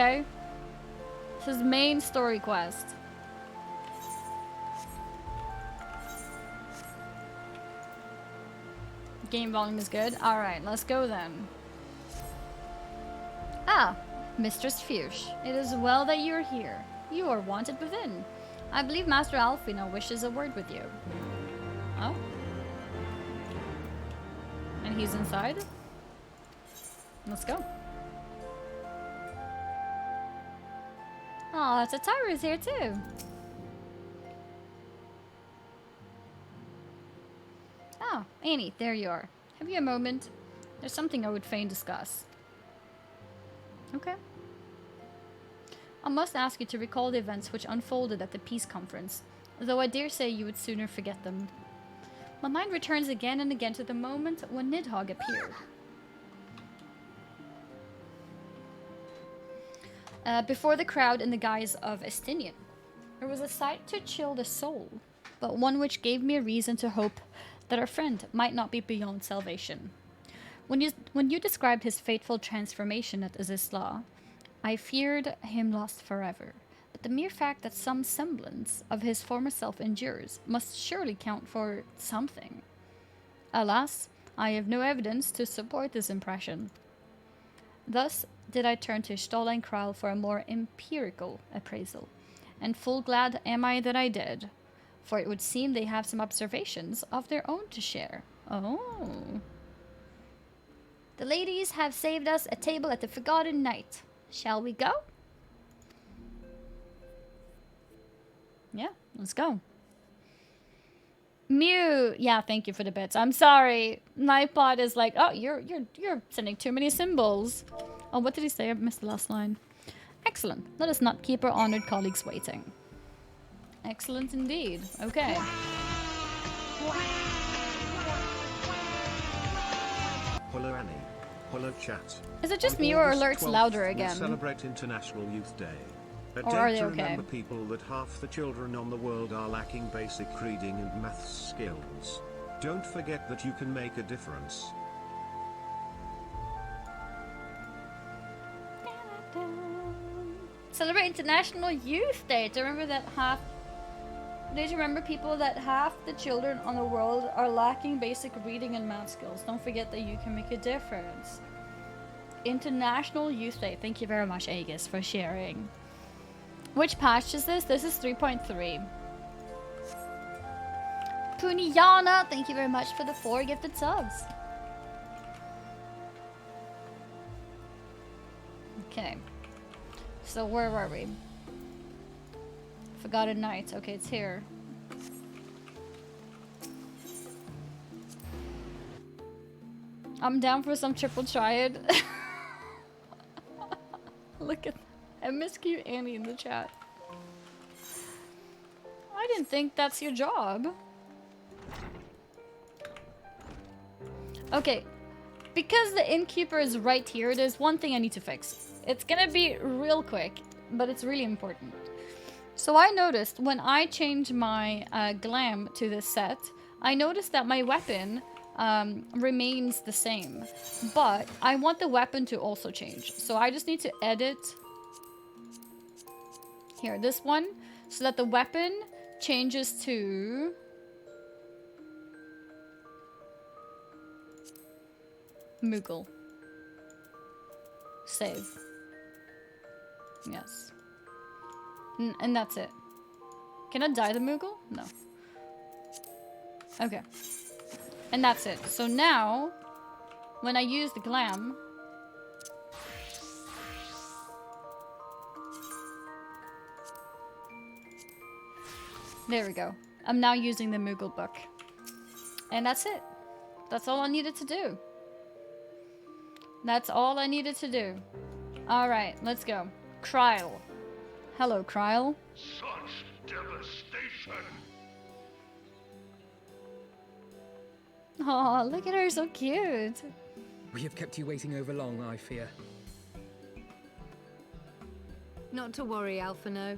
Okay. This is main story quest. Game volume is good. Alright, let's go then. Ah, Mistress Fuchs. It is well that you are here. You are wanted within. I believe Master Alfino wishes a word with you. Oh? And he's inside? Let's go. Oh, Tataru's here too. Oh, Annie, there you are. Have you a moment? There's something I would fain discuss. Okay. I must ask you to recall the events which unfolded at the peace conference, though I dare say you would sooner forget them. My mind returns again and again to the moment when Nidhogg appeared. Before the crowd in the guise of Estinian. There was a sight to chill the soul, but one which gave me a reason to hope that our friend might not be beyond salvation. When you described his fateful transformation at Azizla, I feared him lost forever. But the mere fact that some semblance of his former self endures must surely count for something. Alas, I have no evidence to support this impression. Thus did I turn to Stola and Kral for a more empirical appraisal, and full glad am I that I did, for it would seem they have some observations of their own to share. Oh. The ladies have saved us a table at the Forgotten Night. Shall we go? Yeah, let's go. Mew, yeah, thank you for the bits. I'm sorry. Nightbot is like, oh, you're sending too many symbols. Oh, what did he say? I missed the last line. Excellent. Let us not keep our honored colleagues waiting. Excellent indeed. Okay. Hello Annie. Hello chat. Is it just me or alerts louder again? Celebrate International Youth Day. A Or are day they to okay? remember people that half the children on the world are lacking basic reading and math skills. Don't forget that you can make a difference. Celebrate International Youth Day. To remember that half... Did you remember people that half the children on the world are lacking basic reading and math skills? Don't forget that you can make a difference. International Youth Day. Thank you very much, Aegis, for sharing. Which patch is this? This is 3.3. Puniyana, thank you very much for the 4 gifted subs. Okay. So where were we? Forgotten Night. Okay, it's here. I'm down for some triple triad. Look at MSQ Annie in the chat. I didn't think that's your job. Okay. Because the innkeeper is right here, there's one thing I need to fix. It's gonna be real quick, but it's really important. So I noticed when I change my glam to this set, I noticed that my weapon remains the same. But I want the weapon to also change. So I just need to edit here, this one, so that the weapon changes to... Moogle. Save. Yes. And that's it. Can I dye the Moogle? No. Okay. And that's it. So now, when I use the glam... There we go. I'm now using the Moogle book. And that's it. That's all I needed to do. That's all I needed to do. Alright, let's go. Kryl. Hello, Kryl. Such devastation! Aw, look at her, so cute. We have kept you waiting over long, I fear. Not to worry, Alphino.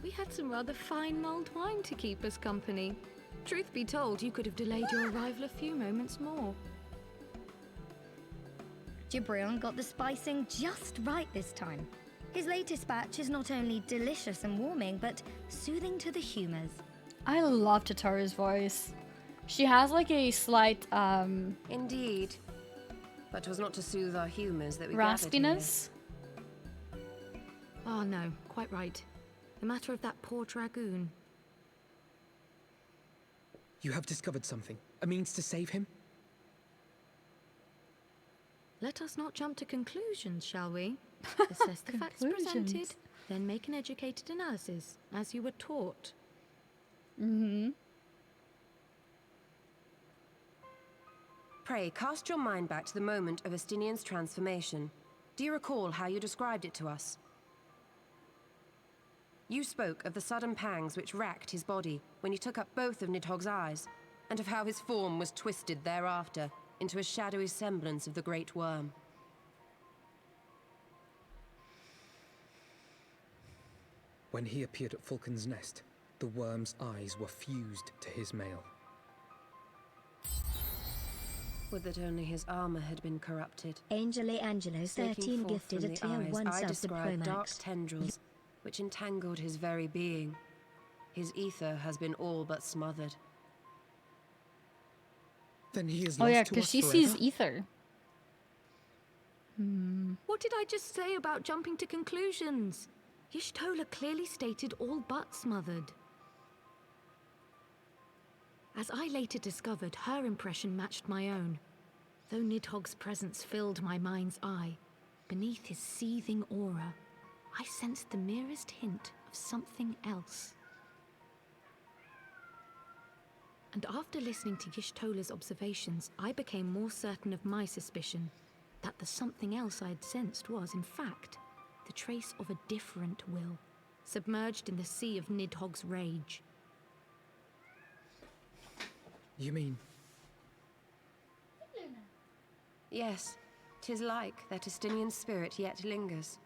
We had some rather fine mulled wine to keep us company. Truth be told, you could have delayed your arrival a few moments more. Gibrion got the spicing just right this time. His latest batch is not only delicious and warming, but soothing to the humors. I love Tataru's voice. She has like a slight Indeed. But 'twas not to soothe our humours that we gathered here. raspiness. Oh no, quite right. The matter of that poor dragoon. You have discovered something. A means to save him? Let us not jump to conclusions, shall we? Assess the facts presented, Conclusions. then make an educated analysis, as you were taught. Pray, cast your mind back to the moment of Estinian's transformation. Do you recall how you described it to us? You spoke of the sudden pangs which racked his body when he took up both of Nidhogg's eyes, and of how his form was twisted thereafter into a shadowy semblance of the great worm. When he appeared at Falcon's Nest, the worm's eyes were fused to his mail. Would that only his armor had been corrupted. Angeli Angelos, Snaking 13 forth gifted from a the tier eyes, 1 I sub to described dark Promax. tendrils which entangled his very being. His ether has been all but smothered. Then he is Oh lost yeah, to because us she forever? sees ether. What did I just say about jumping to conclusions? Y'shtola clearly stated all but smothered. As I later discovered, her impression matched my own. Though Nidhogg's presence filled my mind's eye, beneath his seething aura, I sensed the merest hint of something else. And after listening to Y'shtola's observations, I became more certain of my suspicion that the something else I had sensed was, in fact, the trace of a different will, submerged in the sea of Nidhogg's rage. You mean... Yes, 'tis like that Estinian spirit yet lingers.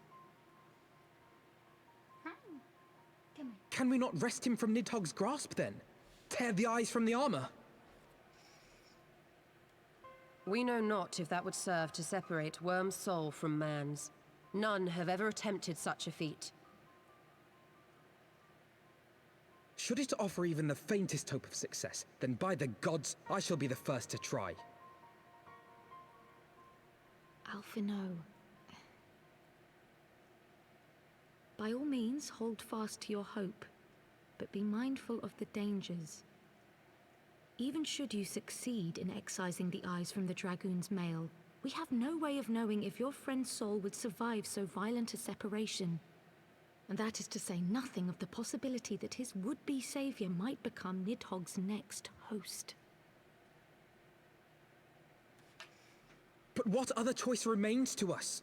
Can we not wrest him from Nidhogg's grasp, then? Tear the eyes from the armor? We know not if that would serve to separate Worm's soul from man's. None have ever attempted such a feat. Should it offer even the faintest hope of success, then by the gods, I shall be the first to try. Alphino. By all means, hold fast to your hope, but be mindful of the dangers. Even should you succeed in excising the eyes from the dragoon's mail, we have no way of knowing if your friend's soul would survive so violent a separation. And that is to say nothing of the possibility that his would-be savior might become Nidhogg's next host. But what other choice remains to us?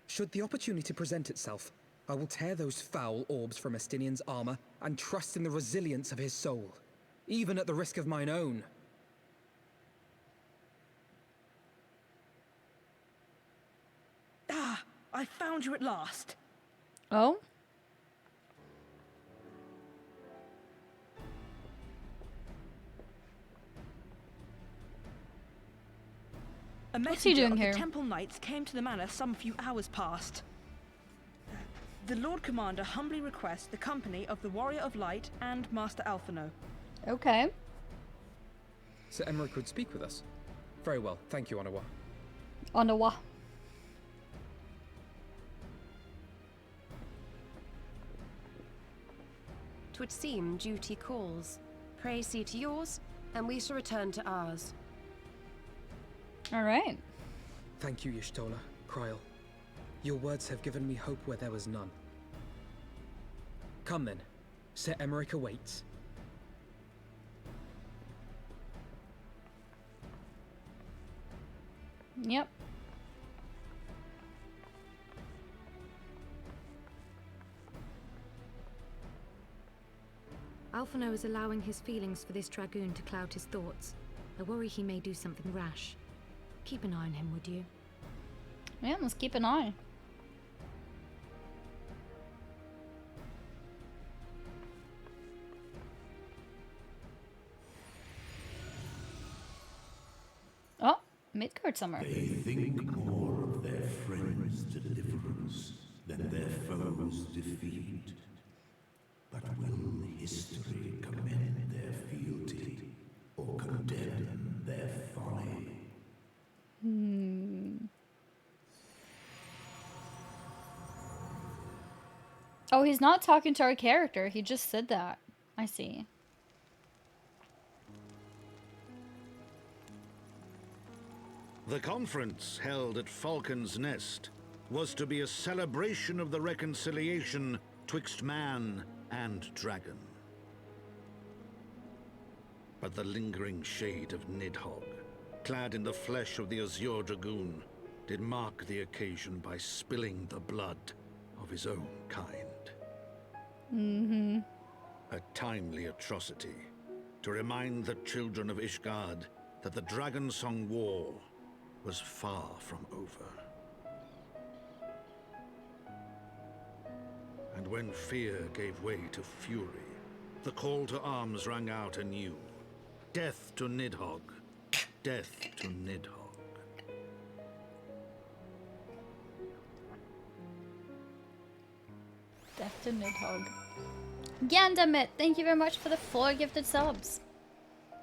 Should the opportunity present itself, I will tear those foul orbs from Estinian's armor and trust in the resilience of his soul, even at the risk of mine own. Ah, I found you at last. Oh? A What's he messenger doing of here? the Temple Knights came to the manor some few hours past. The Lord Commander humbly requests the company of the Warrior of Light and Master Alphino. Okay. Sir Emmerich would speak with us. Very well, thank you, Onawa. Onawa. Twould seem duty calls. Pray see to yours, and we shall return to ours. Alright. Thank you, Y'shtola, Kryl. Your words have given me hope where there was none. Come then. Sir Emmerich awaits. Yep. Alphino is allowing his feelings for this dragoon to cloud his thoughts. I worry he may do something rash. Keep an eye on him, would you? Yeah, let's keep an eye. Oh, Midgard somewhere. They think more of their friend's deliverance than their foes defeat. But will history commend their fealty or condemn their folly? Oh, he's not talking to our character. He just said that. I see. The conference held at Falcon's Nest was to be a celebration of the reconciliation twixt man and dragon. But the lingering shade of Nidhogg, clad in the flesh of the Azure Dragoon, did mark the occasion by spilling the blood of his own kind. A timely atrocity to remind the children of Ishgard that the Dragonsong War was far from over. And when fear gave way to fury, the call to arms rang out anew. Death to Nidhogg. Death to Nidhogg. Death to Nidhogg. Gandamit, thank you very much for the 4 gifted subs.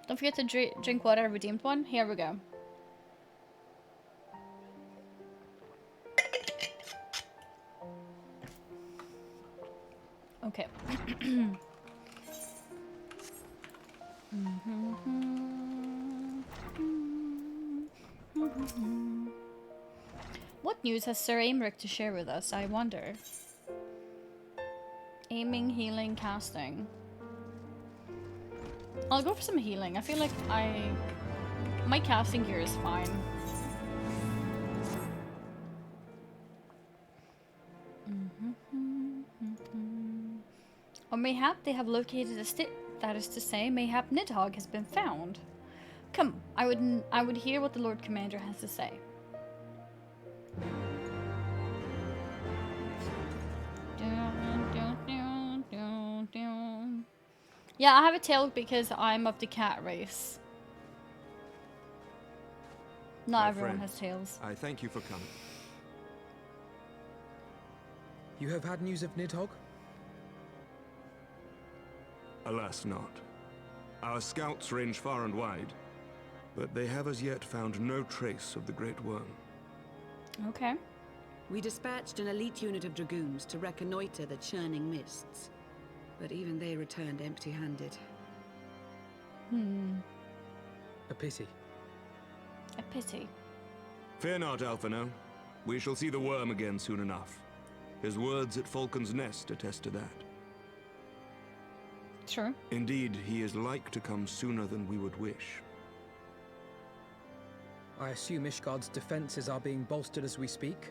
Don't forget to drink water. I redeemed one. Here we go. Okay. What news has Sir Aymeric to share with us, I wonder? Aiming, healing, casting. I'll go for some healing. I feel like my casting gear is fine. Or mayhap they have located a stick. That is to say, mayhap Nidhogg has been found. Come, I would hear what the Lord Commander has to say. Yeah, I have a tail because I'm of the cat race. Not My everyone friend, has tails. I thank you for coming. You have had news of Nidhogg? Alas not. Our scouts range far and wide, but they have as yet found no trace of the Great Worm. Okay. We dispatched an elite unit of dragoons to reconnoiter the churning mists, but even they returned empty-handed. A pity. A pity. Fear not, Alphino. We shall see the worm again soon enough. His words at Falcon's Nest attest to that. Sure. Indeed, he is like to come sooner than we would wish. I assume Ishgard's defenses are being bolstered as we speak?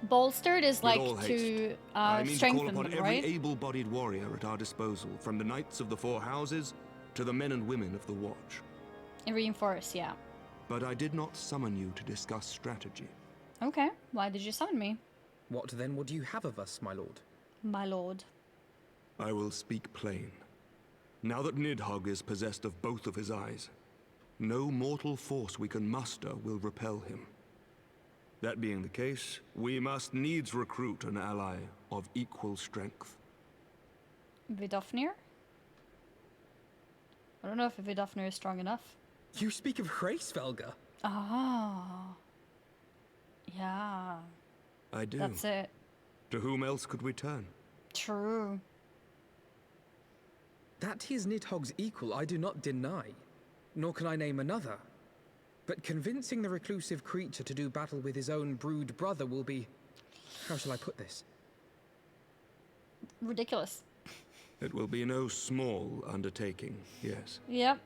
Bolstered is like With all haste, to I mean strengthen to call upon them, every right? able-bodied warrior at our disposal, from the knights of the Four Houses to the men and women of the Watch. And reinforce, yeah. But I did not summon you to discuss strategy. Okay. Why did you summon me? What then would you have of us, my lord? My lord. I will speak plain. Now that Nidhogg is possessed of both of his eyes, no mortal force we can muster will repel him. That being the case, we must needs recruit an ally of equal strength. Vidofnir? I don't know if Vidofnir is strong enough. You speak of Hraesvelgr? Ah. Yeah. I do. That's it. To whom else could we turn? True. That he is Nidhogg's equal, I do not deny. Nor can I name another. But convincing the reclusive creature to do battle with his own brood brother will be... How shall I put this? Ridiculous. It will be no small undertaking, yes. Yep.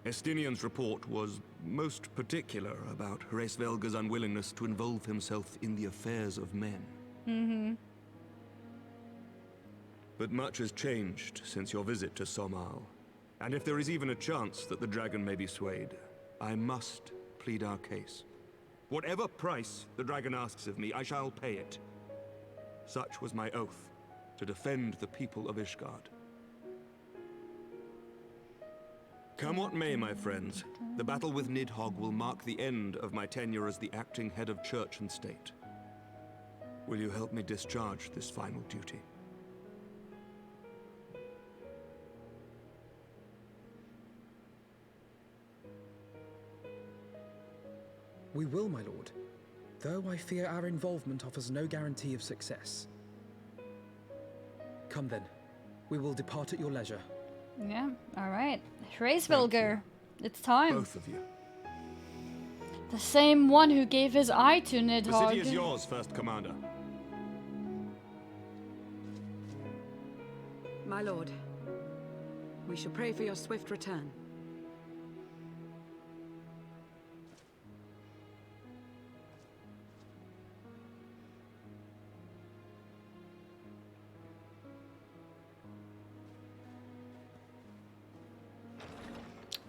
Estinian's report was most particular about Hraesvelgr's unwillingness to involve himself in the affairs of men. But much has changed since your visit to Somal. And if there is even a chance that the dragon may be swayed, I must plead our case. Whatever price the dragon asks of me, I shall pay it. Such was my oath, to defend the people of Ishgard. Come what may, my friends, the battle with Nidhogg will mark the end of my tenure as the acting head of church and state. Will you help me discharge this final duty? We will, my lord, though I fear our involvement offers no guarantee of success. Come then, we will depart at your leisure. Yeah, alright. Hraesvelgr, it's time. Both of you. The same one who gave his eye to Nidhogg. The city is yours, First Commander. My lord, we shall pray for your swift return.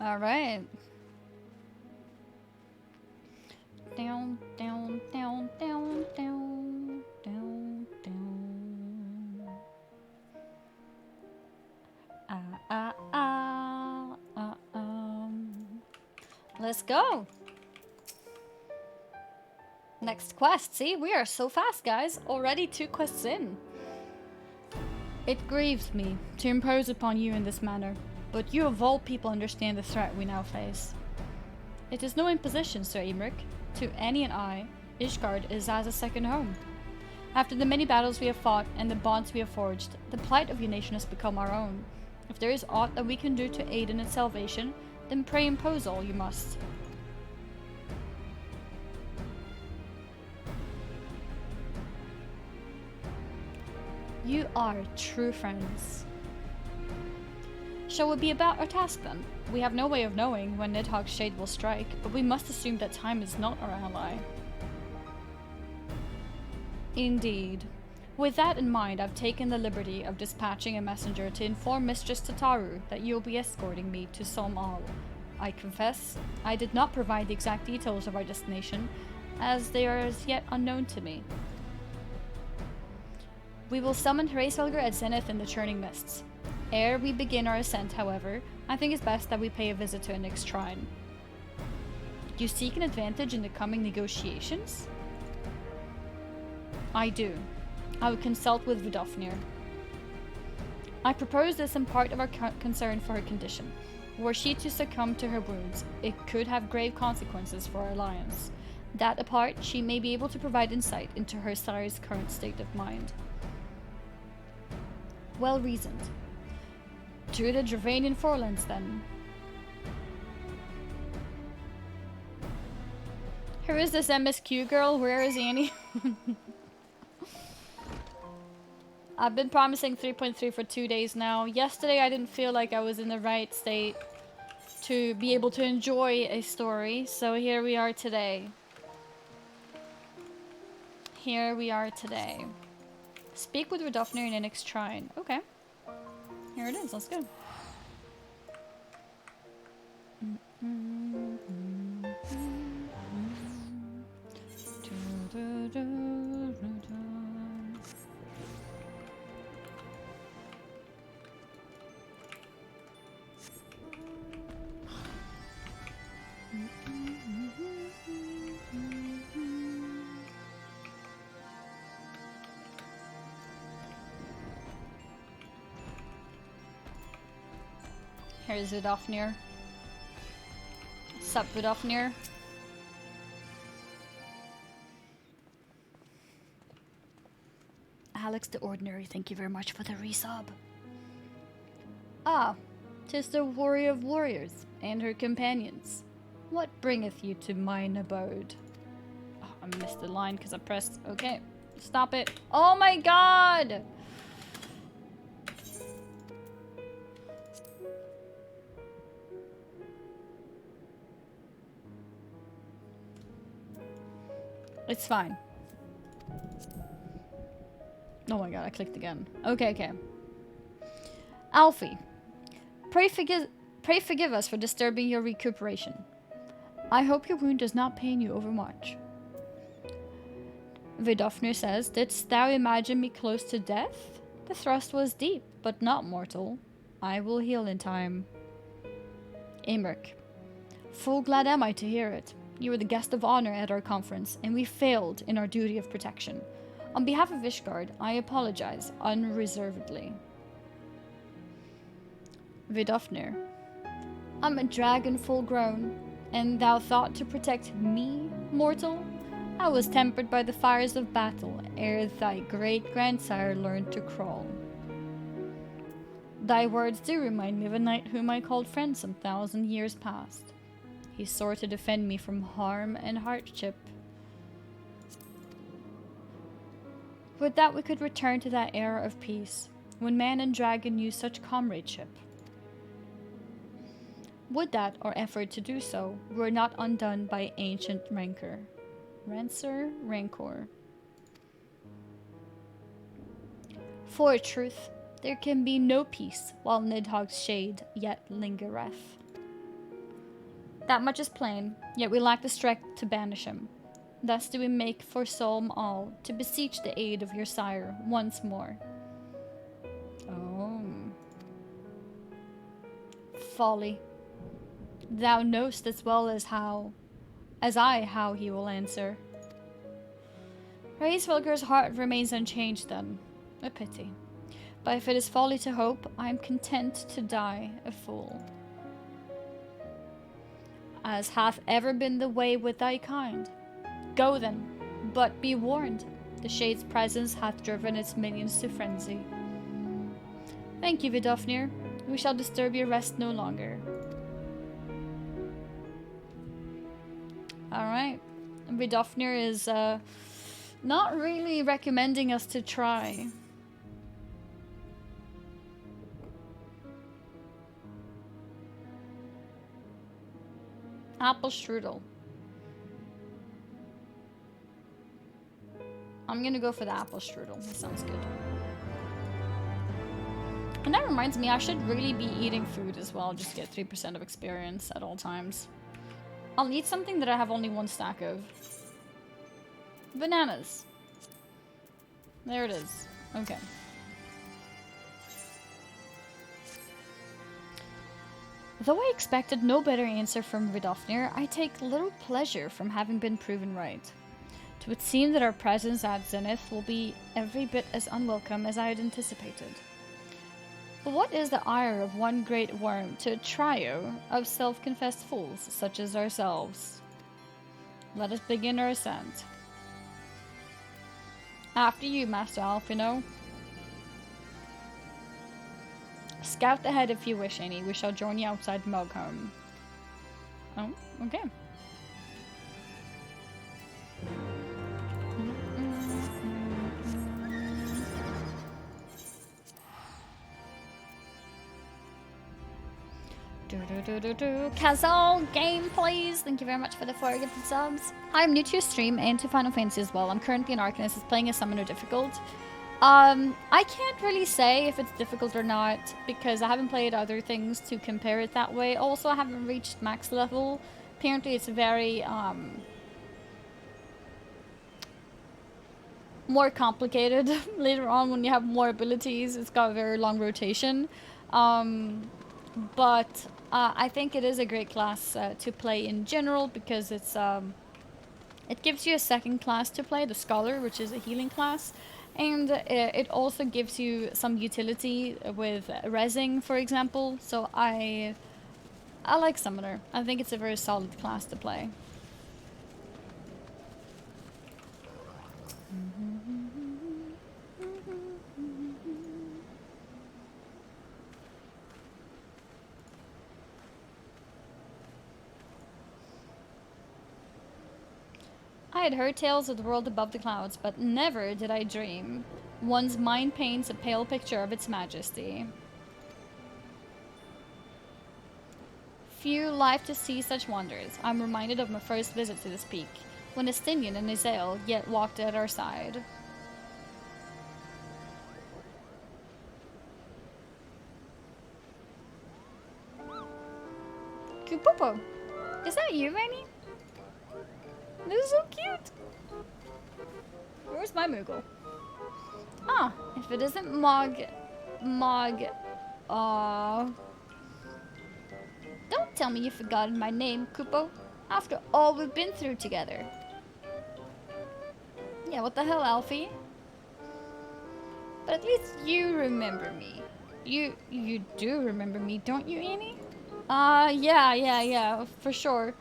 All right. Down, down, down, down, down, down, down. Let's go. Next quest. See, we are so fast, guys. Already 2 quests in. It grieves me to impose upon you in this manner, but you of all people understand the threat we now face. It is no imposition, Sir Emmerich. To Annie and I, Ishgard is as a second home. After the many battles we have fought and the bonds we have forged, the plight of your nation has become our own. If there is aught that we can do to aid in its salvation, then pray impose all you must. You are true friends. Shall we be about our task then? We have no way of knowing when Nidhogg's shade will strike, but we must assume that time is not our ally. Indeed. With that in mind, I've taken the liberty of dispatching a messenger to inform Mistress Tataru that you'll be escorting me to Somal. I confess, I did not provide the exact details of our destination, as they are as yet unknown to me. We will summon Hraesvelgr at Zenith in the Churning Mists. Ere we begin our ascent, however, I think it's best that we pay a visit to Nyx's shrine. Do you seek an advantage in the coming negotiations? I do. I will consult with Vidofnir. I propose this in part of our concern for her condition. Were she to succumb to her wounds, it could have grave consequences for our alliance. That apart, she may be able to provide insight into her sire's current state of mind. Well reasoned. To the Dravanian Forelands, then. Who is this MSQ girl? Where is Annie? I've been promising 3.3 for 2 days now. Yesterday I didn't feel like I was in the right state to be able to enjoy a story, so here we are today. Here we are today. Speak with Vidofnir in Nyx's shrine. Okay. Here it is, let's go. Here's Vidofnir. Sup, Vidofnir? Alex the Ordinary, thank you very much for the resub. Ah, 'tis the warrior of warriors and her companions. What bringeth you to mine abode? Oh, I missed the line because I pressed. Okay, stop it. Oh my god! It's fine. Oh my god, I clicked again. Okay, okay. Alfie, pray forgive us for disturbing your recuperation. I hope your wound does not pain you overmuch. Vidofnir says, didst thou imagine me close to death? The thrust was deep, but not mortal. I will heal in time. Emmerich, full glad am I to hear it. You were the guest of honor at our conference, and we failed in our duty of protection. On behalf of Ishgard, I apologize unreservedly. Vidofnir. I'm a dragon full grown, and thou thought to protect me, mortal? I was tempered by the fires of battle ere thy great-grandsire learned to crawl. Thy words do remind me of a knight whom I called friend some 1,000 years past. He swore to defend me from harm and hardship. Would that we could return to that era of peace, when man and dragon knew such comradeship. Would that our effort to do so were not undone by ancient rancor. Rancor. For a truth, there can be no peace while Nidhogg's shade yet lingereth. That much is plain, yet we lack the strength to banish him. Thus do we make for Solm all, to beseech the aid of your sire once more. Oh. Folly. Thou knowst as well as I how he will answer. Hraesvelgur's heart remains unchanged then. A pity. But if it is folly to hope, I am content to die a fool. As hath ever been the way with thy kind. Go then, but be warned, the Shade's presence hath driven its minions to frenzy. Thank you, Vidofnir. We shall disturb your rest no longer. Alright. Vidofnir is not really recommending us to try. Apple strudel. I'm gonna go for the apple strudel. That sounds good. And that reminds me, I should really be eating food as well. Just get 3% of experience at all times. I'll eat something that I have only 1 stack of. Bananas. There it is. Okay. Though I expected no better answer from Vidofnir, I take little pleasure from having been proven right. It would seem that our presence at Zenith will be every bit as unwelcome as I had anticipated. But what is the ire of one great worm to a trio of self-confessed fools such as ourselves? Let us begin our ascent. After you, Master Alphino. Scout ahead if you wish, Annie. We shall join you outside Mogholm. Oh, okay. Kazal game, please. Thank you very much for the 4 gifted subs. I'm new to your stream and to Final Fantasy as well. I'm currently an Arcanist, is playing a Summoner difficult. I can't really say if it's difficult or not because I haven't played other things to compare it that way. Also, I haven't reached max level. Apparently, it's very more complicated later on when you have more abilities. It's got a very long rotation. But I think it is a great class to play in general because it's it gives you a second class to play, the Scholar, which is a healing class. And it also gives you some utility with rezzing, for example. So I like Summoner. I think it's a very solid class to play. I had heard tales of the world above the clouds, but never did I dream. One's mind paints a pale picture of its majesty. Few live to see such wonders. I'm reminded of my first visit to this peak, when Estinian and Izael yet walked at our side. Kupopo, is that you, Rainy? This is so cute. Where's my Moogle? Ah, if it isn't Mog, don't tell me you've forgotten my name, Kupo. After all we've been through together. Yeah, what the hell, Alfie? at least you remember me. You do remember me, don't you, Annie? Yeah, for sure.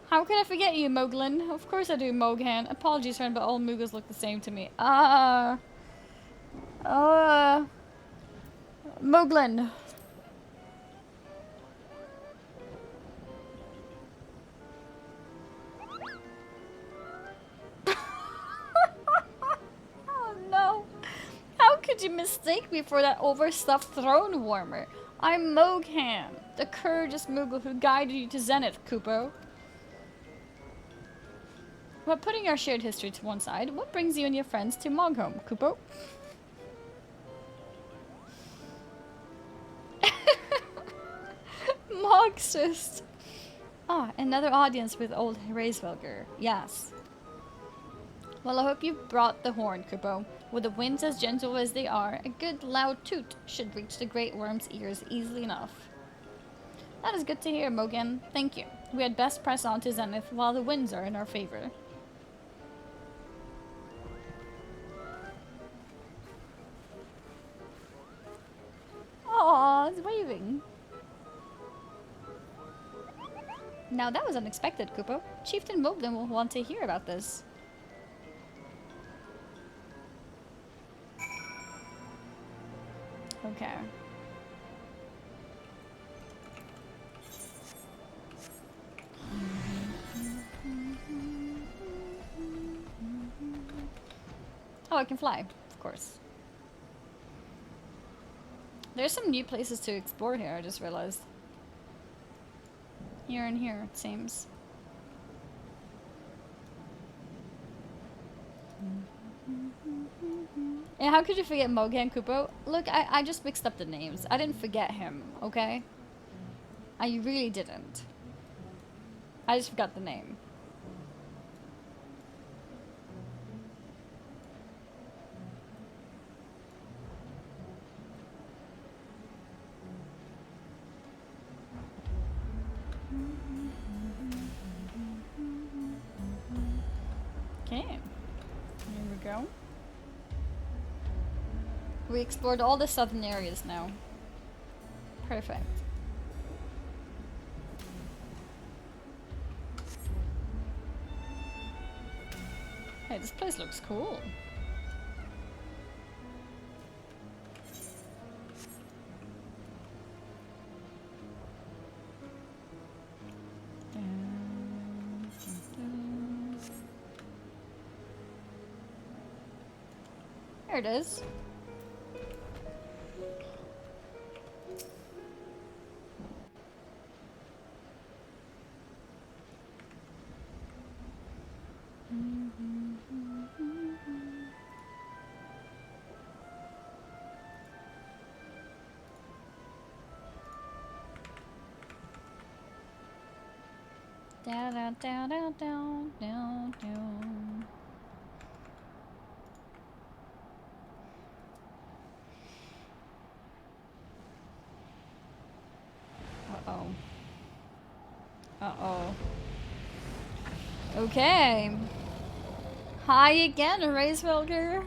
How can I forget you, Moglin? Of course I do, Moghan. Apologies, friend, but all Moogles look the same to me. Moglin. Oh no. How could you mistake me for that overstuffed throne warmer? I'm Moghan, the courageous Moogle who guided you to Zenith, Kupo. But putting our shared history to one side, what brings you and your friends to Mogholm, Kupo? Mogstrist. Ah, another audience with old Hraesvelgr. Yes. Well, I hope you brought the horn, Kupo. With the winds as gentle as they are, a good loud toot should reach the Great Worm's ears easily enough. That is good to hear, Mogan. Thank you. We had best press on to Zenith while the winds are in our favor. Aww, it's waving. Now that was unexpected, Kupo. Chieftain Moblin will want to hear about this. Okay. Oh, I can fly, of course. There's some new places to explore here, I just realized. Here and here, it seems. And how could you forget Mogan, Kupo? Look, I just mixed up the names. I didn't forget him, okay? I really didn't. I just forgot the name. Okay, here we go. We explored all the southern areas now. Perfect. Hey, this place looks cool. There it is. Down, down, down, down, down, down, down. Uh-oh. Uh-oh. Okay. Hi again, Hraesvelgr.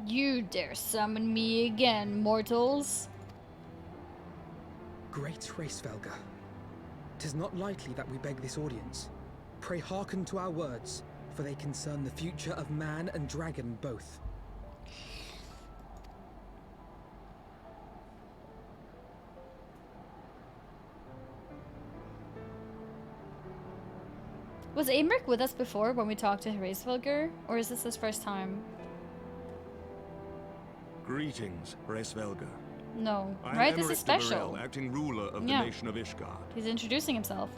You dare summon me again, mortals? Great Hraesvelgr. 'Tis not lightly that we beg this audience. Pray hearken to our words, for they concern the future of man and dragon both. Was Aymeric with us before when we talked to Hraesvelgr, or is this his first time? Greetings, Hraesvelgr. No. I am Right? This Aymeric is de special. Burrell, acting ruler of Yeah. the nation of Ishgard. He's introducing himself.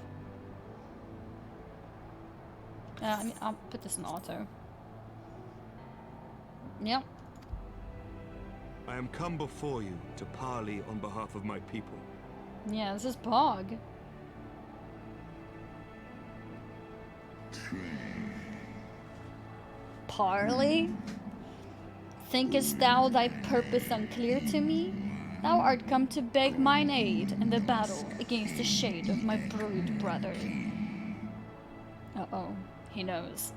I'll put this in auto. Yep. I am come before you to parley on behalf of my people. Yeah, this is Bog. Parley? Thinkest thou thy purpose unclear to me? Thou art come to beg mine aid in the battle against the shade of my brood brother. Uh-oh. He knows.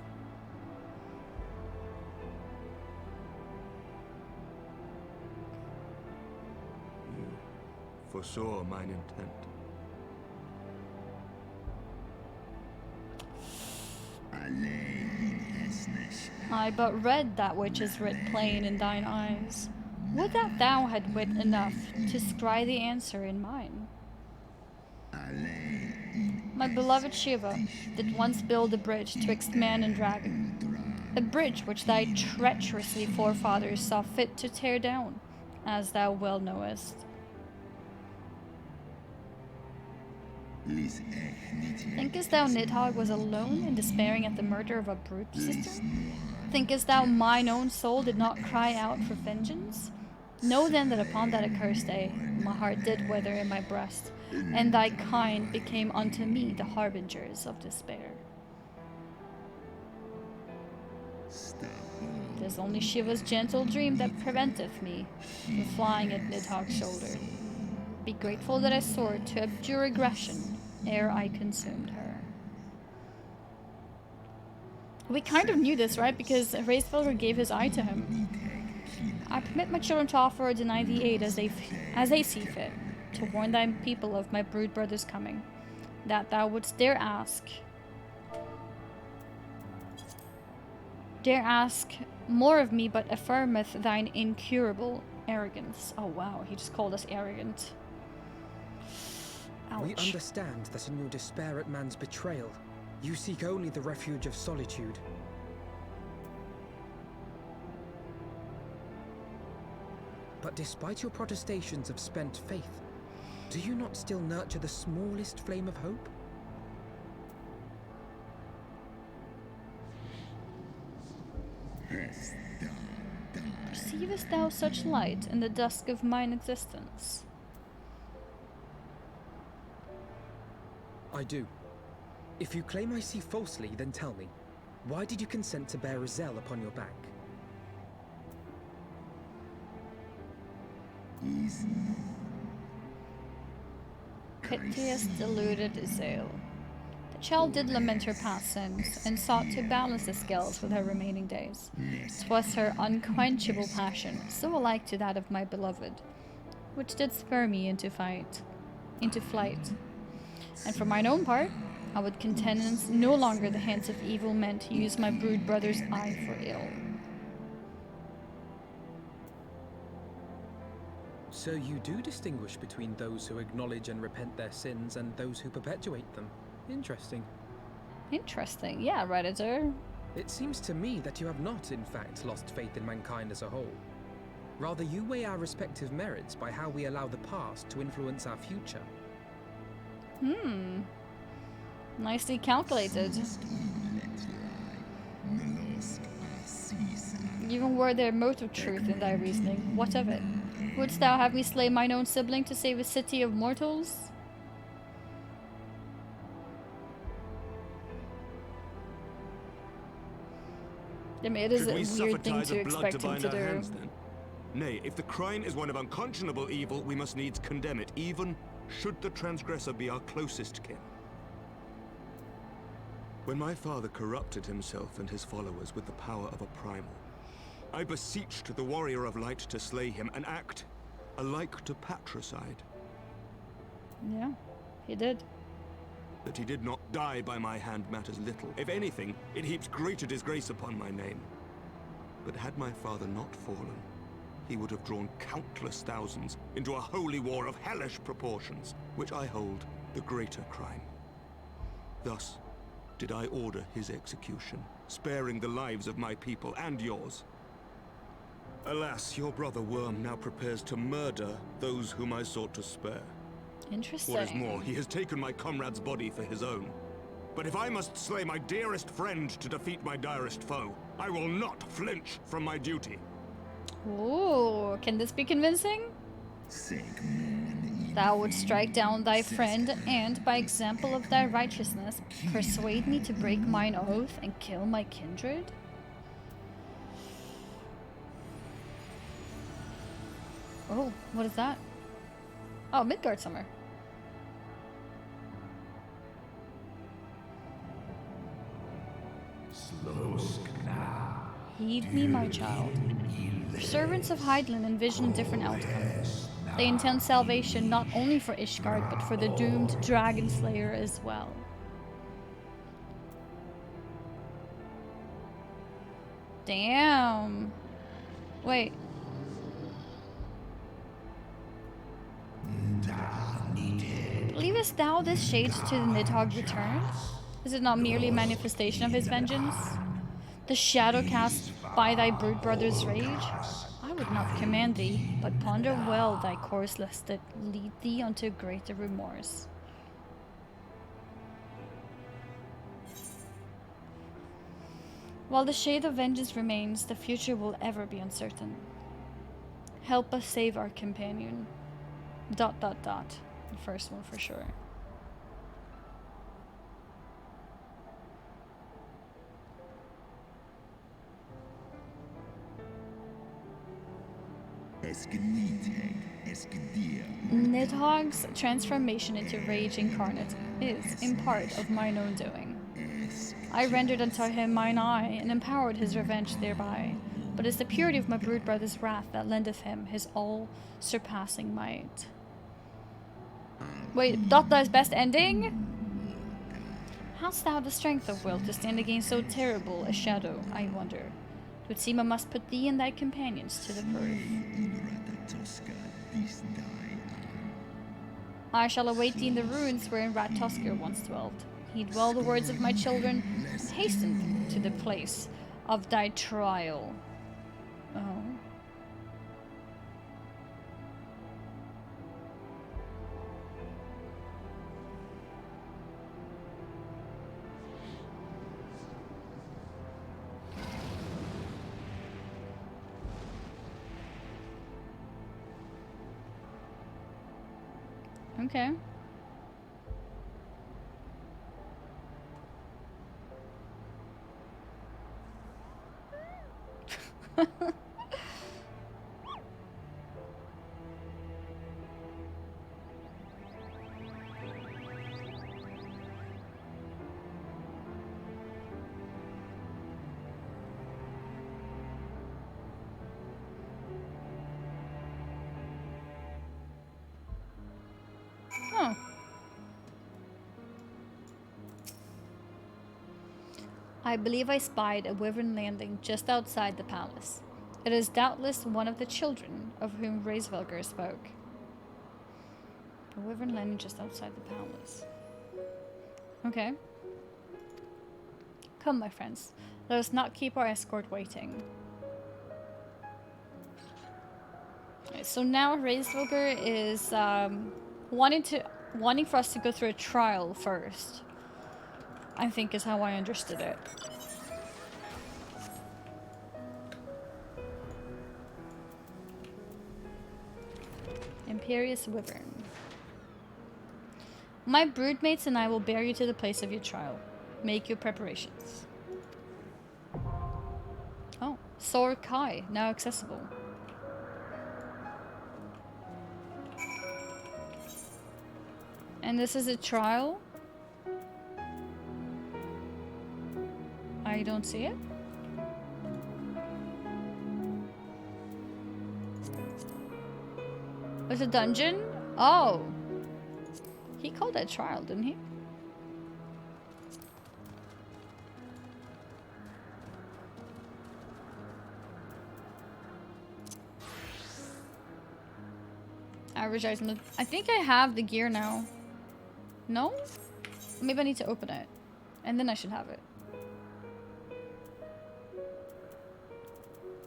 You foresaw mine intent. I but read that which is writ plain in thine eyes. Would that thou had wit enough to scry the answer in mine. My beloved Shiva did once build a bridge twixt man and dragon, a bridge which thy treacherously forefathers saw fit to tear down, as thou well knowest. Thinkest thou Nidhogg was alone in despairing at the murder of a brood sister? Thinkest thou mine own soul did not cry out for vengeance? Know then that upon that accursed day, my heart did wither in my breast, and thy kind became unto me the harbingers of despair. 'Tis only Shiva's gentle dream that preventeth me from flying at Nidhogg's shoulder. Be grateful that I soared to abjure aggression ere I consumed her. We kind of knew this, right? Because Hraesvelgr gave his eye to him. I permit my children to offer or deny thee aid as they see fit, to warn thy people of my brood brother's coming, that thou wouldst dare ask more of me, but affirmeth thine incurable arrogance. Oh wow, he just called us arrogant. Ouch. We understand that in your despair at man's betrayal, you seek only the refuge of solitude. But despite your protestations of spent faith, do you not still nurture the smallest flame of hope? Perceivest thou such light in the dusk of mine existence? I do. If you claim I see falsely, then tell me, why did you consent to bear Rizel upon your back? Piteous deluded Izael. The child did lament her past sins, and sought to balance the scales with her remaining days. 'Twas her unquenchable passion, so alike to that of my beloved, which did spur me into flight. And for mine own part, I would countenance no longer the hands of evil men to use my brood brother's eye for ill. So you do distinguish between those who acknowledge and repent their sins and those who perpetuate them. Interesting. Interesting, yeah, Redditor. It seems to me that you have not, in fact, lost faith in mankind as a whole. Rather, you weigh our respective merits by how we allow the past to influence our future. Nicely calculated. Even were there mote of truth in thy reasoning, what of it? Wouldst thou have me slay mine own sibling to save a city of mortals? I mean, it is a weird thing to expect him to do. Hands, then? Nay, if the crime is one of unconscionable evil, we must needs condemn it, even should the transgressor be our closest kin. When my father corrupted himself and his followers with the power of a primal, I beseeched the Warrior of Light to slay him, an act alike to patricide. Yeah, he did. That he did not die by my hand matters little. If anything, it heaps greater disgrace upon my name. But had my father not fallen, he would have drawn countless thousands into a holy war of hellish proportions, which I hold the greater crime. Thus did I order his execution, sparing the lives of my people and yours. Alas, your brother Worm now prepares to murder those whom I sought to spare. Interesting. What is more, he has taken my comrade's body for his own. But if I must slay my dearest friend to defeat my direst foe, I will not flinch from my duty. Ooh, can this be convincing? Thou would strike down thy friend, and by example of thy righteousness, persuade me to break mine oath and kill my kindred? Oh, what is that? Oh, Midgard Summer. Heed me, my child. Servants of Hydaelyn envision a different outcome. They intend salvation not only for Ishgard, but for the doomed Dragon Slayer as well. Damn. Wait. Believest thou this shades to the Nidhogg return? Is it not merely a manifestation of his vengeance? The shadow cast by thy brood brother's rage? I would not command thee, but ponder well thy course lest it lead thee unto greater remorse. While the shade of vengeance remains, the future will ever be uncertain. Help us save our companion. ... The first one for sure. Nidhogg's transformation into Rage Incarnate is, in part, of mine own doing. I rendered unto him mine eye, and empowered his revenge thereby, but it's the purity of my brood brother's wrath that lendeth him his all-surpassing might. Wait, Dotta's best ending? Hast thou the strength of will to stand against so terrible a shadow, I wonder? 'Twould seem I must put thee and thy companions to the proof. I shall await thee in the ruins wherein Rat-Tusker once dwelt. Heed well the words of my children, and hasten to the place of thy trial. Oh. Okay. Oh. I believe I spied a wyvern landing just outside the palace. It is doubtless one of the children of whom Hraesvelgr spoke. A wyvern landing just outside the palace. Okay. Come, my friends. Let us not keep our escort waiting. Okay, so now Hraesvelgr is wanting for us to go through a trial first. I think is how I understood it. Imperious Wyvern. My broodmates and I will bear you to the place of your trial. Make your preparations. Oh, Sor Kai, now accessible. And this is a trial? I don't see it. There's a dungeon? Oh. He called that trial, didn't he? Average item. I think I have the gear now. No? Maybe I need to open it. And then I should have it.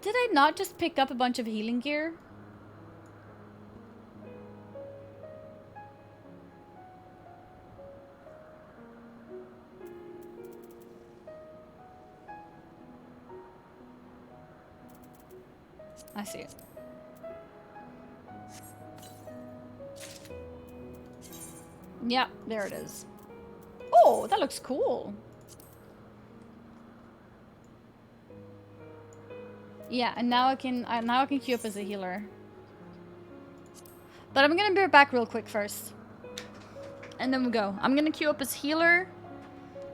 Did I not just pick up a bunch of healing gear? I see it. Yeah, there it is. Oh, that looks cool. Yeah, and now I can queue up as a healer. But I'm gonna be back real quick first. And then we'll go. I'm gonna queue up as healer.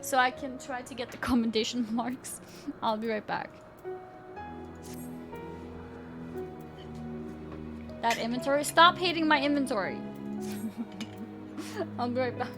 so I can try to get the commendation marks. I'll be right back. That inventory. Stop hating my inventory. I'll be right back.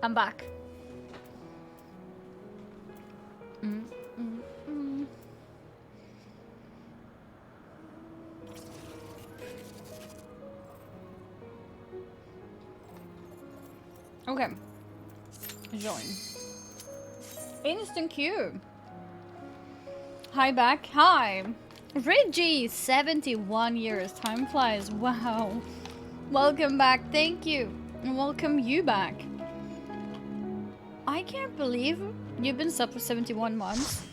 I'm back. Okay. Join. Instant queue. Hi back. Hi. Reggie, 71 years. Time flies. Wow. Welcome back. Thank you. And welcome you back. I can't believe you've been sub for 71 months.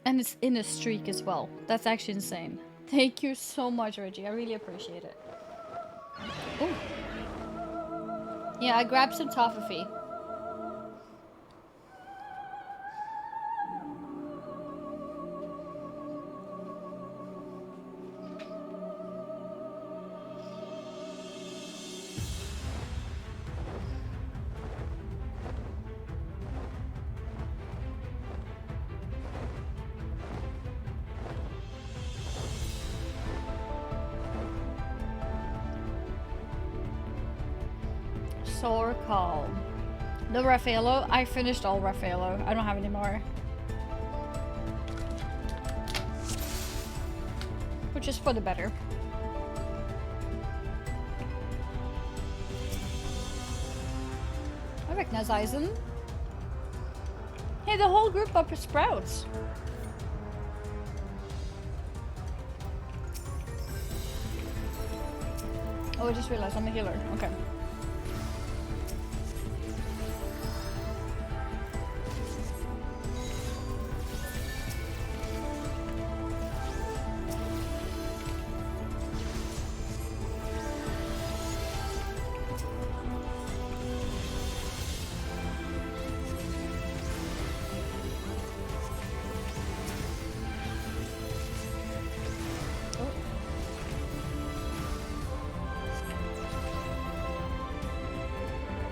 And it's in a streak as well. That's actually insane. Thank you so much, Reggie. I really appreciate it. Ooh. Yeah, I grabbed some toffee. Soul Call. The Raffaello. I finished all Raffaello. I don't have any more. Which is for the better. I recognize Eisen. Hey, the whole group up sprouts. Oh, I just realized I'm a healer. Okay.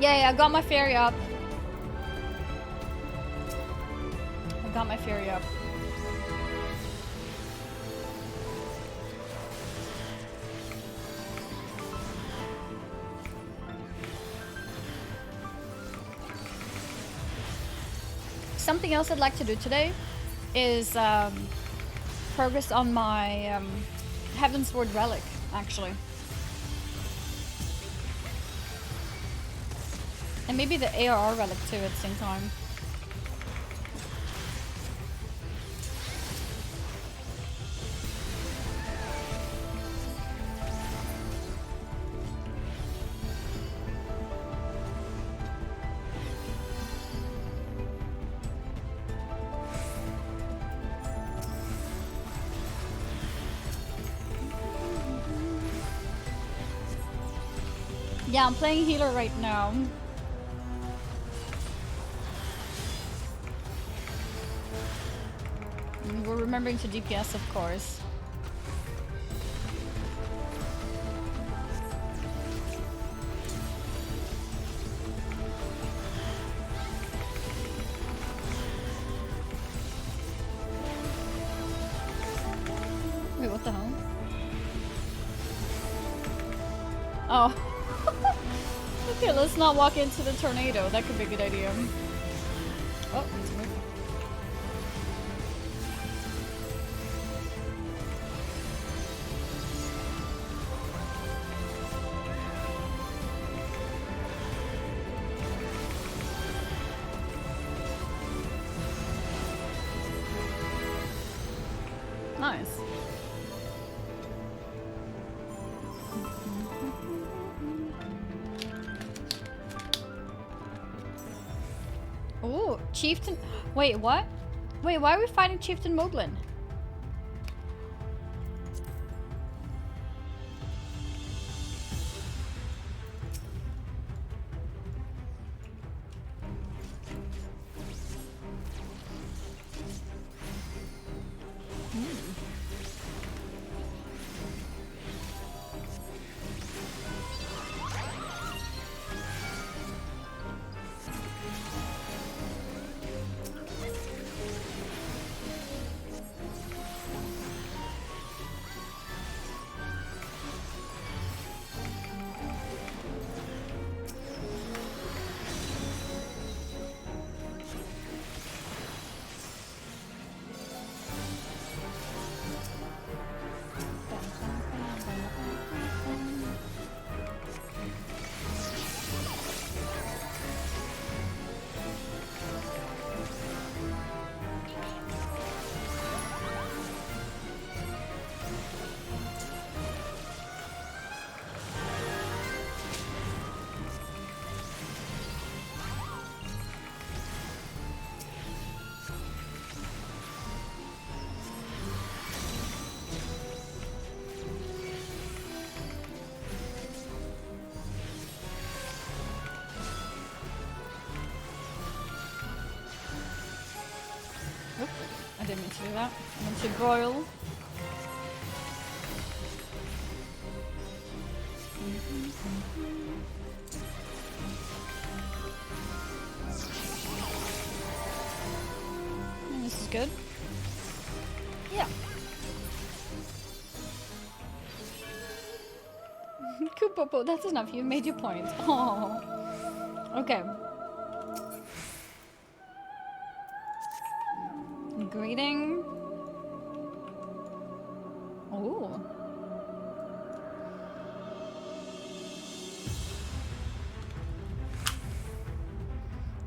Yeah, I got my fairy up. I got my fairy up. Something else I'd like to do today is progress on my Heavensward relic, actually. And maybe the ARR relic too at the same time. Yeah, I'm playing healer right now. We're remembering to DPS, of course. Wait, what the hell? Oh. Okay, let's not walk into the tornado. That could be a good idea. Oh, need to move. Nice. Oh, Chieftain. Wait, what? Wait, why are we fighting Chieftain Moglin? I didn't mean to do that. I meant to broil. This is good. Yeah. Kupopo, that's enough. You made your point. Oh. Okay. Greeting. Oh.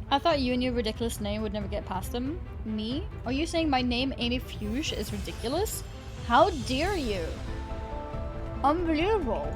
I thought you and your ridiculous name would never get past them. Me? Are you saying my name, Annie Fuge, is ridiculous? How dare you? Unbelievable.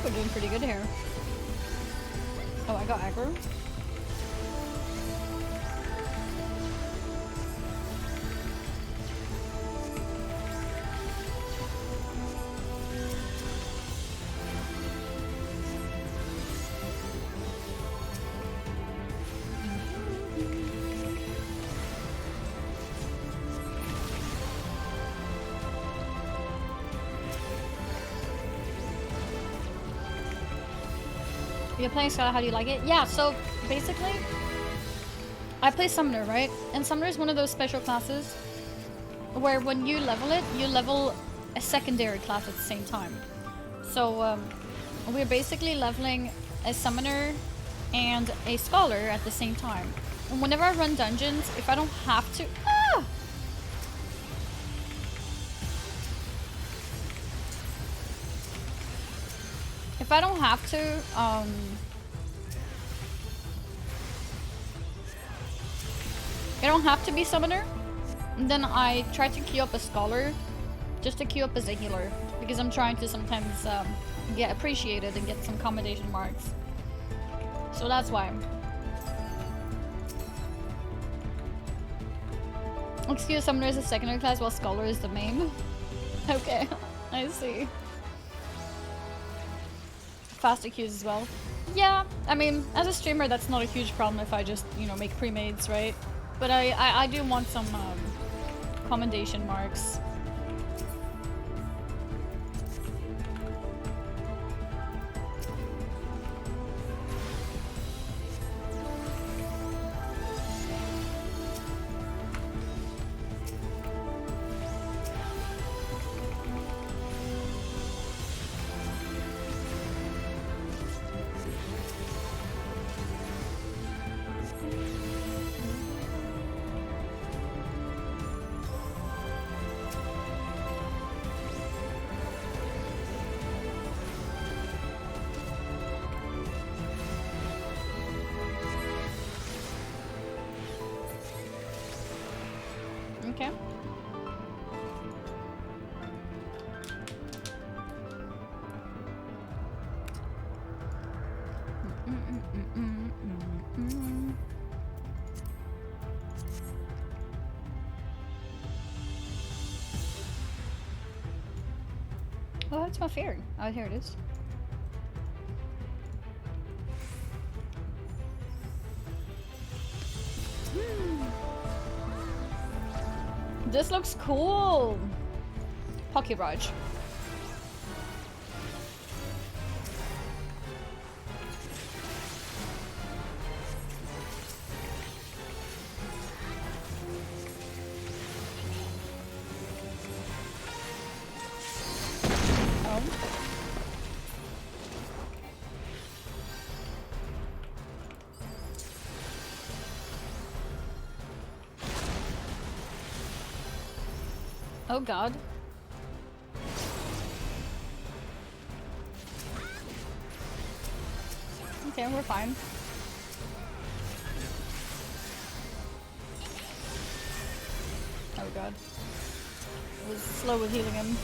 We're doing pretty good here. Oh, I got aggro. You're playing Scholar, how do you like it? Yeah, so basically, I play Summoner, right? And Summoner is one of those special classes where when you level it, you level a secondary class at the same time. So we're basically leveling a Summoner and a Scholar at the same time. And whenever I run dungeons, if I don't have to... Ah! If I don't have to, I don't have to be Summoner, and then I try to queue up a Scholar, just to queue up as a healer, because I'm trying to sometimes get appreciated and get some commendation marks. So that's why. Excuse, Summoner is a secondary class while Scholar is the main. Okay, I see. Faster queues as well. Yeah, I mean, as a streamer, that's not a huge problem if I just, you know, make pre-mades, right? But I do want some commendation marks. Okay. Oh, that's my fear. Oh, here it is. This looks cool. Pocky Raj. Oh god. Okay, we're fine. Oh god. I was slow with healing him.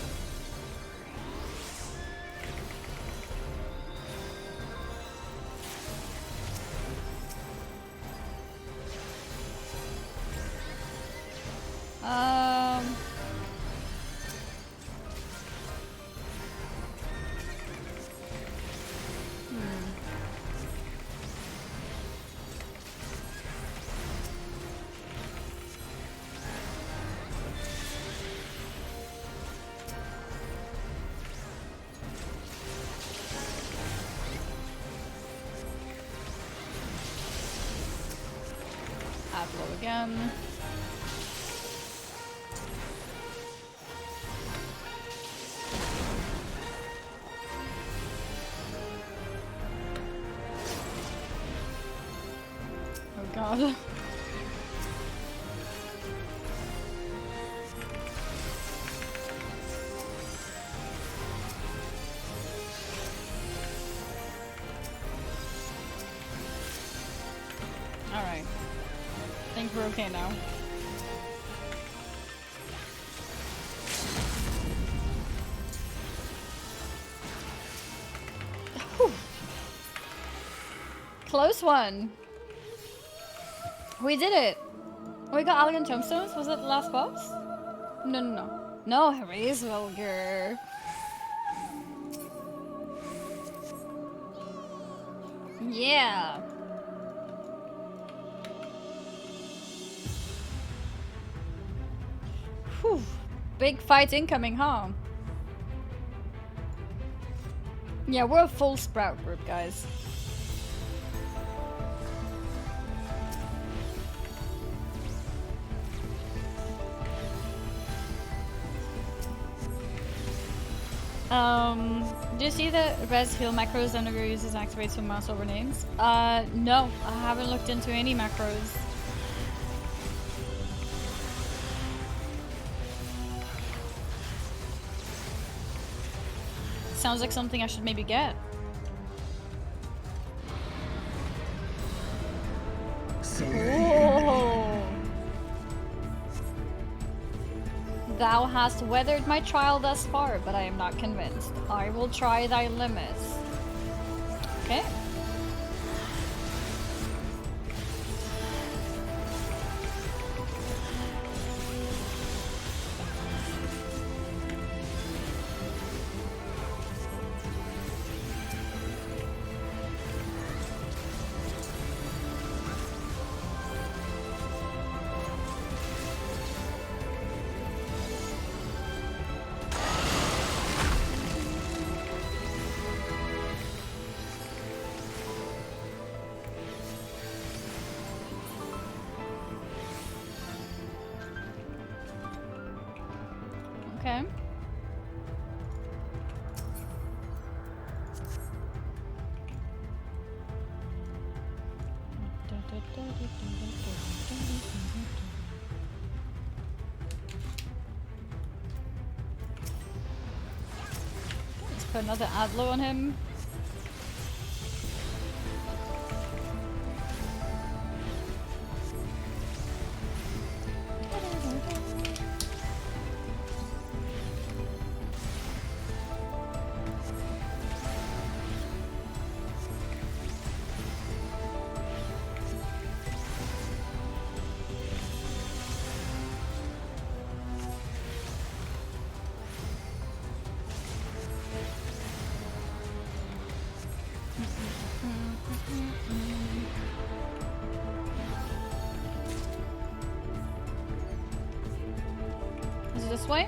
Blow again. Oh god. Alright. I think we're okay now. Whew. Close one. We did it. We got elegant tombstones. Was that the last boss? No, no, no. No, Heavensward. Yeah. Whew. Big fight incoming, huh? Yeah, we're a full sprout group, guys. Do you see the res heal macros that Nagura uses activates when mouse over names? No, I haven't looked into any macros. Sounds like something I should maybe get. Oh. Thou hast weathered my trial thus far, but I am not convinced. I will try thy limits. Okay. Okay. Let's put another Adlo on him. Is it this way?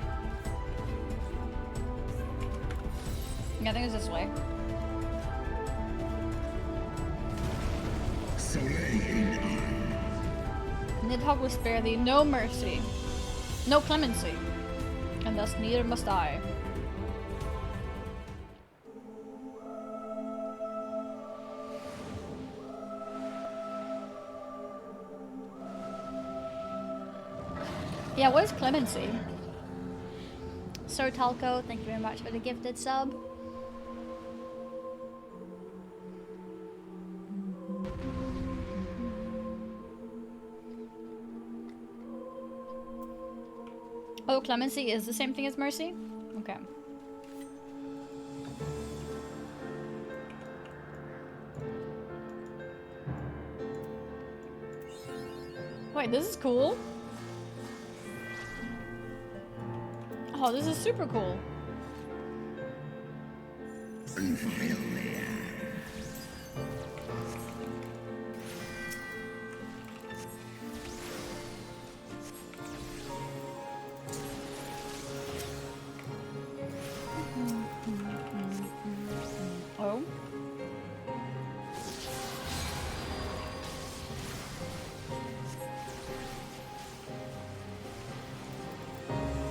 Yeah, I think it's this way. Nidhogg will spare thee no mercy, no clemency, and thus neither must I. Yeah, what is clemency? Sir Talco, thank you very much for the gifted sub. Oh, clemency is the same thing as mercy? Okay. Wait, this is cool. Oh, this is super cool. Oh.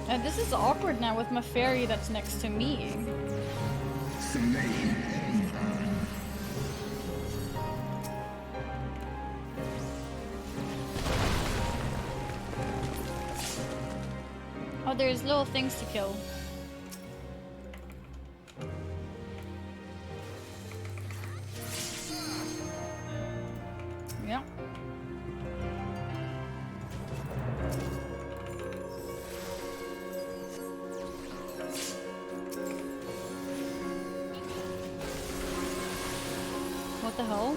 And this is awkward now with my fairy that's next to me. Oh, there's little things to kill. Yeah. What the hell?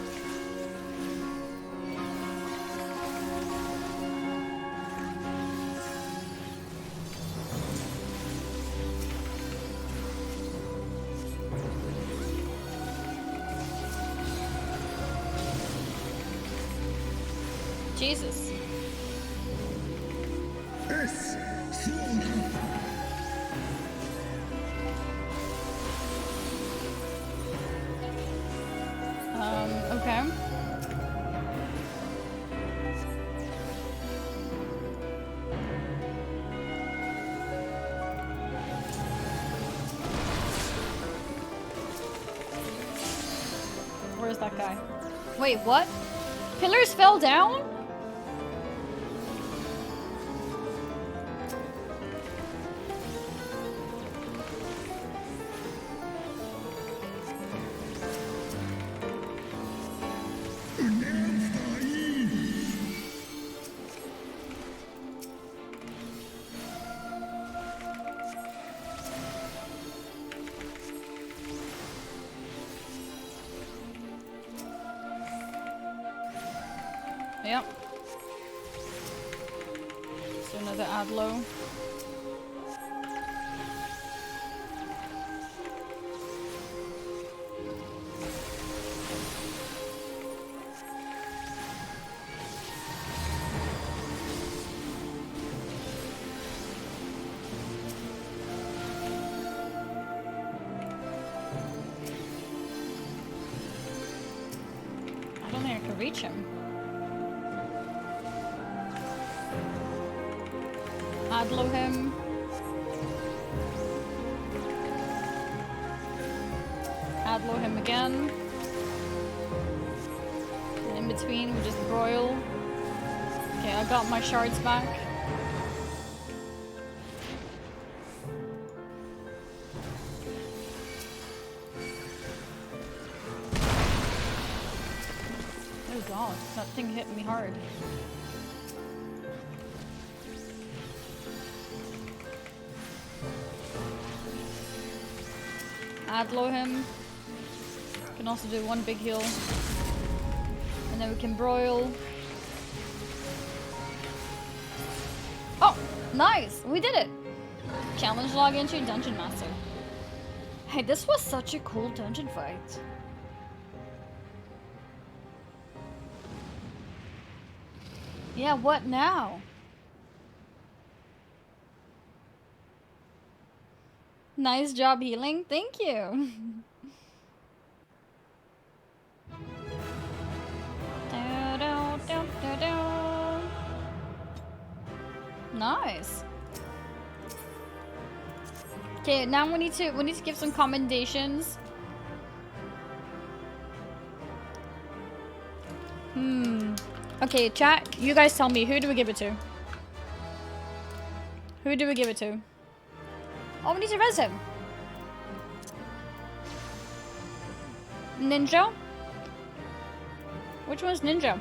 Jesus. Okay. Where's that guy? Wait, what? Pillars fell down? Yep. So another Adlo. I don't think I can reach him. Adlo him. Adlo him again. And in between, we just broil. Okay, I got my shards back. Oh god, that thing hit me hard. Adlo him. Can also do one big heal. And then we can broil. Oh, nice! We did it! Challenge log entry, Dungeon Master. Hey, this was such a cool dungeon fight. Yeah, what now? Nice job healing. Thank you. Nice. Okay, now we need to give some commendations. Okay, chat, you guys tell me, who do we give it to? Who do we give it to? Oh, we need to res him. Ninja? Which one's Ninja?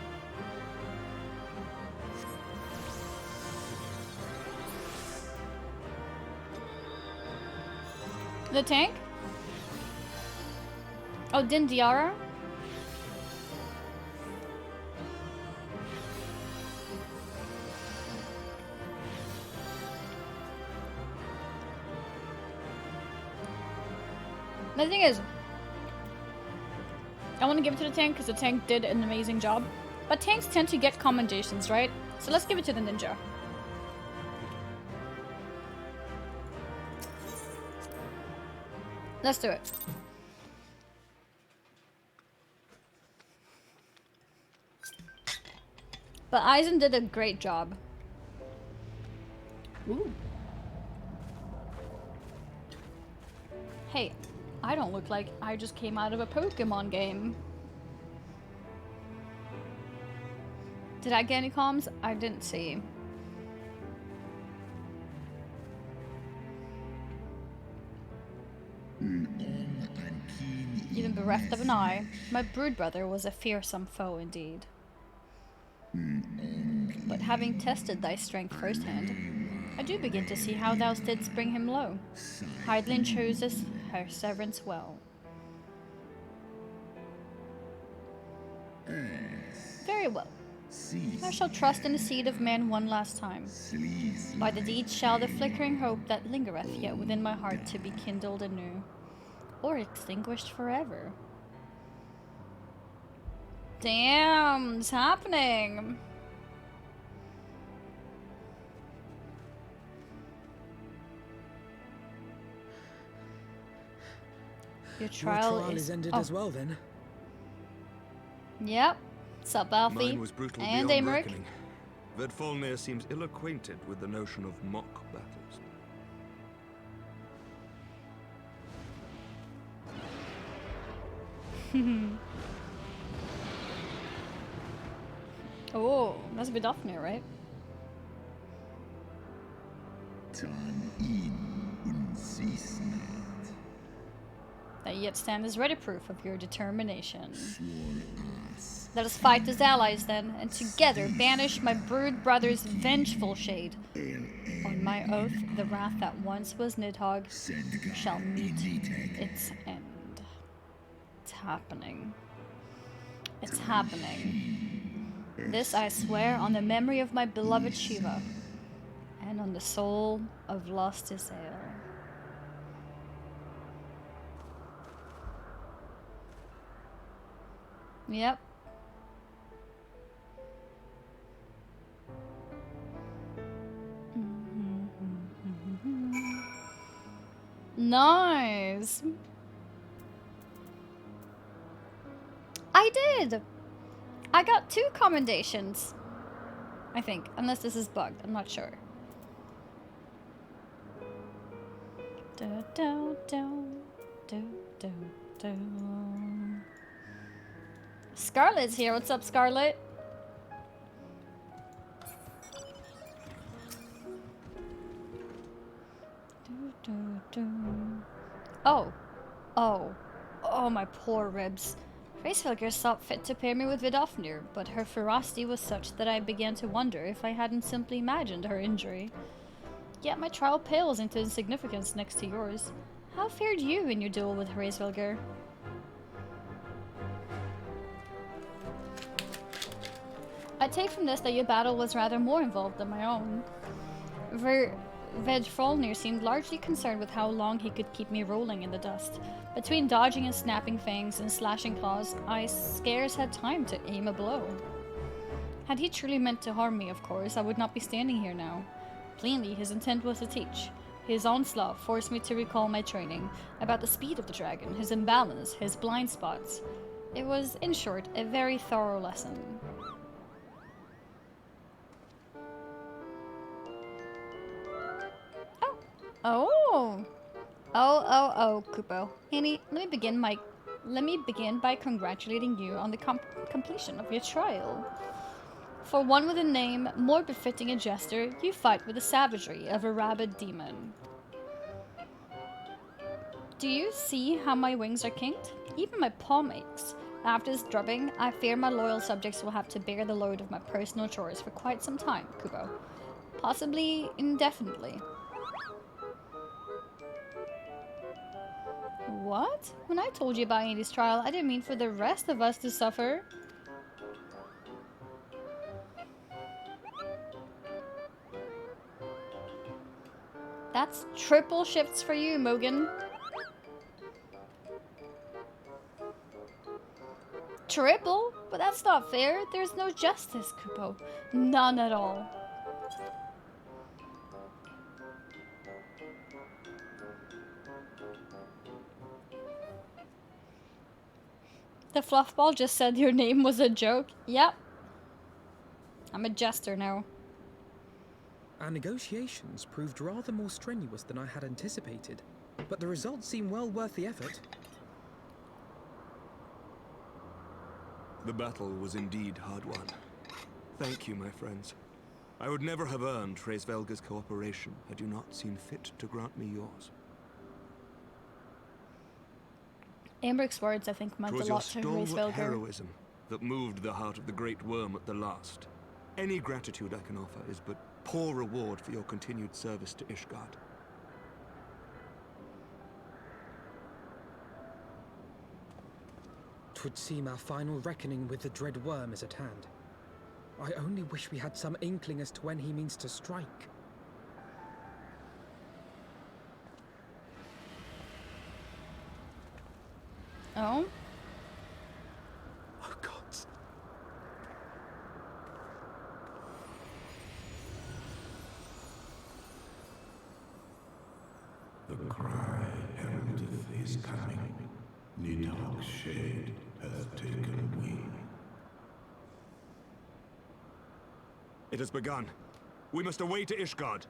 The tank? Oh, Din Diara? The thing is, I want to give it to the tank because the tank did an amazing job. But tanks tend to get commendations, right? So let's give it to the ninja. Let's do it. But Eisen did a great job. Ooh. Hey, I don't look like I just came out of a Pokemon game. Did I get any comms? I didn't see. Even bereft of an eye, my brood brother was a fearsome foe indeed. But having tested thy strength firsthand, I do begin to see how thou didst bring him low. Hydaelyn chooses her servants well. Very well. I shall trust in the seed of man one last time. By the deed shall the flickering hope that lingereth yet within my heart to be kindled anew, or extinguished forever. Damn, it's happening. Your trial is ended as well, then. Yep. Sup, Alfie? Mine was brutal And beyond Amric. reckoning. Vedfalnir seems ill-acquainted with the notion of mock battles. Oh, that's Vidofnir, right? That yet stand as ready proof of your determination. Let us fight as allies then, and together banish my brood brother's vengeful shade. On my oath, the wrath that once was Nidhogg shall meet its end. It's happening. It's happening. This I swear on the memory of my beloved Shiva, and on the soul of lost Isael. Yep. Nice. I did. I got 2 commendations. I think, unless this is bugged. I'm not sure. Do, do, do, do, do, do. Scarlet's here. What's up, Scarlet? Do, do, do. Oh. Oh. Oh, my poor ribs. Hraesvelgr saw fit to pair me with Vidofnir, but her ferocity was such that I began to wonder if I hadn't simply imagined her injury. Yet my trial pales into insignificance next to yours. How fared you in your duel with Hraesvelgr? I take from this that your battle was rather more involved than my own. Vedfrolnir seemed largely concerned with how long he could keep me rolling in the dust. Between dodging and snapping fangs and slashing claws, I scarce had time to aim a blow. Had he truly meant to harm me, of course, I would not be standing here now. Plainly, his intent was to teach. His onslaught forced me to recall my training about the speed of the dragon, his imbalance, his blind spots. It was, in short, a very thorough lesson. Oh! Oh, Kupo. Hanny, let me begin by congratulating you on the completion of your trial. For one with a name more befitting a jester, you fight with the savagery of a rabid demon. Do you see how my wings are kinked? Even my palm aches. After this drubbing, I fear my loyal subjects will have to bear the load of my personal chores for quite some time, Kupo. Possibly indefinitely. What? When I told you about Andy's trial, I didn't mean for the rest of us to suffer. That's triple shifts for you, Mogan. Triple? But that's not fair. There's no justice, Kupo. None at all. The fluffball just said your name was a joke. Yep. I'm a jester now. Our negotiations proved rather more strenuous than I had anticipated, but the results seem well worth the effort. The battle was indeed hard won. Thank you, my friends. I would never have earned Hraesvelgr's cooperation had you not seen fit to grant me yours. Amberic's words, I think, meant a lot to Hraesvelgr. Hraesvelgr. Heroism that moved the heart of the Great Worm at the last. Any gratitude I can offer is but poor reward for your continued service to Ishgard. Twould seem our final reckoning with the dread worm is at hand. I only wish we had some inkling as to when he means to strike. Oh? Oh, gods. The cry heraldeth his coming. Nidhogg's shade hath taken wing. It has begun. We must away to Ishgard.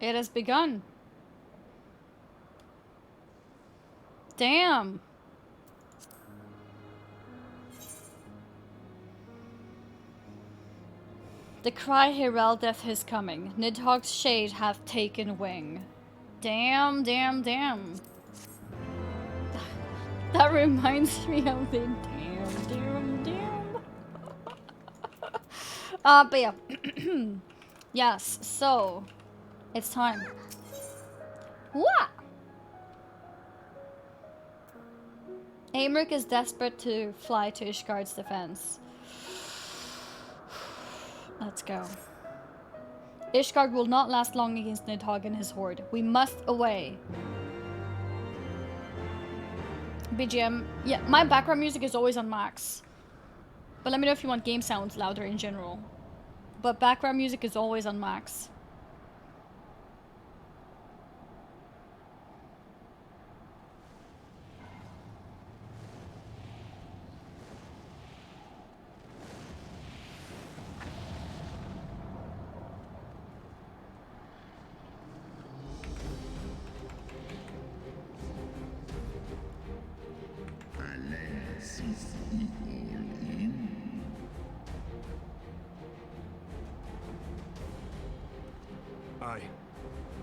It has begun. The cry heraldeth his coming. Nidhogg's shade hath taken wing. Damn, damn, damn. That reminds me of the damn, damn, damn. But yeah. Yes, so it's time. What? Aemric is desperate to fly to Ishgard's defense. Let's go. Ishgard will not last long against Nidhogg and his horde. We must away. BGM. Yeah, my background music is always on max. But let me know if you want game sounds louder in general. But background music is always on max.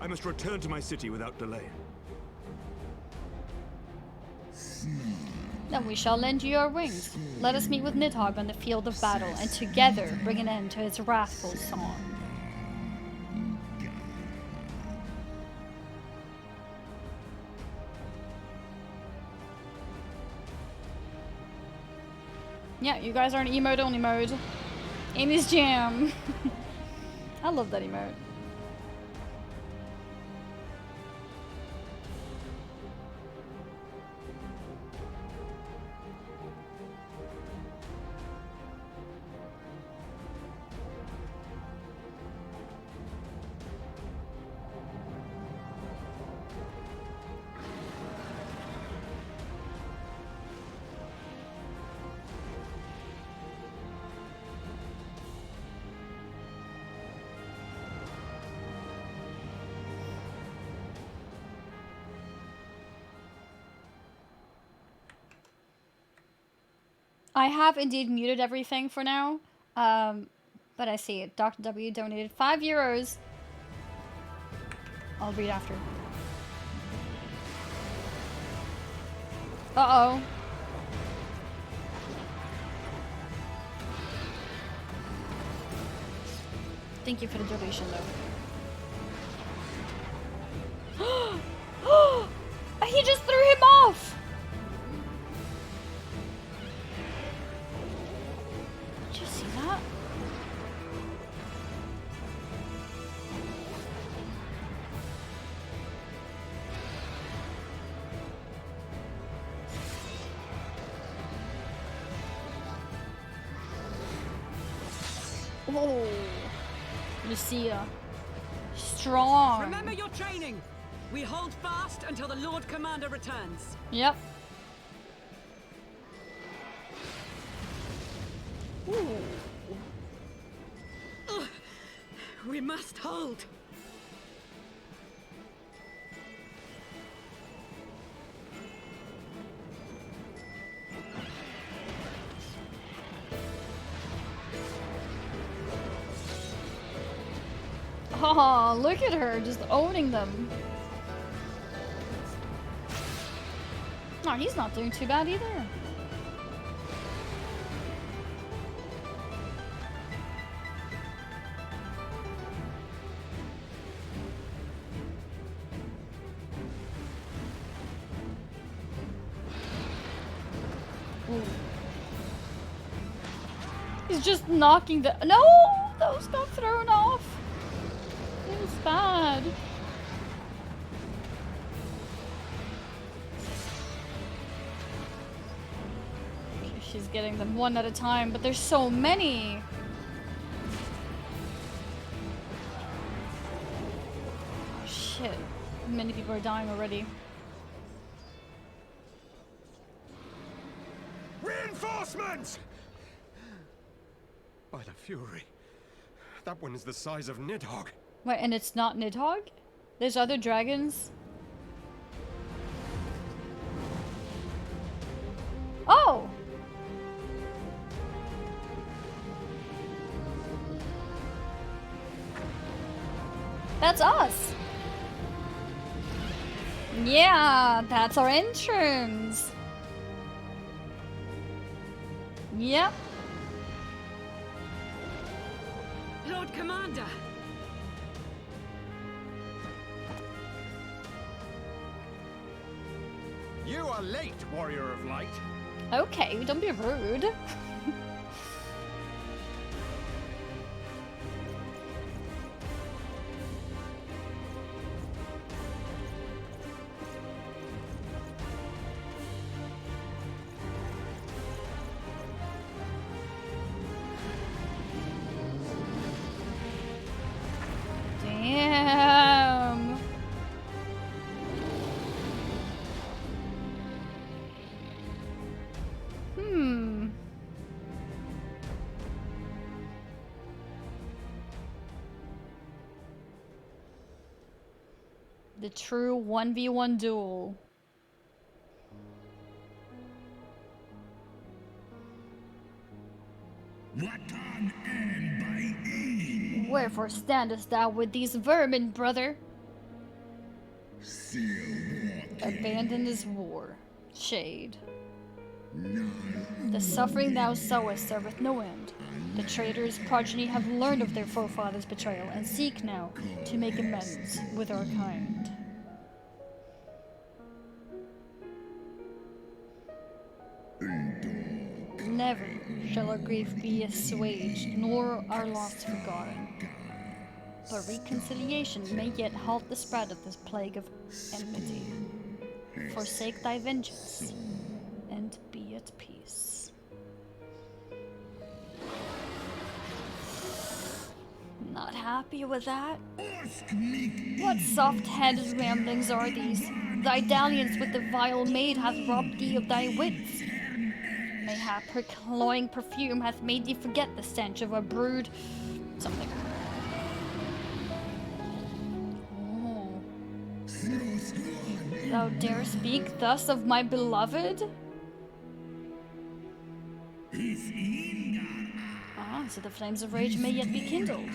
I must return to my city without delay. Then we shall lend you your wings. Let us meet with Nidhogg on the field of battle, and together bring an end to his wrathful song. Yeah, you guys are in emote only mode. Amy's jam. I love that emote. I have indeed muted everything for now, but I see it. Dr. W donated €5. I'll read after. Uh-oh. Thank you for the donation, though. He just threw him off! Did you see that? Oh, Lucia. Strong. Remember your training. We hold fast until the Lord Commander returns. Yep. Ooh. We must hold. Oh, look at her, just owning them. Oh, he's not doing too bad either. Ooh. He's just knocking the— No! Those got thrown off. It was bad. Okay, she's getting them one at a time, but there's so many. Oh, shit. Many people are dying already. Reinforcements! By the Fury. That one is the size of Nidhogg. Wait, and it's not Nidhogg? There's other dragons? Oh! That's us. Yeah, that's our entrance. Yep. Lord Commander! You are late, Warrior of Light. Okay, don't be rude. Damn. The true 1v1 duel. Wherefore standest thou with these vermin, brother? Abandon this war. Shade. The suffering thou sowest serveth no end. The traitor's progeny have learned of their forefathers' betrayal, and seek now to make amends with our kind. Never shall our grief be assuaged, nor our loss forgotten. But reconciliation may yet halt the spread of this plague of enmity. Forsake thy vengeance, and be at peace. Not happy with that? What soft-headed ramblings are these? Thy dalliance with the vile maid hath robbed thee of thy wits. Mayhap her cloying perfume hath made thee forget the stench of a brood... something. Oh. Thou dare speak thus of my beloved? Ah, so the flames of rage may yet be kindled.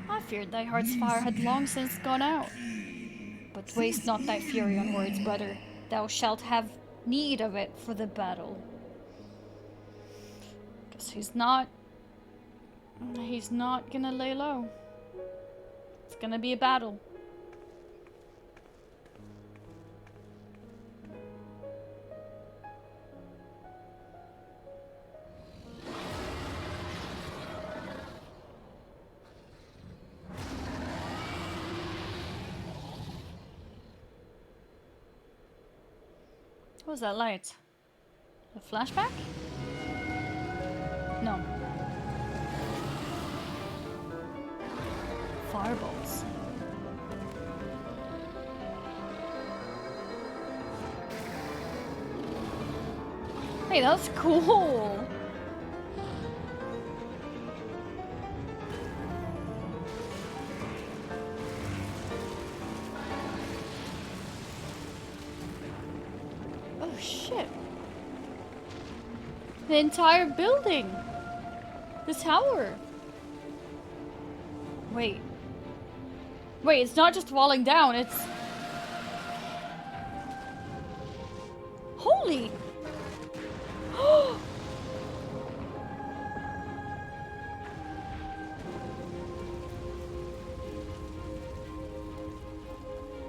I feared thy heart's fire had long since gone out. But waste not thy fury on words, brother. Thou shalt have need of it for the battle. Guess he's not gonna lay low. It's gonna be a battle. What was that light? A flashback? No. Fireballs. Hey, that's cool! Oh shit. The entire building! The tower! Wait. Wait, it's not just falling down, it's... Holy!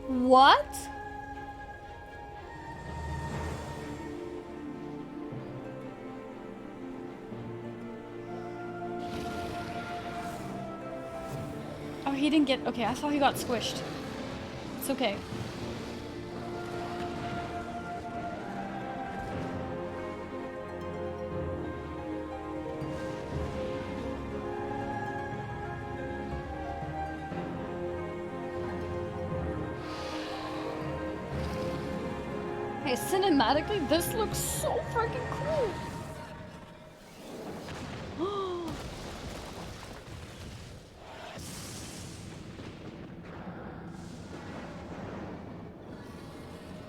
What? Oh, he didn't get... Okay, I thought he got squished. It's okay. Hey, cinematically, this looks so freaking cool!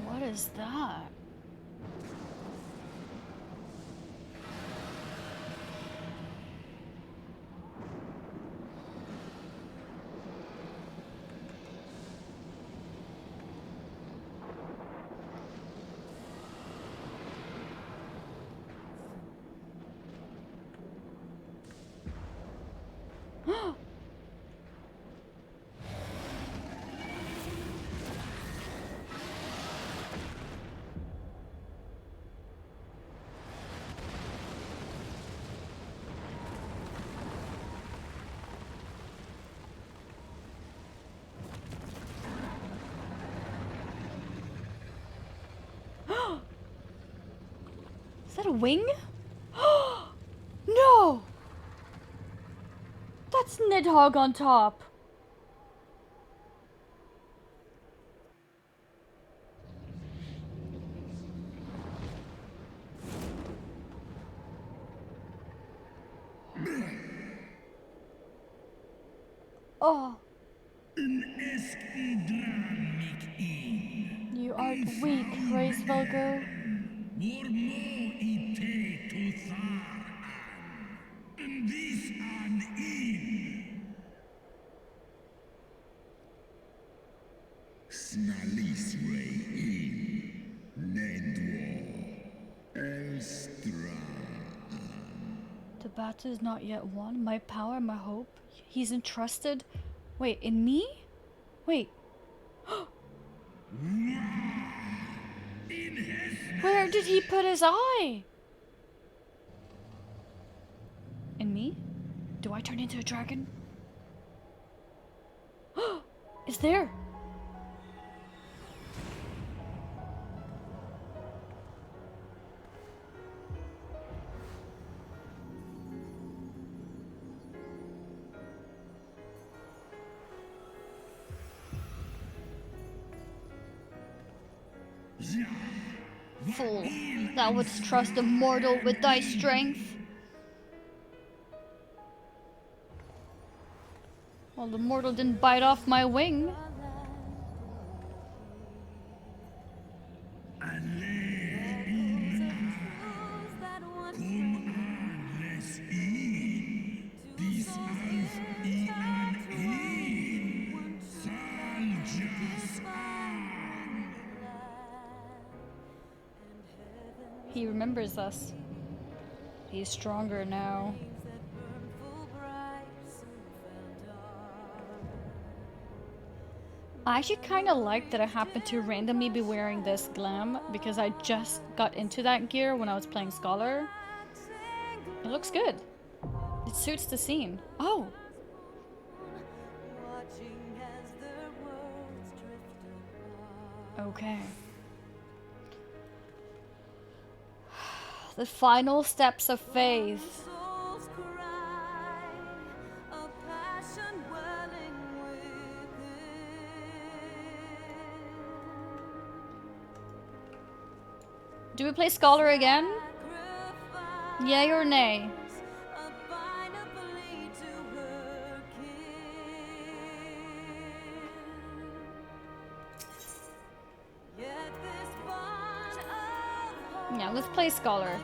What is that? that a wing? No! That's Nidhogg on top. Oh. You art weak, Raisvelgo. The battle is not yet won. My power, my hope. He's entrusted. Wait, in me? Wait. Where did he put his eye? In me? Do I turn into a dragon? It's there. Fool, thou wouldst trust a mortal with thy strength. Well, the mortal didn't bite off my wing. He remembers us. He's stronger now. I actually kind of like that I happened to randomly be wearing this glam because I just got into that gear when I was playing Scholar. It looks good. It suits the scene. Oh! Okay. The final steps of faith. Do we play Scholar again? Yay or nay? Yeah, let's play Scholar.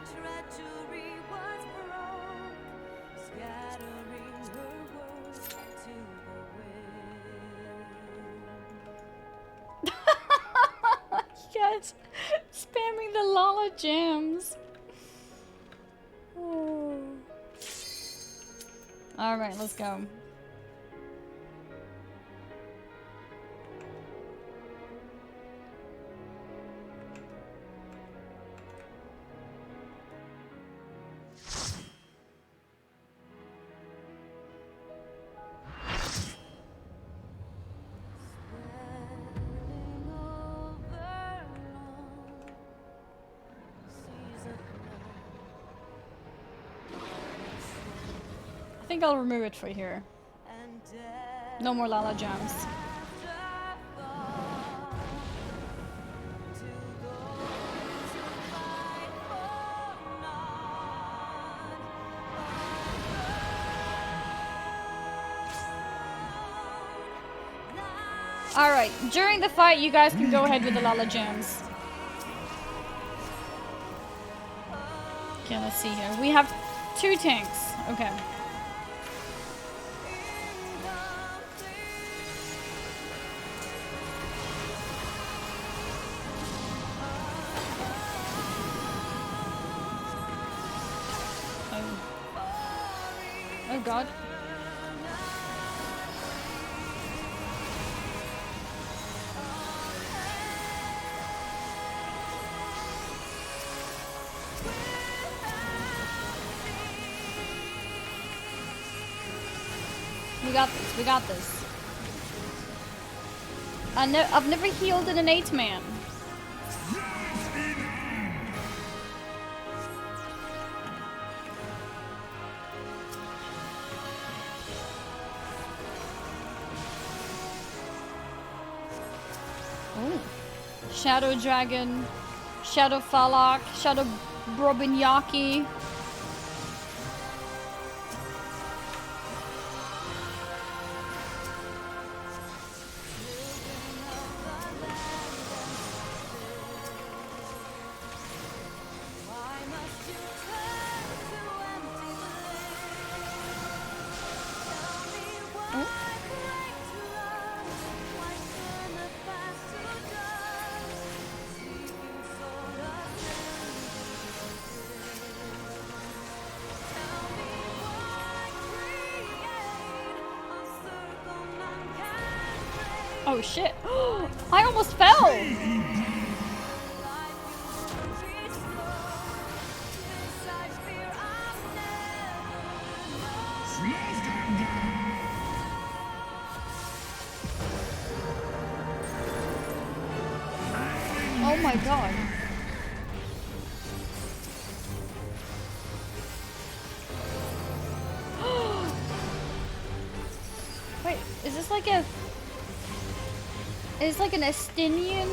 Yes, spamming the Lala Gems. Oh. All right, let's go. I think I'll remove it for here. No more Lala Gems. Alright, during the fight you guys can go ahead with the Lala Gems. Okay, let's see here. We have 2 tanks. Okay. Oh god. We got this, we got this. I've never healed in an 8-man. Oh. Shadow Dragon, Shadow Falak, Shadow Brobinyaki. Oh shit. I almost fell! Oh my god. Wait, is this like a... It's like an Estinian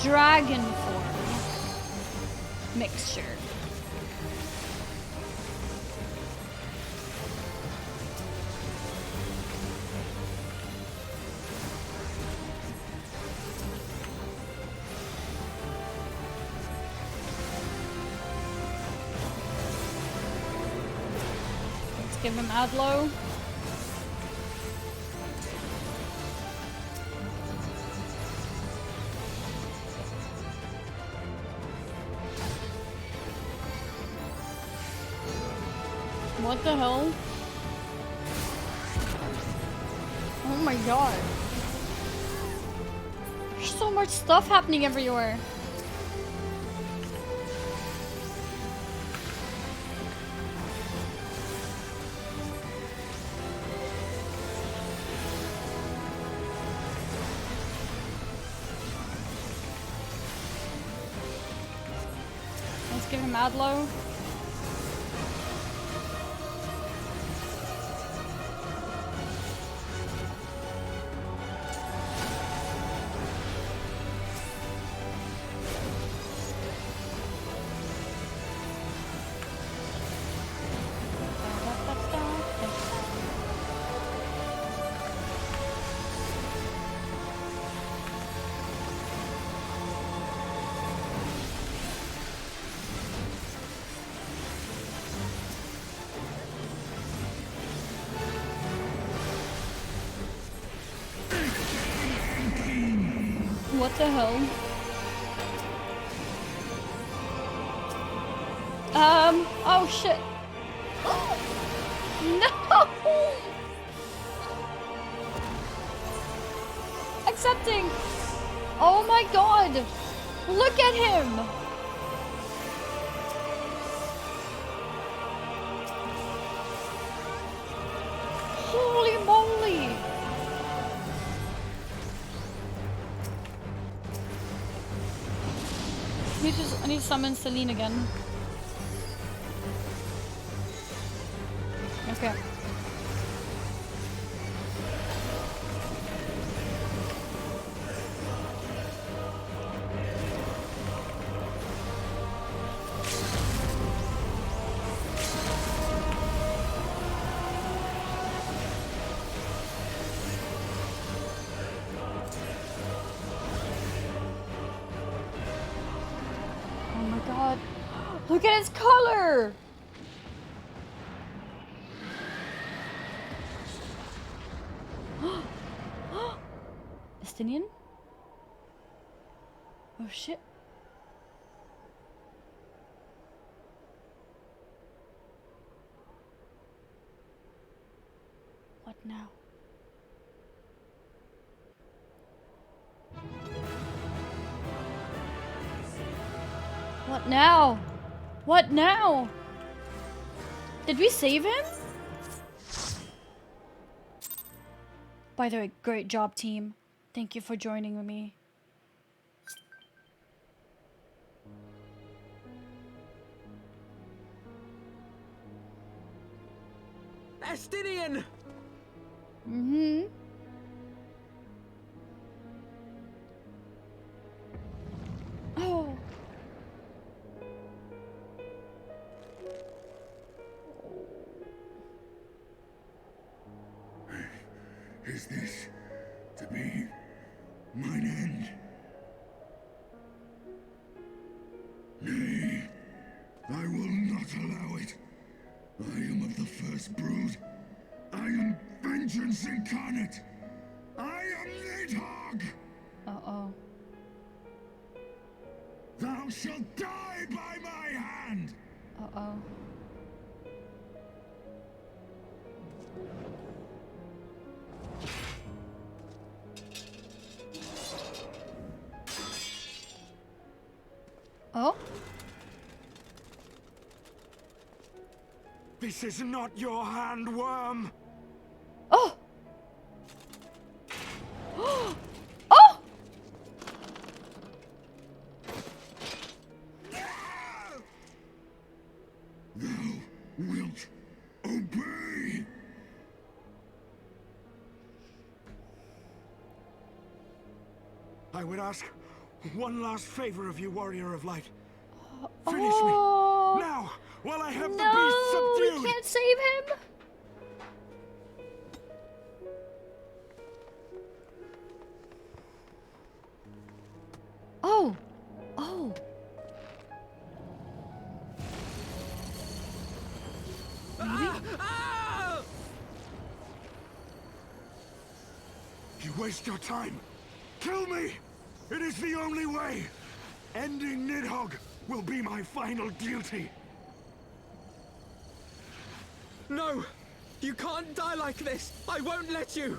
dragon form mixture. Let's give him Adlo. What the hell? Oh my god. There's so much stuff happening everywhere. Let's give him Adlo. What the hell? Oh shit. No! Accepting! Oh my god! Look at him! Holy moly! I need to summon Celine again. Okay. Look at his color! Estinian? Oh shit. What now? What now? What now? Did we save him? By the way, great job, team. Thank you for joining with me. Estinian! Mm-hmm. Is this to be mine end? Nay, I will not allow it. I am of the first brood. I am vengeance incarnate. I am Nidhogg! Uh-oh. Thou shalt die by my hand! Uh-oh. Oh? This is not your hand, worm! Oh! Oh! Thou wilt obey! I would ask one last favor of you, Warrior of Light. Finish Oh. me! Now! While I have the beast No, we subdued! can't save him! Oh! Oh! You waste your time! Kill me! It is the only way! Ending Nidhogg will be my final duty! No! You can't die like this! I won't let you!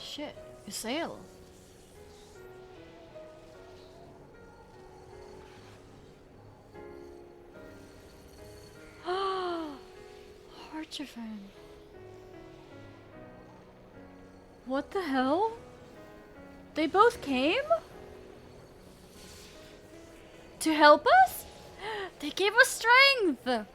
Shit, you sail. Archivin. What the hell? They both came? To help us? They gave us strength!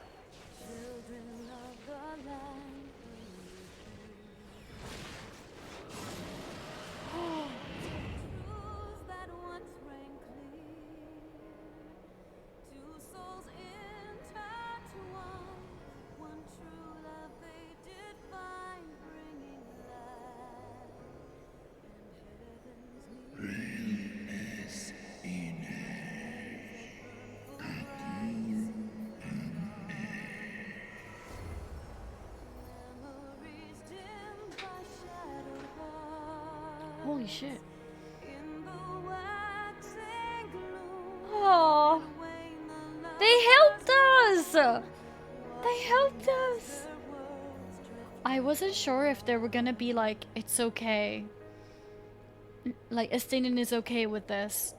Holy shit. Oh, they helped us! They helped us! I wasn't sure if they were gonna be like, it's okay. Like, Estinian is okay with this.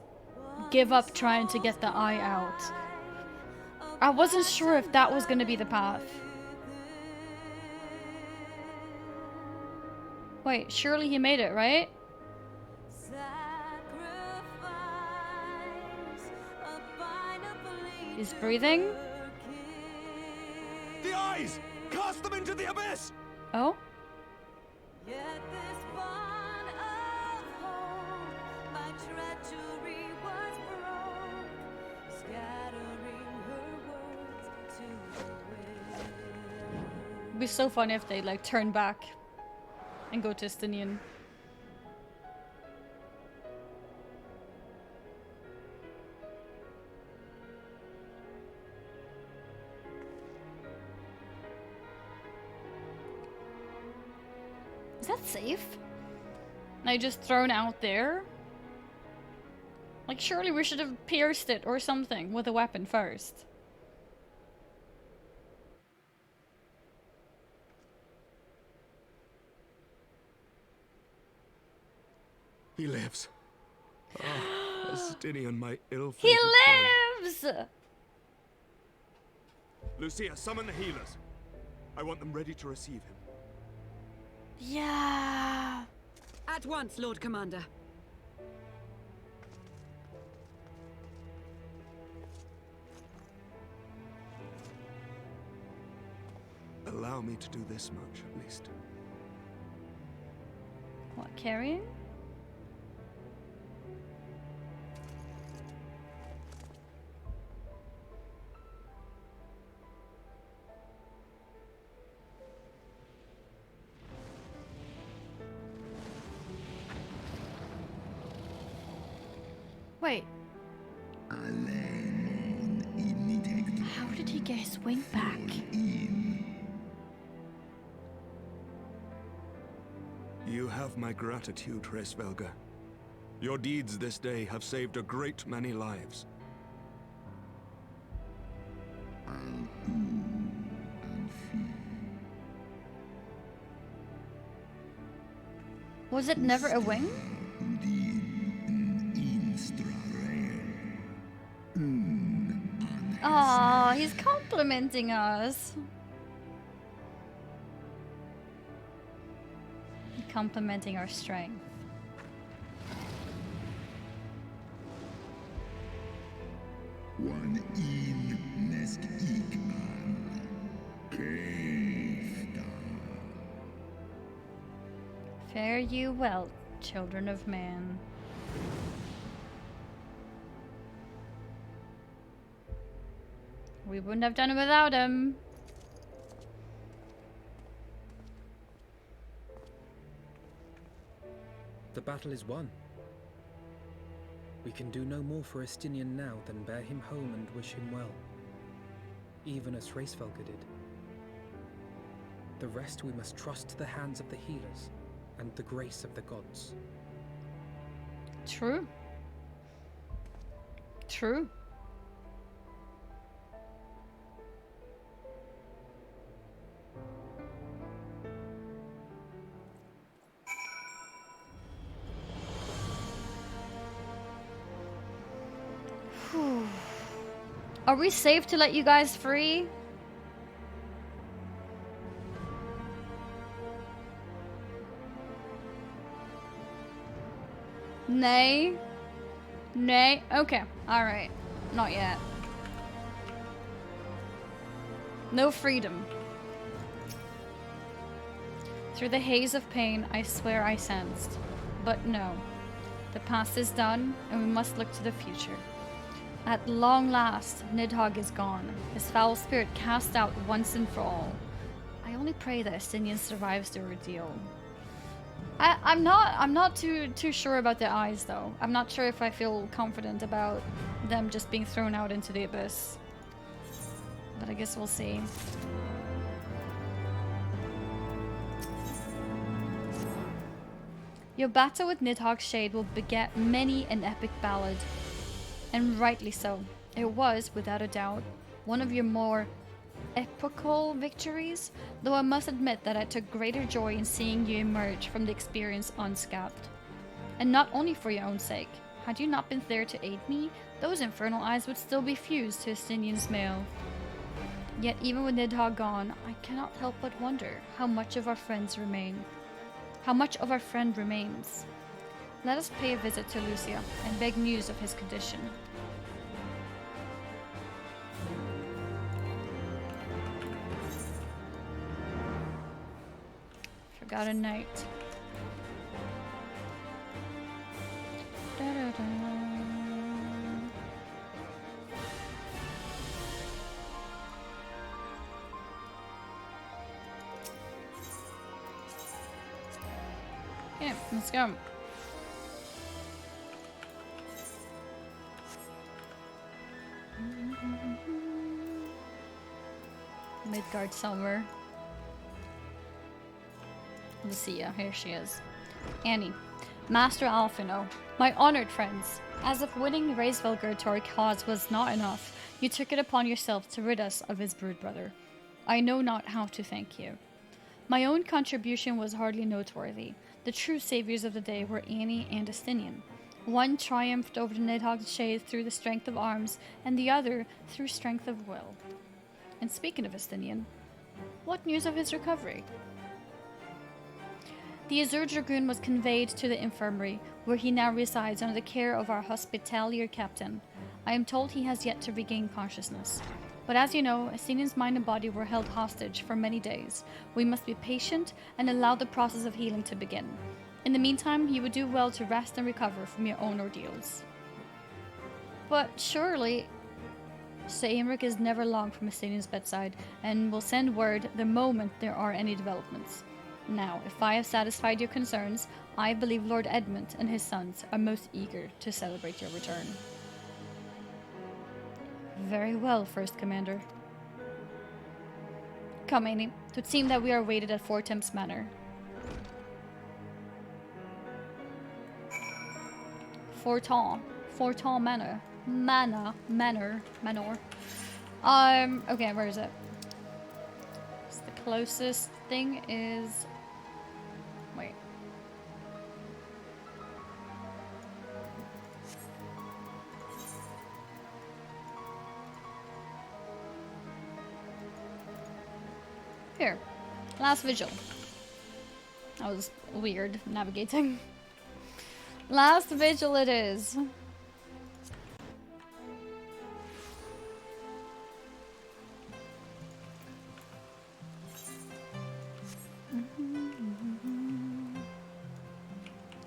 Give up trying to get the eye out. I wasn't sure if that was gonna be the path. Wait, surely he made it, right? He's breathing. The eyes! Cast them into the abyss! Oh? It'd be so funny if they like turn back and go to Estinian. Is that safe? And I just thrown out there? Like, surely we should have pierced it or something with a weapon first. He lives. Ah, Estinian, my ill-fated He friend. lives! Lucia, summon the healers. I want them ready to receive him. Yeah. At once, Lord Commander. Allow me to do this much, at least. What, carrying? Wait. How did he get his wing back? You have my gratitude, Hraesvelgr. Your deeds this day have saved a great many lives. Was it never a wing? Aw, he's complimenting us. Complimenting our strength. One in nest ikman. Keifta. Fare you well, children of man. We wouldn't have done it without him. The battle is won. We can do no more for Estinian now than bear him home and wish him well, even as Hraesvelgr did. The rest we must trust to the hands of the healers and the grace of the gods. True. True. Are we safe to let you guys free? Nay. Nay. Okay. Alright. Not yet. No freedom. Through the haze of pain, I swear I sensed. But no. The past is done, and we must look to the future. At long last, Nidhogg is gone, his foul spirit cast out once and for all. I only pray that Estinian survives the ordeal. I'm not too sure about the eyes though. I'm not sure if I feel confident about them just being thrown out into the abyss. But I guess we'll see. Your battle with Nidhogg's shade will beget many an epic ballad. And rightly so. It was, without a doubt, one of your more epochal victories, though I must admit that I took greater joy in seeing you emerge from the experience unscathed. And not only for your own sake. Had you not been there to aid me, those infernal eyes would still be fused to Estinian's mail. Yet even with Nidhogg gone, I cannot help but wonder how much of our friends remain. How much of our friend remains. Let us pay a visit to Lucia and beg news of his condition. Forgotten Night. Da-da-da. Okay, let's go. Midgard somewhere. Lucia, here she is. Annie, Master Alphino, my honored friends. As if winning Hraesvelgr to our cause was not enough, you took it upon yourself to rid us of his broodbrother. I know not how to thank you. My own contribution was hardly noteworthy. The true saviors of the day were Annie and Estinian. One triumphed over the Nidhogg's shade through the strength of arms, and the other through strength of will. And speaking of Estinian, what news of his recovery? The Azure Dragoon was conveyed to the infirmary, where he now resides under the care of our hospitalier captain. I am told he has yet to regain consciousness. But as you know, Estinian's mind and body were held hostage for many days. We must be patient and allow the process of healing to begin. In the meantime, you would do well to rest and recover from your own ordeals. But surely, Sir Imric is never long from Estinian's bedside, and will send word the moment there are any developments. Now, if I have satisfied your concerns, I believe Lord Edmund and his sons are most eager to celebrate your return. Very well, First Commander. Come, Annie. It would seem that we are waited at Fort Thames Manor. Forton Manor. Manor. Okay, where is it? So the closest thing is... Wait. Here. Last Vigil. That was weird navigating. Last Vigil it is.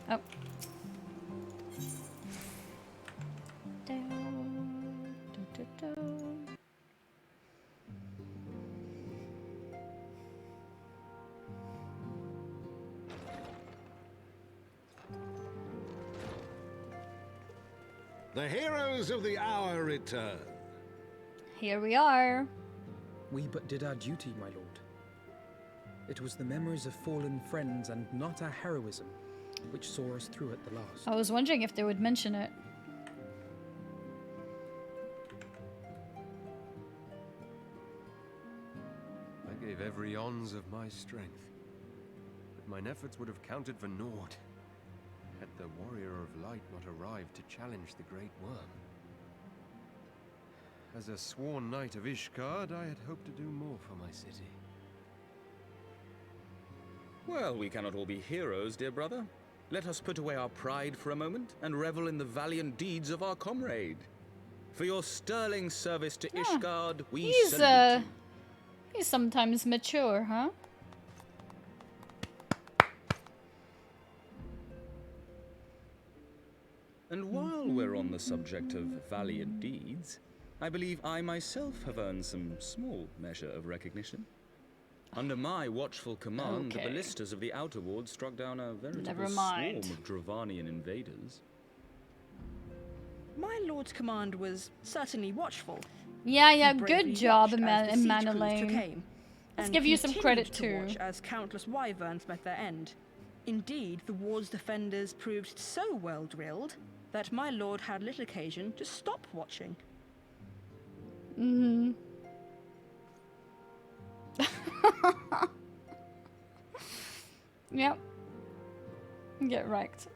Oh. The heroes of the hour return. Here we are. We but did our duty, my lord. It was the memories of fallen friends and not our heroism which saw us through at the last. I was wondering if they would mention it. I gave every ounce of my strength, but mine efforts would have counted for naught had the Warrior of Light not arrived to challenge the Great Worm. As a sworn knight of Ishgard, I had hoped to do more for my city. Well, we cannot all be heroes, dear brother. Let us put away our pride for a moment and revel in the valiant deeds of our comrade. For your sterling service to Ishgard, we salute you. He's sometimes mature, huh? And while we're on the subject of valiant deeds, I believe I myself have earned some small measure of recognition. Under my watchful command, the ballistas of the Outer Ward struck down a veritable swarm of Dravanian invaders. My lord's command was certainly watchful. Yeah, good job, Manolane. Let's give you some credit too. Watch as countless wyverns met their end. Indeed, the ward's defenders proved so well drilled that my lord had little occasion to stop watching. Mm-hmm. Yep. Get wrecked.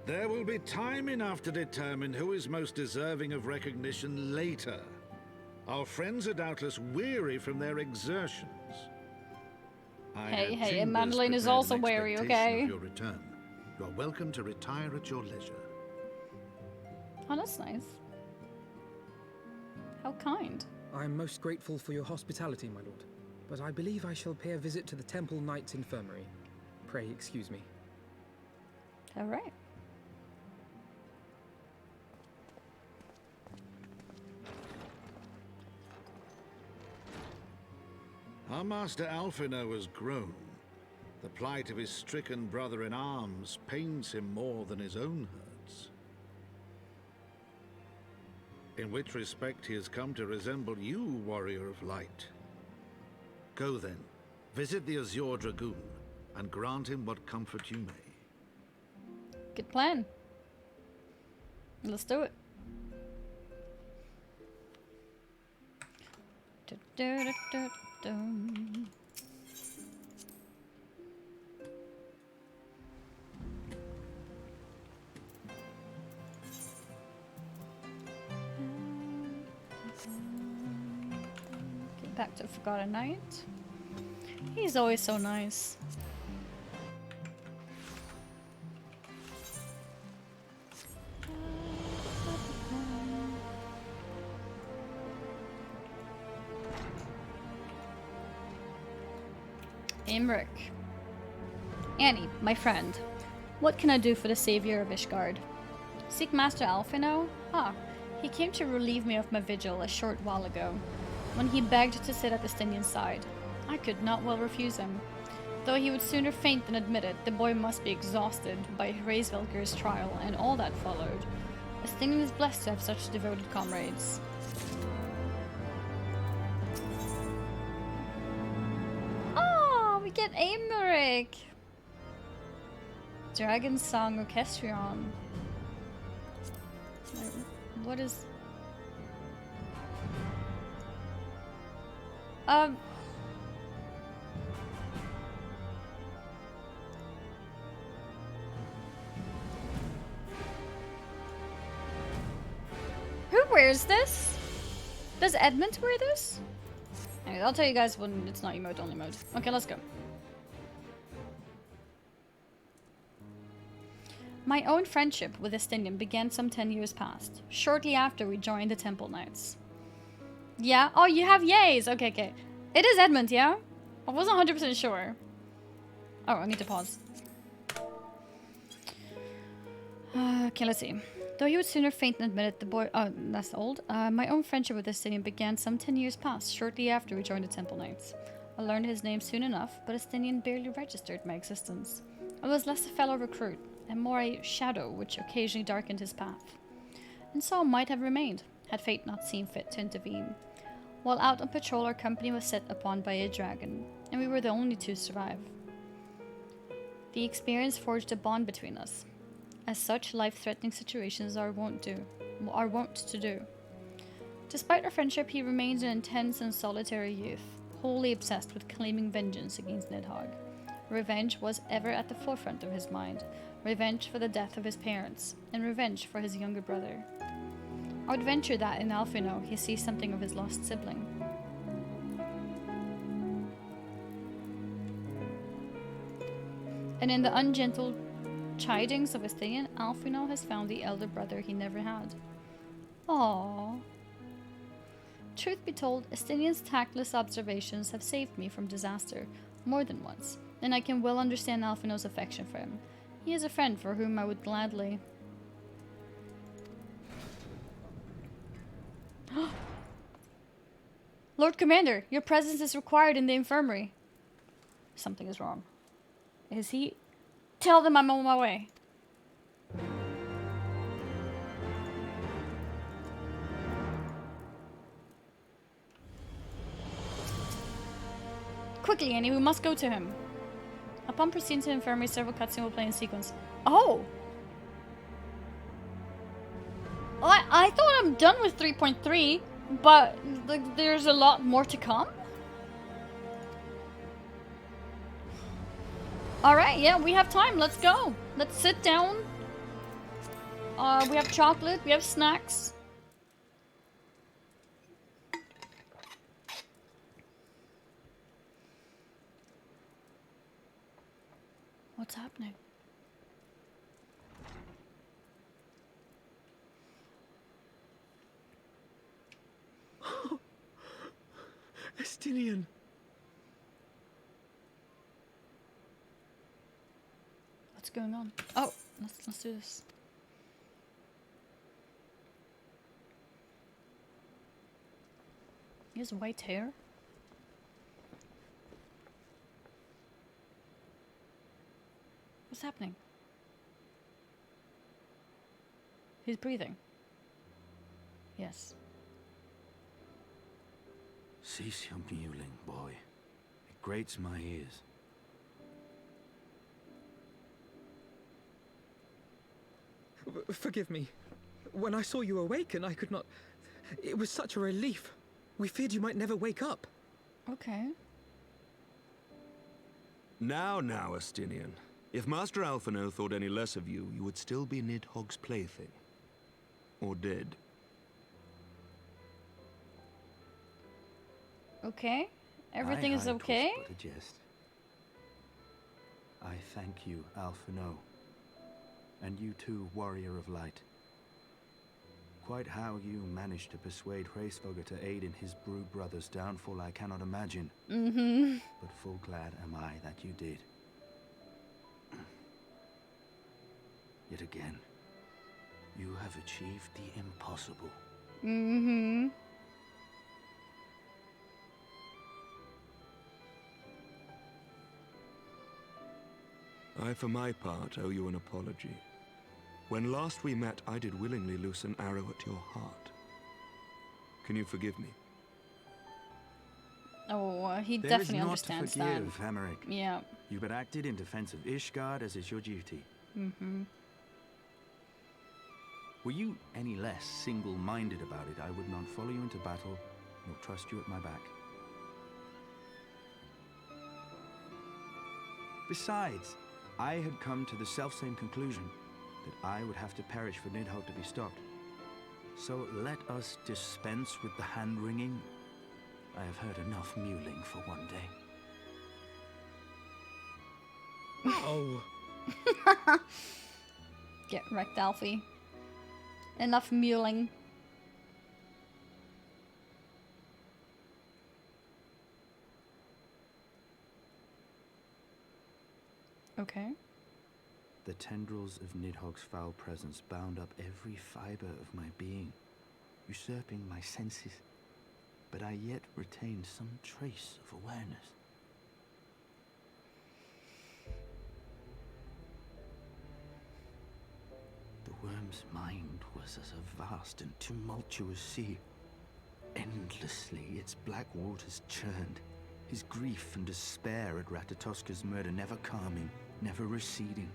There will be time enough to determine who is most deserving of recognition later. Our friends are doubtless weary from their exertions. Hey, and Manolane is also weary, okay? Of your return. You are welcome to retire at your leisure. Oh, that's nice. How kind. I am most grateful for your hospitality, my lord. But I believe I shall pay a visit to the Temple Knight's Infirmary. Pray excuse me. All right. Our master Alphino has grown. The plight of his stricken brother in arms pains him more than his own hurts. In which respect he has come to resemble you, Warrior of Light. Go then, visit the Azure Dragoon, and grant him what comfort you may. Good plan. Let's do it. Get back to Forgotten Knight. He's always so nice. Imric. Annie, my friend. What can I do for the savior of Ishgard? Seek Master Alphino? Ah, he came to relieve me of my vigil a short while ago, when he begged to sit at Estinian's side. I could not well refuse him. Though he would sooner faint than admit it, the boy must be exhausted by Hraesvelgir's trial and all that followed. Estinian is blessed to have such devoted comrades. Oh, we get Aymeric! Dragon Song Orchestrion. What is... Who wears this? Does Edmund wear this? Anyway, I'll tell you guys when it's not emote only mode. Okay, let's go. My own friendship with Estinian began some 10 years past, shortly after we joined the Temple Knights. Yeah? Oh, you have yays! Okay, okay. It is Edmund, yeah? I wasn't 100% sure. Oh, I need to pause. Okay, let's see. Though he would sooner faint than admit it, the boy... Oh, that's old. My own friendship with Estinian began some 10 years past, shortly after we joined the Temple Knights. I learned his name soon enough, but Estinian barely registered my existence. I was less a fellow recruit, and more a shadow which occasionally darkened his path. And so might have remained, had fate not seen fit to intervene. While out on patrol, our company was set upon by a dragon, and we were the only two to survive. The experience forged a bond between us, as such life-threatening situations are wont to do. Despite our friendship, he remains an intense and solitary youth, wholly obsessed with claiming vengeance against Nidhogg. Revenge was ever at the forefront of his mind, revenge for the death of his parents, and revenge for his younger brother. I would venture that in Alphino he sees something of his lost sibling. And in the ungentle chidings of Estinian, Alphino has found the elder brother he never had. Aww. Truth be told, Estinian's tactless observations have saved me from disaster more than once, and I can well understand Alphino's affection for him. He is a friend for whom I would gladly... Lord Commander, your presence is required in the infirmary. Something is wrong. Is he... Tell them I'm on my way. Quickly, Annie, we must go to him. Upon proceeding to the infirmary, several cutscenes will play in sequence. Oh! I thought I'm done with 3.3, but there's a lot more to come? Alright, yeah, we have time. Let's go. Let's sit down. We have chocolate. We have snacks. What's happening? Estinian. What's going on? Oh, let's do this. He has white hair. What's happening? He's breathing. Yes. Cease your mewling, boy. It grates my ears. Forgive me. When I saw you awaken, I could not... It was such a relief. We feared you might never wake up. Okay. Now, Estinian. If Master Alphino thought any less of you, you would still be Nidhogg's plaything. Or dead. Okay. Everything is okay? But a jest. I thank you, Alphino. And you too, Warrior of Light. Quite how you managed to persuade Hraesvogr to aid in his brood brother's downfall, I cannot imagine. But full glad am I that you did. Yet again, you have achieved the impossible. I, for my part, owe you an apology. When last we met, I did willingly loose an arrow at your heart. Can you forgive me? Oh, he There definitely is understands not to that. forgive, Hameric. Yeah. You but acted in defense of Ishgard as is your duty. Were you any less single-minded about it, I would not follow you into battle, nor trust you at my back. Besides, I had come to the selfsame conclusion, that I would have to perish for Nidhogg to be stopped. So let us dispense with the hand-wringing. I have heard enough mewling for one day. Oh. Get wrecked, Alfie. Enough mewling. Okay. The tendrils of Nidhogg's foul presence bound up every fiber of my being, usurping my senses, but I yet retained some trace of awareness. The worm's mind was as a vast and tumultuous sea. Endlessly its black waters churned, his grief and despair at Ratatoska's murder never calming, never receding.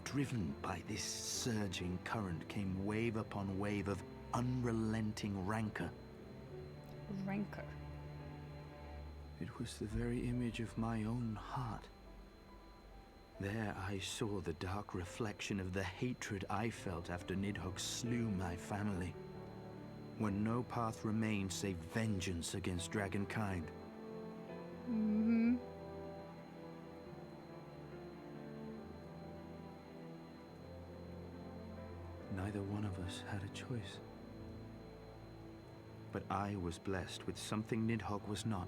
Driven by this surging current came wave upon wave of unrelenting rancor. Rancor. It was the very image of my own heart. There I saw the dark reflection of the hatred I felt after Nidhogg slew my family. When no path remained save vengeance against dragonkind. Neither one of us had a choice. But I was blessed with something Nidhogg was not.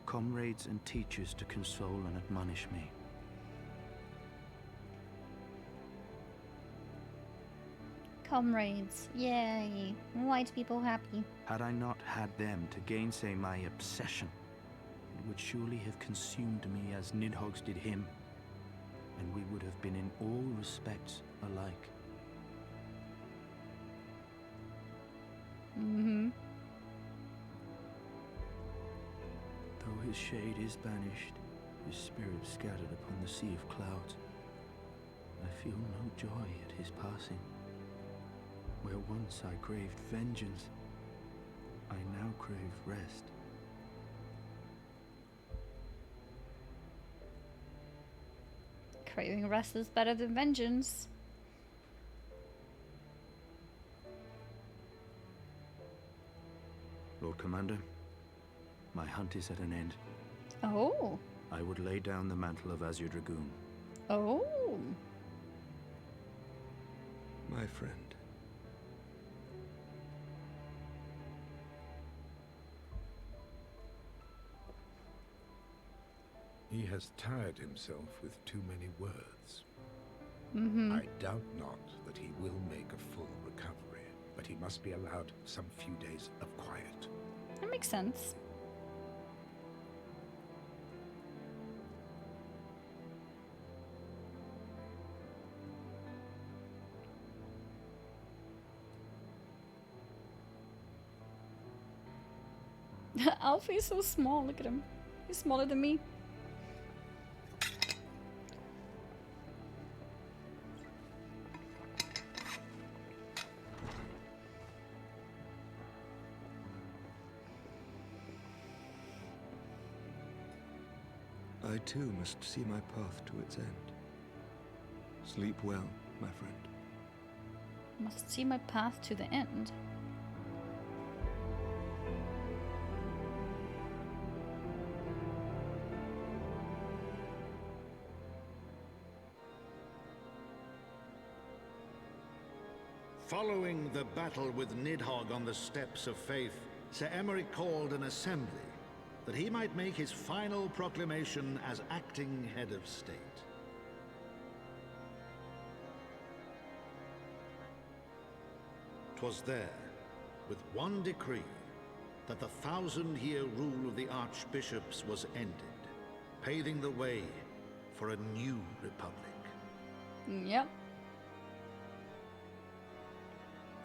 Comrades and teachers to console and admonish me. Comrades, yay. White people happy. Had I not had them to gainsay my obsession, it would surely have consumed me as Nidhogg's did him, and we would have been in all respects alike. Though his shade is banished, his spirit scattered upon the sea of clouds, I feel no joy at his passing. Where once I craved vengeance, I now crave rest. Craving rest is better than vengeance. Lord Commander, my hunt is at an end. Oh. I would lay down the mantle of Azure Dragoon. Oh. My friend. He has tired himself with too many words. I doubt not that he will make a full recovery, but he must be allowed some few days of quiet. That makes sense. Alfie's so small, look at him. He's smaller than me. I too must see my path to its end. Sleep well, my friend. Must see my path to the end. Following the battle with Nidhogg on the Steps of Faith, Sir Emeric called an assembly that he might make his final proclamation as acting head of state. "'Twas there, with one decree, that the 1,000-year rule of the archbishops was ended, paving the way for a new republic. Yep.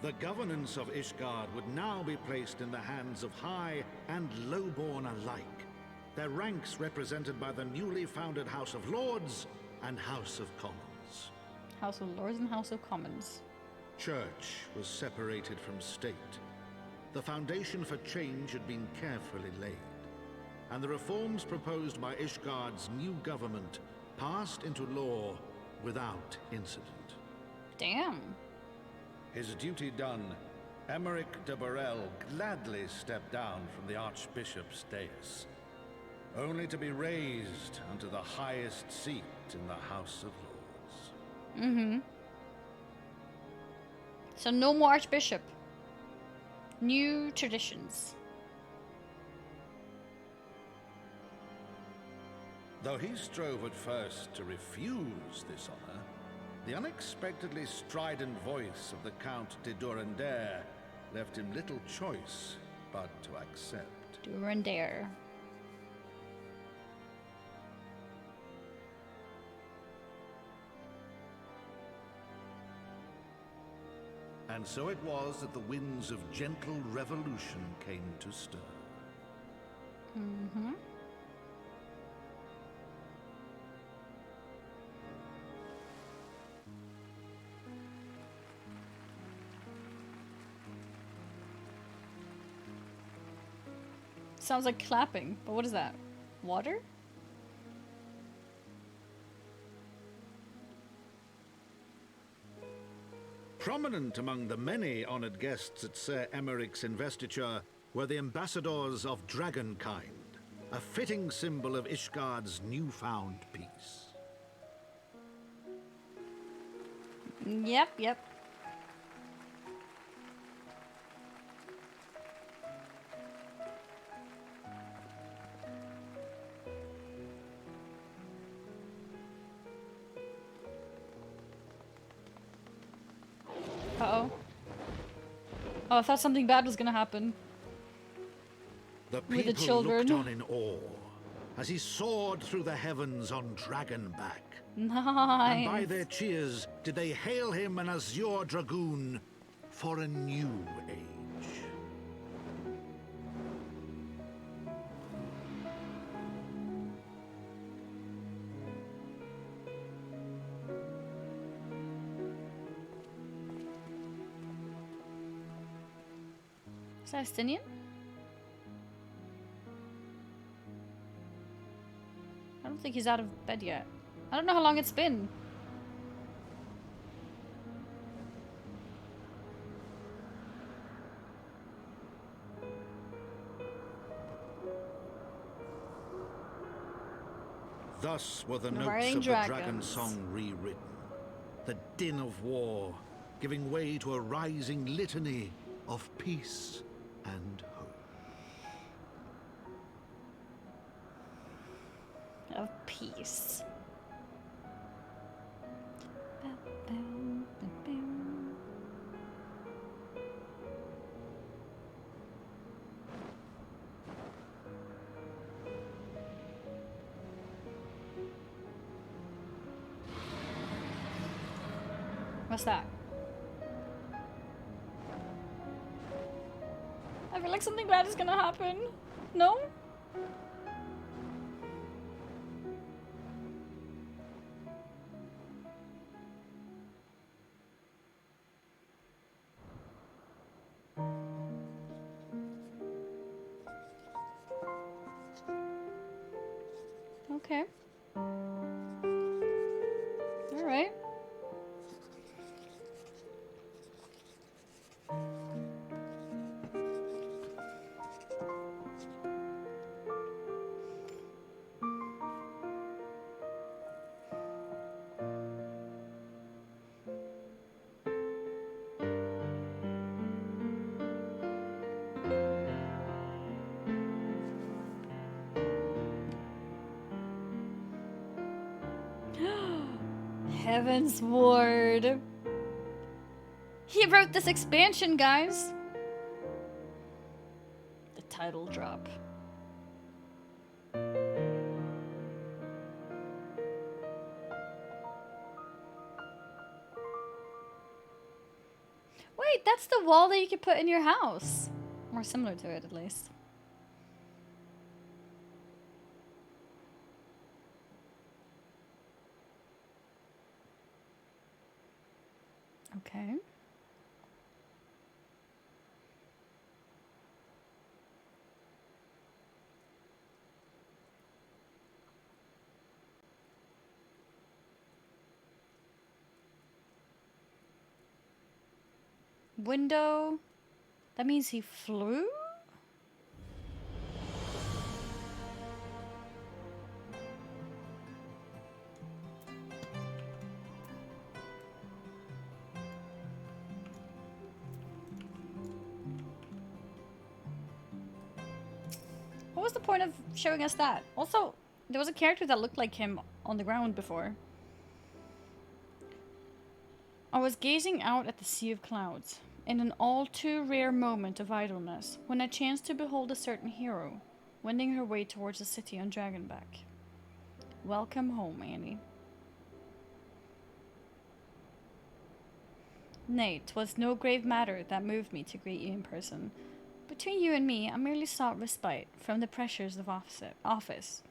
The governance of Ishgard would now be placed in the hands of high and lowborn alike, their ranks represented by the newly founded House of Lords and House of Commons. House of Lords and House of Commons. Church was separated from state. The foundation for change had been carefully laid, and the reforms proposed by Ishgard's new government passed into law without incident. Damn. His duty done, Emeric de Burrell gladly stepped down from the Archbishop's dais, only to be raised unto the highest seat in the House of Lords. Mm-hmm. So no more Archbishop. New traditions. Though he strove at first to refuse this honor, the unexpectedly strident voice of the Count de Durandare left him little choice but to accept. Durandare. And so it was that the winds of gentle revolution came to stir. Mm-hmm. Sounds like clapping, but what is that? Water? Prominent among the many honored guests at Sir Emeric's investiture were the ambassadors of Dragonkind, a fitting symbol of Ishgard's newfound peace. Yep. Uh-oh. Oh, I thought something bad was gonna happen. The with the people children. looked on in awe as he soared through the heavens on Dragonback. Nice. And by their cheers did they hail him an Azure Dragoon for a new age. Is that Estinian? I don't think he's out of bed yet. I don't know how long it's been. Thus were the The notes Riding of the dragon Dragons. song rewritten. The din of war, giving way to a rising litany of peace and hope. Of peace. What's that? I feel like something bad is gonna happen. No? Okay. All right. Heavensward. He wrote this expansion, guys. The title drop. Wait, that's the wall that you could put in your house. Or similar to it, at least. Okay. Window. That means he flew? What was the point of showing us that? Also, there was a character that looked like him on the ground before. I was gazing out at the sea of clouds, in an all too rare moment of idleness, when I chanced to behold a certain hero, wending her way towards the city on Dragonback. Welcome home, Annie. Nay, 'twas no grave matter that moved me to greet you in person. Between you and me, I merely sought respite from the pressures of office.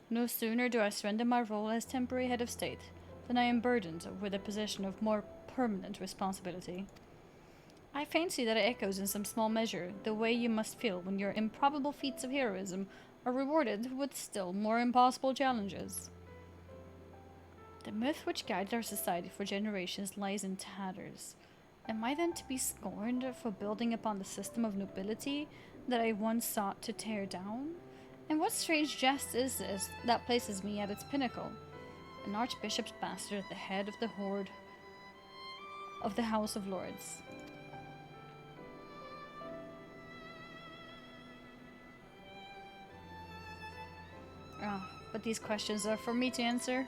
No sooner do I surrender my role as temporary head of state than I am burdened with a position of more permanent responsibility. I fancy that it echoes in some small measure the way you must feel when your improbable feats of heroism are rewarded with still more impossible challenges. The myth which guided our society for generations lies in tatters. Am I then to be scorned for building upon the system of nobility that I once sought to tear down? And what strange jest is this that places me at its pinnacle? An archbishop's bastard at the head of the horde of the House of Lords. But these questions are for me to answer.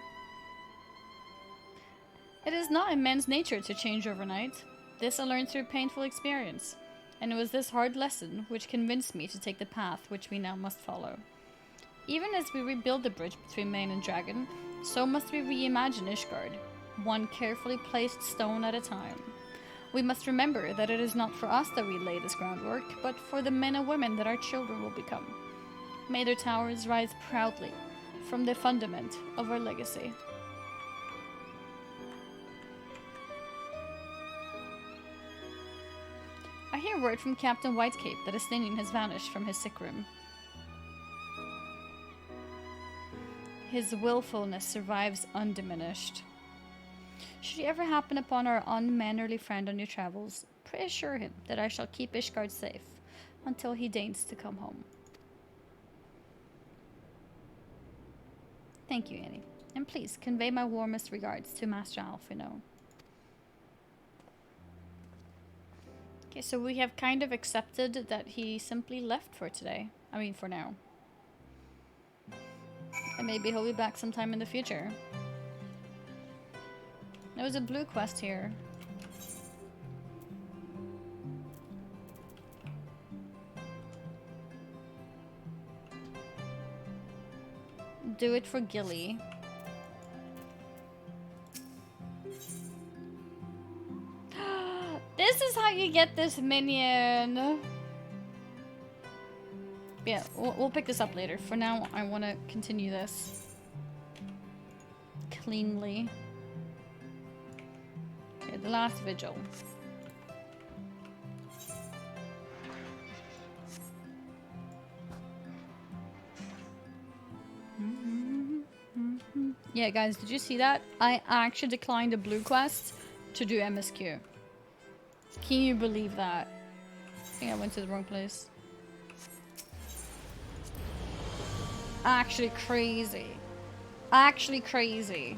It is not in men's nature to change overnight. This I learned through painful experience, and it was this hard lesson which convinced me to take the path which we now must follow. Even as we rebuild the bridge between man and dragon, so must we reimagine Ishgard, one carefully placed stone at a time. We must remember that it is not for us that we lay this groundwork, but for the men and women that our children will become. May their towers rise proudly from the fundament of our legacy. I hear word from Captain Whitecape that Estinian has vanished from his sick room. His willfulness survives undiminished. Should you ever happen upon our unmannerly friend on your travels, pray assure him that I shall keep Ishgard safe until he deigns to come home. Thank you, Annie. And please, convey my warmest regards to Master Alfino. Okay, so we have kind of accepted that he simply left for today. I mean, for now. And maybe he'll be back sometime in the future. There was a blue quest here. Do it for Gilly. This is how you get this minion. Yeah, we'll pick this up later. For now, I want to continue this cleanly. Okay, the last vigil. Yeah, guys, did you see that? I actually declined a blue quest to do MSQ. Can you believe that? I think I went to the wrong place. Actually crazy. Actually crazy.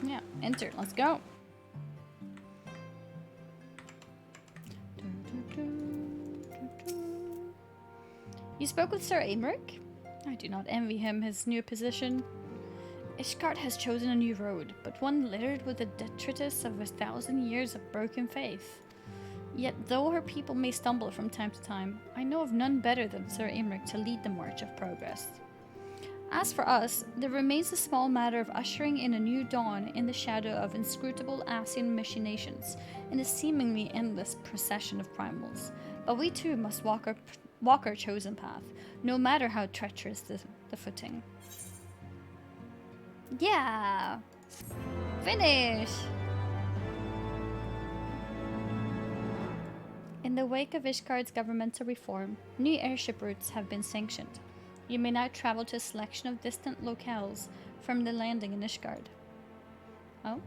Yeah, enter. Let's go. You spoke with Sir Aymeric? I do not envy him his new position. Ishgard has chosen a new road, but one littered with the detritus of 1,000 years of broken faith. Yet though her people may stumble from time to time, I know of none better than Sir Aymeric to lead the march of progress. As for us, there remains the small matter of ushering in a new dawn in the shadow of inscrutable Ascian machinations in a seemingly endless procession of primals. But we too must walk our chosen path, no matter how treacherous the footing. Yeah! Finish! In the wake of Ishgard's governmental reform, new airship routes have been sanctioned. You may now travel to a selection of distant locales from the landing in Ishgard. Oh?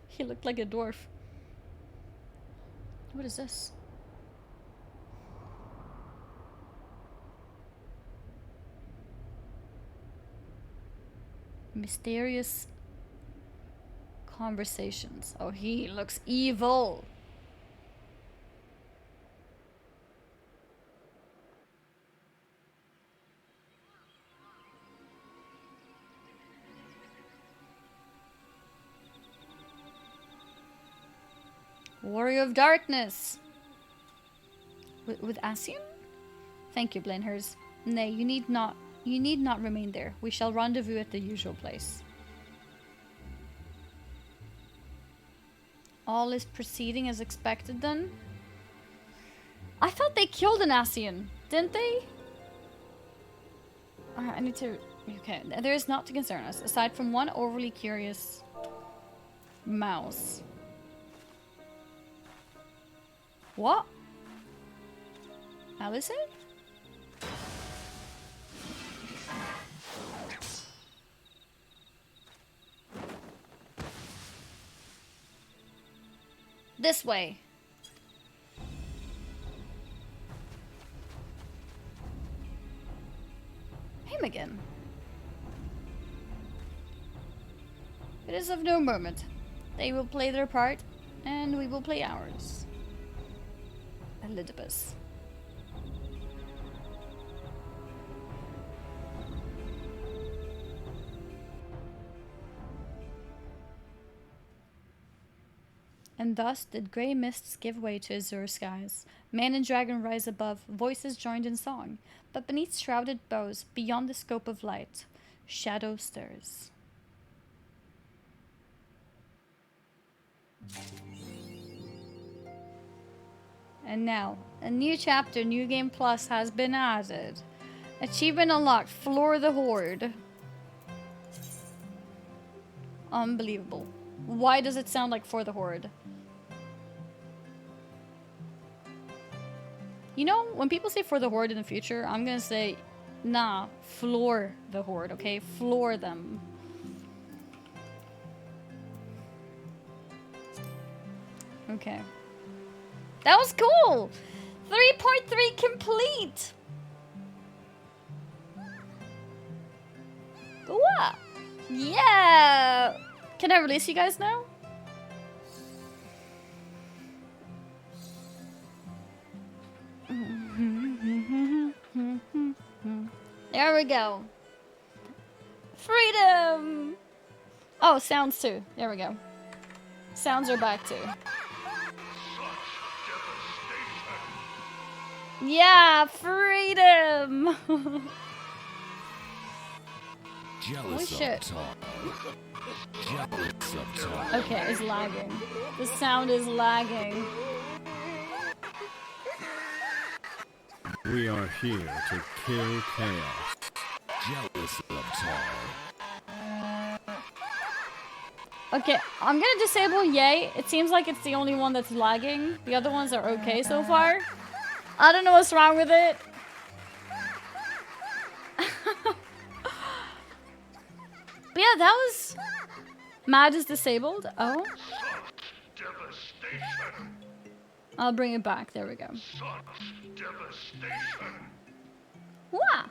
He looked like a dwarf. What is this? Mysterious conversations. Oh, he looks evil. Warrior of Darkness. With Ascian? Thank you, Blenhers. Nay, you need not remain there. We shall rendezvous at the usual place. All is proceeding as expected then? I thought they killed an Ascian, didn't they? I need to... Okay, there is not to concern us, aside from one overly curious mouse. What? Alice? This way. Him again. It is of no moment. They will play their part, and we will play ours. Elidibus. And thus did grey mists give way to azure skies. Man and dragon rise above, voices joined in song. But beneath shrouded boughs, beyond the scope of light, shadow stirs. And now, a new chapter, New Game Plus, has been added. Achievement unlocked, Floor the Horde. Unbelievable. Why does it sound like For the Horde? You know, when people say For the Horde in the future, I'm gonna say, nah, floor the Horde, okay? Floor them. Okay. That was cool! 3.3 complete! What? Yeah! Can I release you guys now? There we go. Freedom! Oh, sounds too. There we go. Sounds are back too. Yeah, freedom! Holy shit. Okay, it's lagging. The sound is lagging. We are here to kill chaos. Jealous of Okay, I'm gonna disable Yay. It seems like it's the only one that's lagging. The other ones are okay so far. I don't know what's wrong with it. But yeah, that was... Mad is disabled. Oh. I'll bring it back. There we go. Wah!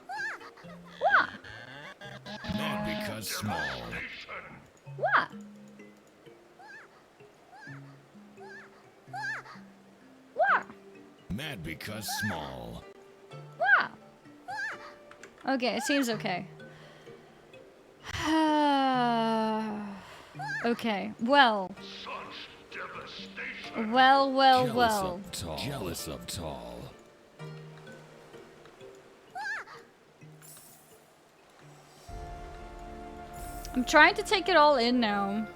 Wah! Not because small. Wah! Wah! Mad because small. Wah! Okay, it seems okay. Okay, well. Well. Jealous of tall. I'm trying to take it all in now.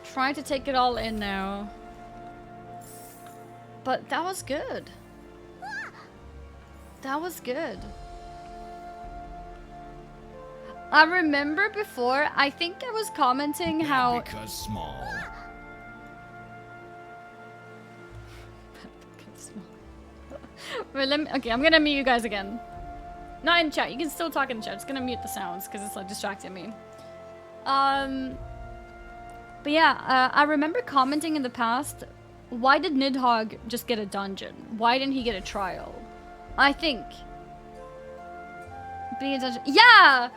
Trying to take it all in now. But that was good. That was good. I remember before, I think I was commenting how... Because small. Wait, okay, I'm gonna mute you guys again. Not in chat. You can still talk in chat. It's gonna mute the sounds because it's like distracting me. But yeah, I remember commenting in the past. Why did Nidhogg just get a dungeon? Why didn't he get a trial? I think being a dungeon. Yeah.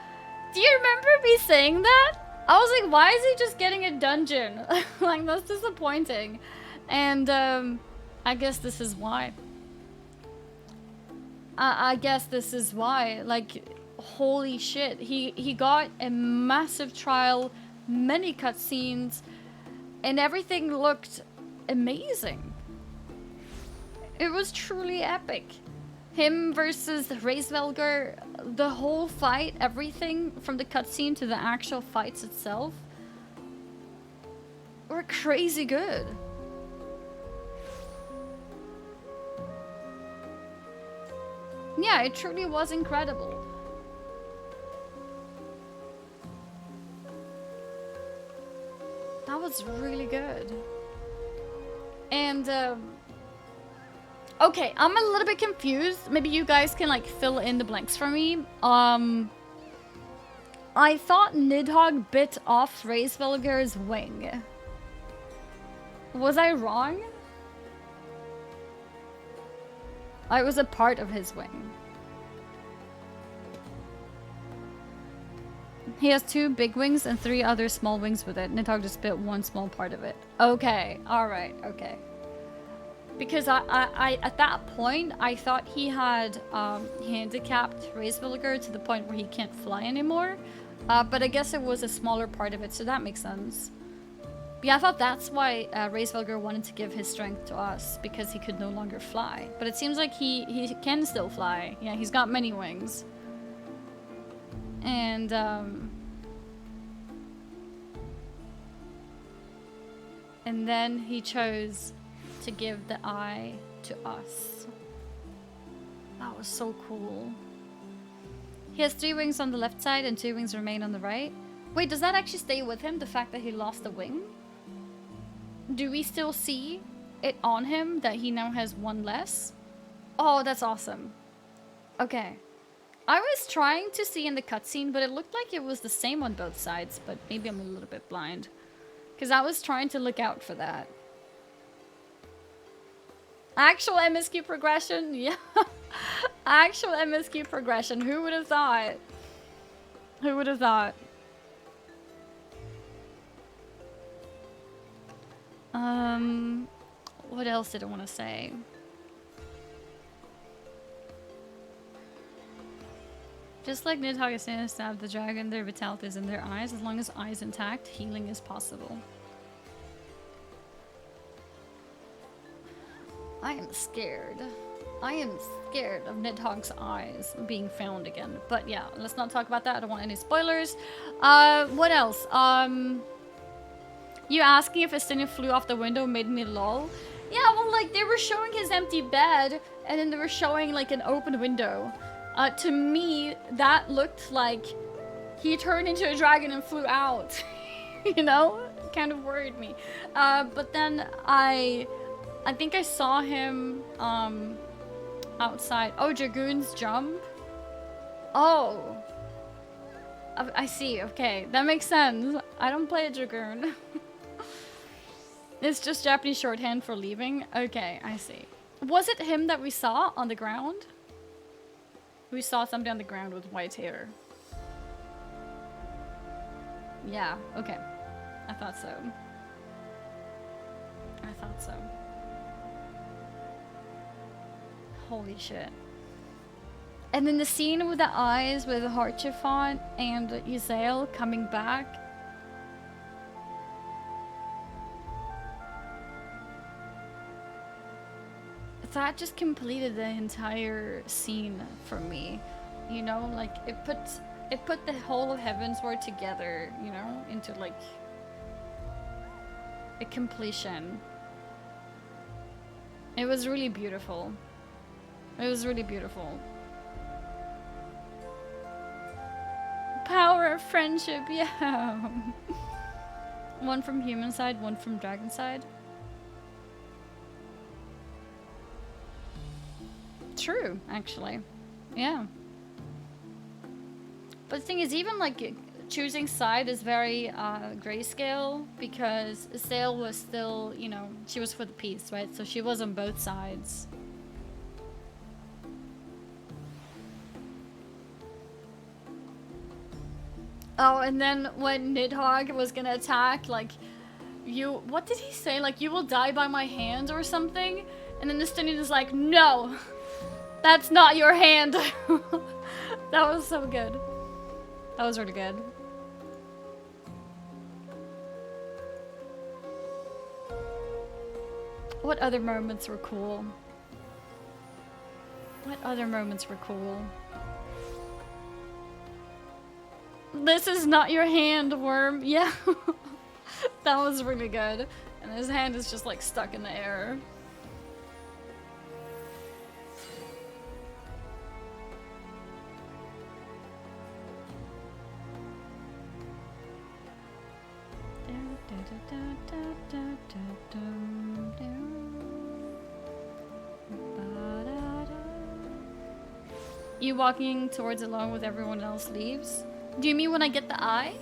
Do you remember me saying that? I was like, why is he just getting a dungeon? Like, that's disappointing. And I guess this is why. I guess this is why. Like, holy shit. He got a massive trial, many cutscenes, and everything looked amazing. It was truly epic. Him versus Reisvelger, the whole fight, everything from the cutscene to the actual fights itself were crazy good. Yeah, it truly was incredible. That was really good. And, okay, I'm a little bit confused. Maybe you guys can, like, fill in the blanks for me. I thought Nidhogg bit off Reisvelger's wing. Was I wrong? I was a part of his wing. He has 2 big wings and 3 other small wings with it. Nidhogg just bit 1 small part of it. Okay, alright, okay. Because I at that point, I thought he had handicapped Reisvelger to the point where he can't fly anymore. But I guess it was a smaller part of it, so that makes sense. But yeah, I thought that's why Reisvelger wanted to give his strength to us, because he could no longer fly. But it seems like he can still fly. Yeah, he's got many wings. And, and then he chose to give the eye to us. That was so cool. He has 3 wings on the left side and 2 wings remain on the right. Wait, does that actually stay with him, the fact that he lost a wing? Do we still see it on him that he now has 1 less? Oh, that's awesome. Okay. I was trying to see in the cutscene, but it looked like it was the same on both sides, but maybe I'm a little bit blind. Because I was trying to look out for that. Actual MSQ progression? Yeah. Actual MSQ progression. Who would have thought? Who would have thought? What else did I want to say? Just like Nidhogg is saying, stab the dragon, their vitality is in their eyes. As long as eyes intact, healing is possible. I am scared. I am scared of Nidhogg's eyes being found again. But yeah, let's not talk about that. I don't want any spoilers. What else? You asking if Estinian flew off the window made me lol. Yeah, well, like, they were showing his empty bed, and then they were showing, like, an open window. To me, that looked like he turned into a dragon and flew out. You know? It kind of worried me. But then I think I saw him outside. Oh, Dragoon's jump? Oh. I see. Okay, that makes sense. I don't play a Dragoon. It's just Japanese shorthand for leaving? Okay, I see. Was it him that we saw on the ground? We saw somebody on the ground with white hair. Yeah, okay. I thought so. I thought so. Holy shit. And then the scene with the eyes with Harchifont and Yzael coming back. That just completed the entire scene for me. You know, like it put the whole of Heavensward together, you know, into like a completion. It was really beautiful. It was really beautiful. Power of friendship, yeah. One from human side, one from dragon side. True, actually. Yeah. But the thing is, even like choosing side is very grayscale, because Yzael was still, you know, she was for the peace, right? So she was on both sides. Oh, and then when Nidhogg was gonna attack, like, what did he say? Like, you will die by my hand or something? And then the Estinian is like, no! That's not your hand! That was so good. That was really good. What other moments were cool? What other moments were cool? This is not your hand, worm. Yeah. That was really good. And his hand is just like stuck in the air. You walking towards it along with everyone else leaves? Do you mean when I get the eye?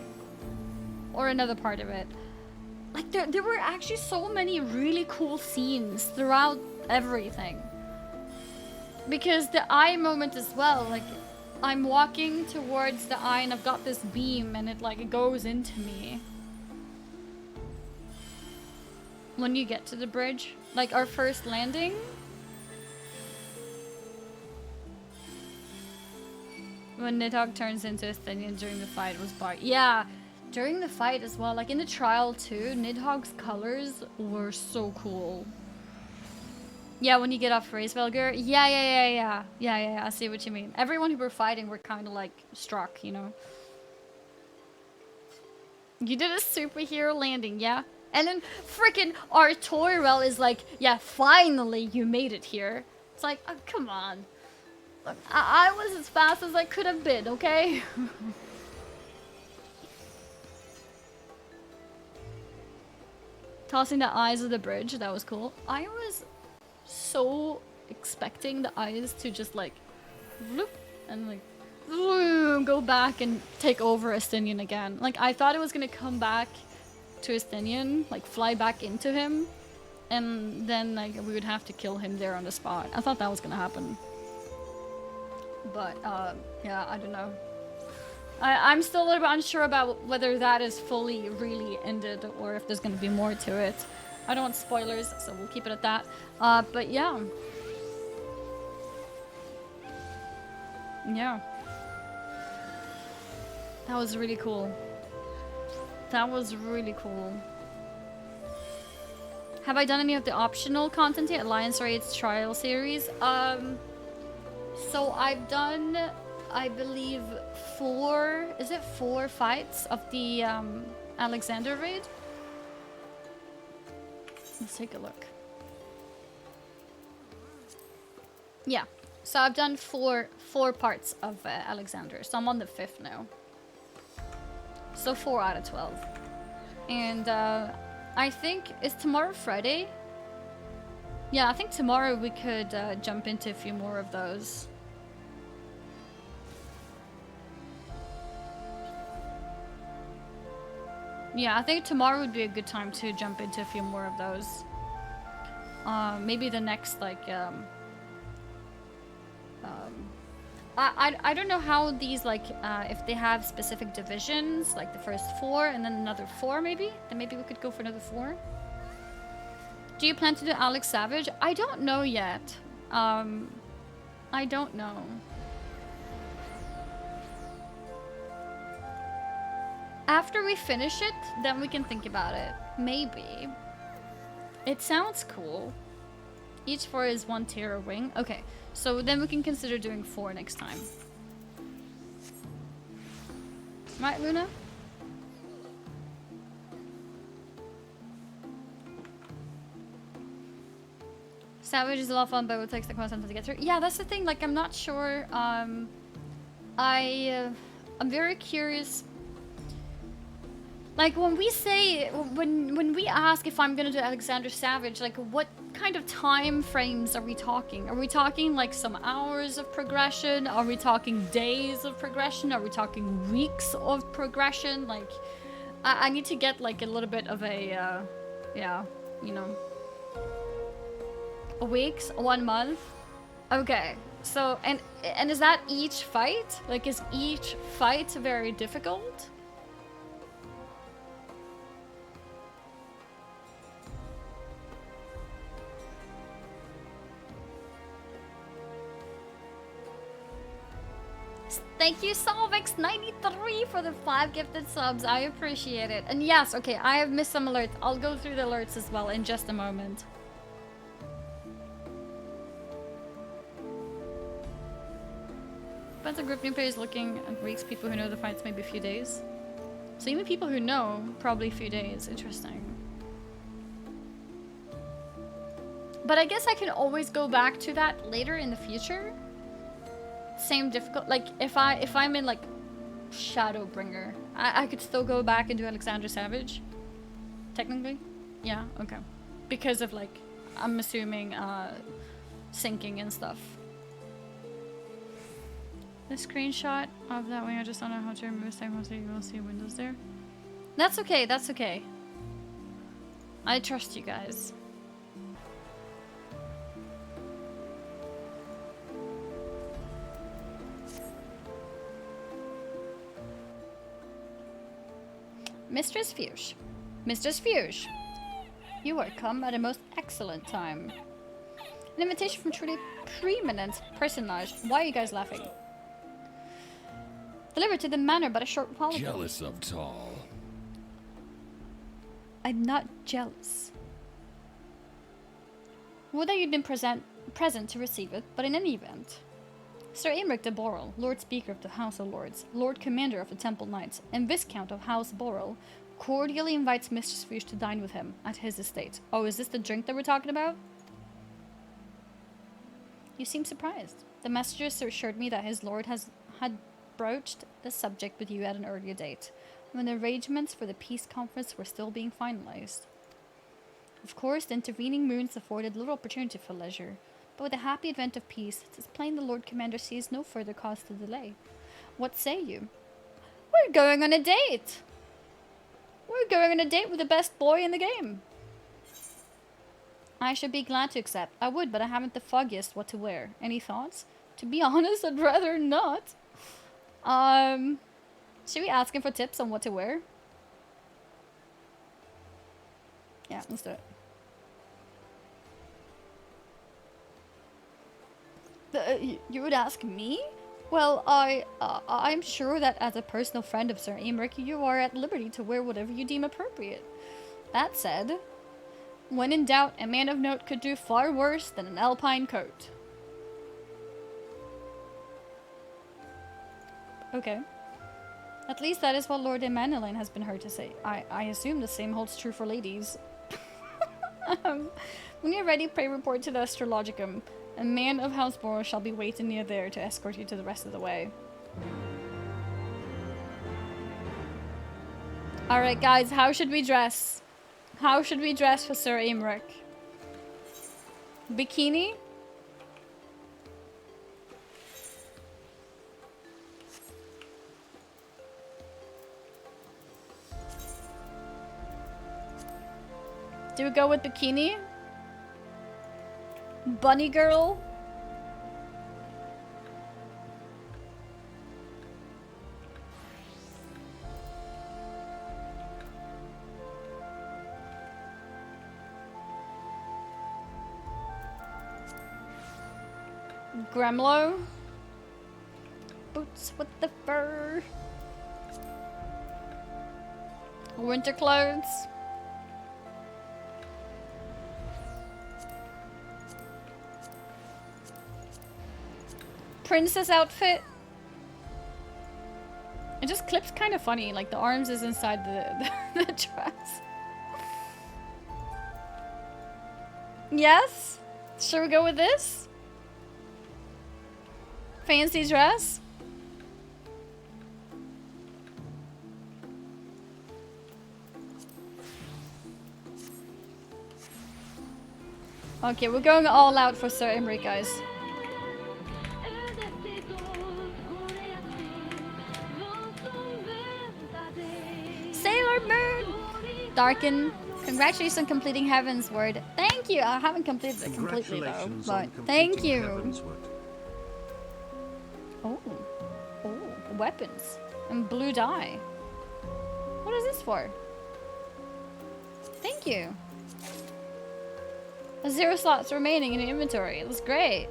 Or another part of it? Like, there were actually so many really cool scenes throughout everything. Because the eye moment as well, like, I'm walking towards the eye and I've got this beam and it goes into me. When you get to the bridge, like our first landing. When Nidhogg turns into Athenian during the fight was yeah, during the fight as well. Like in the trial too, Nidhogg's colors were so cool. Yeah, when you get off Racevelger. Yeah, I see what you mean. Everyone who were fighting were kind of like struck, you know. You did a superhero landing, yeah? And then freaking Artoriel is like, yeah, finally you made it here. It's like, oh, come on. Look, I was as fast as I could have been, okay? Tossing the eyes of the bridge, that was cool. I was so expecting the eyes to just like, whoop, and like, go back and take over Estinian again. Like, I thought it was gonna come back to Estinian, like fly back into him, and then like we would have to kill him there on the spot. I thought that was gonna happen. But, yeah, I don't know. I'm still a little bit unsure about whether that is fully really ended or if there's gonna be more to it. I don't want spoilers, so we'll keep it at that. But yeah. Yeah. That was really cool. That was really cool. Have I done any of the optional content yet? Alliance Raids Trial Series? So I've done, I believe, 4 fights of the Alexander raid? Let's take a look. Yeah, so I've done four parts of Alexander, so I'm on the 5th now. So 4 out of 12. And I think, is tomorrow Friday? Yeah, I think tomorrow we could jump into a few more of those. Yeah, I think tomorrow would be a good time to jump into a few more of those. Maybe the next, like, I don't know how these, like, if they have specific divisions, like the first 4 and then another 4 maybe? Then maybe we could go for another 4. Do you plan to do Alex Savage? I don't know yet. I don't know. After we finish it, then we can think about it. Maybe. It sounds cool. Each 4 is 1 tier of wing. Okay, so then we can consider doing 4 next time. Right, Luna? Savage is a lot of fun, but it takes the content to get through. Yeah, that's the thing. Like, I'm not sure. I'm very curious. Like, when we say, when we ask if I'm gonna do Alexander Savage, like, what kind of time frames are we talking? Are we talking, like, some hours of progression? Are we talking days of progression? Are we talking weeks of progression? Like, I need to get, like, a little bit of a, yeah, you know, a weeks, 1 month. Okay, so, and is that each fight? Like, is each fight very difficult? Thank you, Solvex93 for the 5 gifted subs. I appreciate it. And yes, okay, I have missed some alerts. I'll go through the alerts as well in just a moment. But the group new players looking at weeks, people who know the fights maybe a few days. So even people who know, probably a few days. Interesting. But I guess I can always go back to that later in the future. Same difficult, like if I'm in like Shadowbringer, I could still go back and do Alexander Savage. Technically, yeah, okay, because of like, I'm assuming syncing and stuff. The screenshot of that wing, I just don't know how to remove segments, so you will see windows there. That's okay, that's okay. I trust you guys. Mistress Fuchs. Mistress Fuchs. You are come at a most excellent time. An invitation from truly preeminent personage. Why are you guys laughing? Delivered to the manor but a short while ago. Jealous of tall. I'm not jealous. Would that you'd been present to receive it, but in any event. Sir Aymeric de Borrel, Lord Speaker of the House of Lords, Lord Commander of the Temple Knights, and Viscount of House Borrel, cordially invites Mistress Fuchs to dine with him at his estate. Oh, is this the drink that we're talking about? You seem surprised. The messengers assured me that his lord had broached the subject with you at an earlier date, when the arrangements for the peace conference were still being finalized. Of course, the intervening moons afforded little opportunity for leisure, but with the happy advent of peace, it is plain the Lord Commander sees no further cause to delay. What say you? We're going on a date! We're going on a date with the best boy in the game! I should be glad to accept. I would, but I haven't the foggiest what to wear. Any thoughts? To be honest, I'd rather not. Should we ask him for tips on what to wear? Yeah, let's do it. You would ask me? Well, I'm sure that as a personal friend of Sir Aymeric, you are at liberty to wear whatever you deem appropriate. That said, when in doubt, a man of note could do far worse than an alpine coat. Okay. At least that is what Lord Emmanuel has been heard to say. I assume the same holds true for ladies. When you're ready, pray report to the Astrologicum. A man of House Borrel shall be waiting near there to escort you to the rest of the way. Alright guys, how should we dress? How should we dress for Sir Aymeric? Bikini? Do we go with bikini? Bunny girl? Gremlo. Boots with the fur. Winter clothes. Princess outfit. It just clips kind of funny, like the arms is inside the dress. Yes? Should we go with this? Fancy dress? Okay, we're going all out for Sir Imric, guys. Sailor Moon! Darken. Congratulations on completing Heavensward. Thank you! I haven't completed it completely though, but thank you! Heavensward. Oh. Oh, weapons. And blue dye. What is this for? Thank you. 0 slots remaining in your inventory. That's great.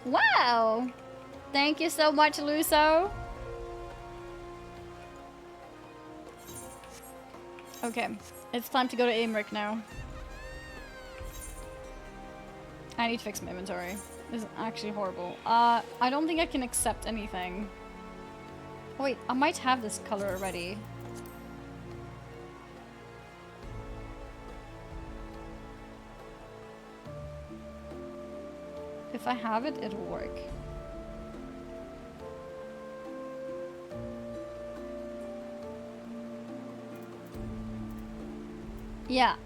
Wow! Thank you so much, Luso. Okay, it's time to go to Imric now. I need to fix my inventory. This is actually horrible. I don't think I can accept anything. Oh, wait, I might have this color already. If I have it, it'll work. Yeah,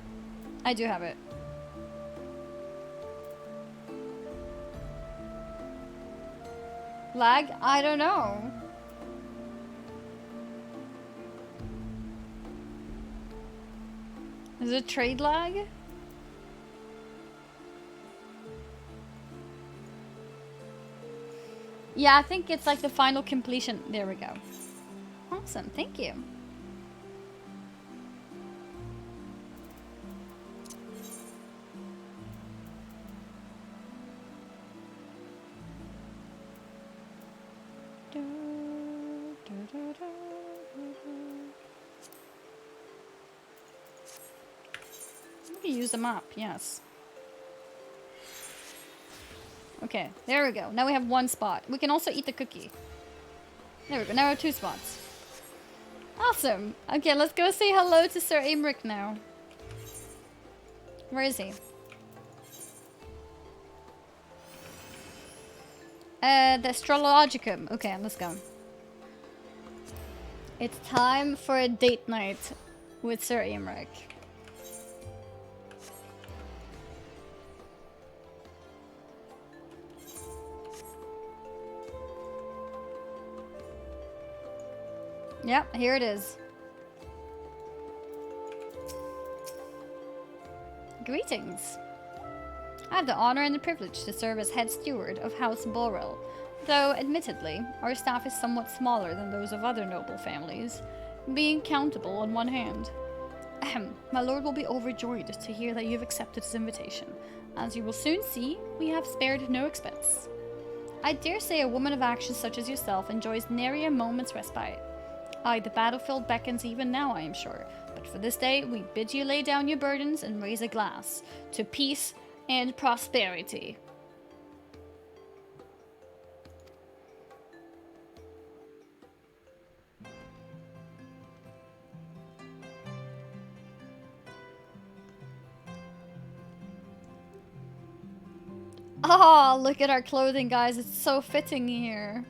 I do have it. Lag? I don't know. Is it trade lag? Yeah, I think it's like the final completion. There we go. Awesome, thank you. We use the map, yes. Okay, there we go. Now we have 1 spot. We can also eat the cookie. There we go. Now we have 2 spots. Awesome. Okay, let's go say hello to Sir Imric now. Where is he? The Astrologicum. Okay, let's go. It's time for a date night with Sir Imric. Yep, here it is. Greetings. I have the honor and the privilege to serve as head steward of House Borrell, though, admittedly, our staff is somewhat smaller than those of other noble families, being countable on one hand. Ahem. My lord will be overjoyed to hear that you have accepted his invitation. As you will soon see, we have spared no expense. I dare say a woman of action such as yourself enjoys nary a moment's respite. Aye, the battlefield beckons even now, I am sure, but for this day we bid you lay down your burdens and raise a glass to peace and prosperity. Oh, look at our clothing, guys. It's so fitting here.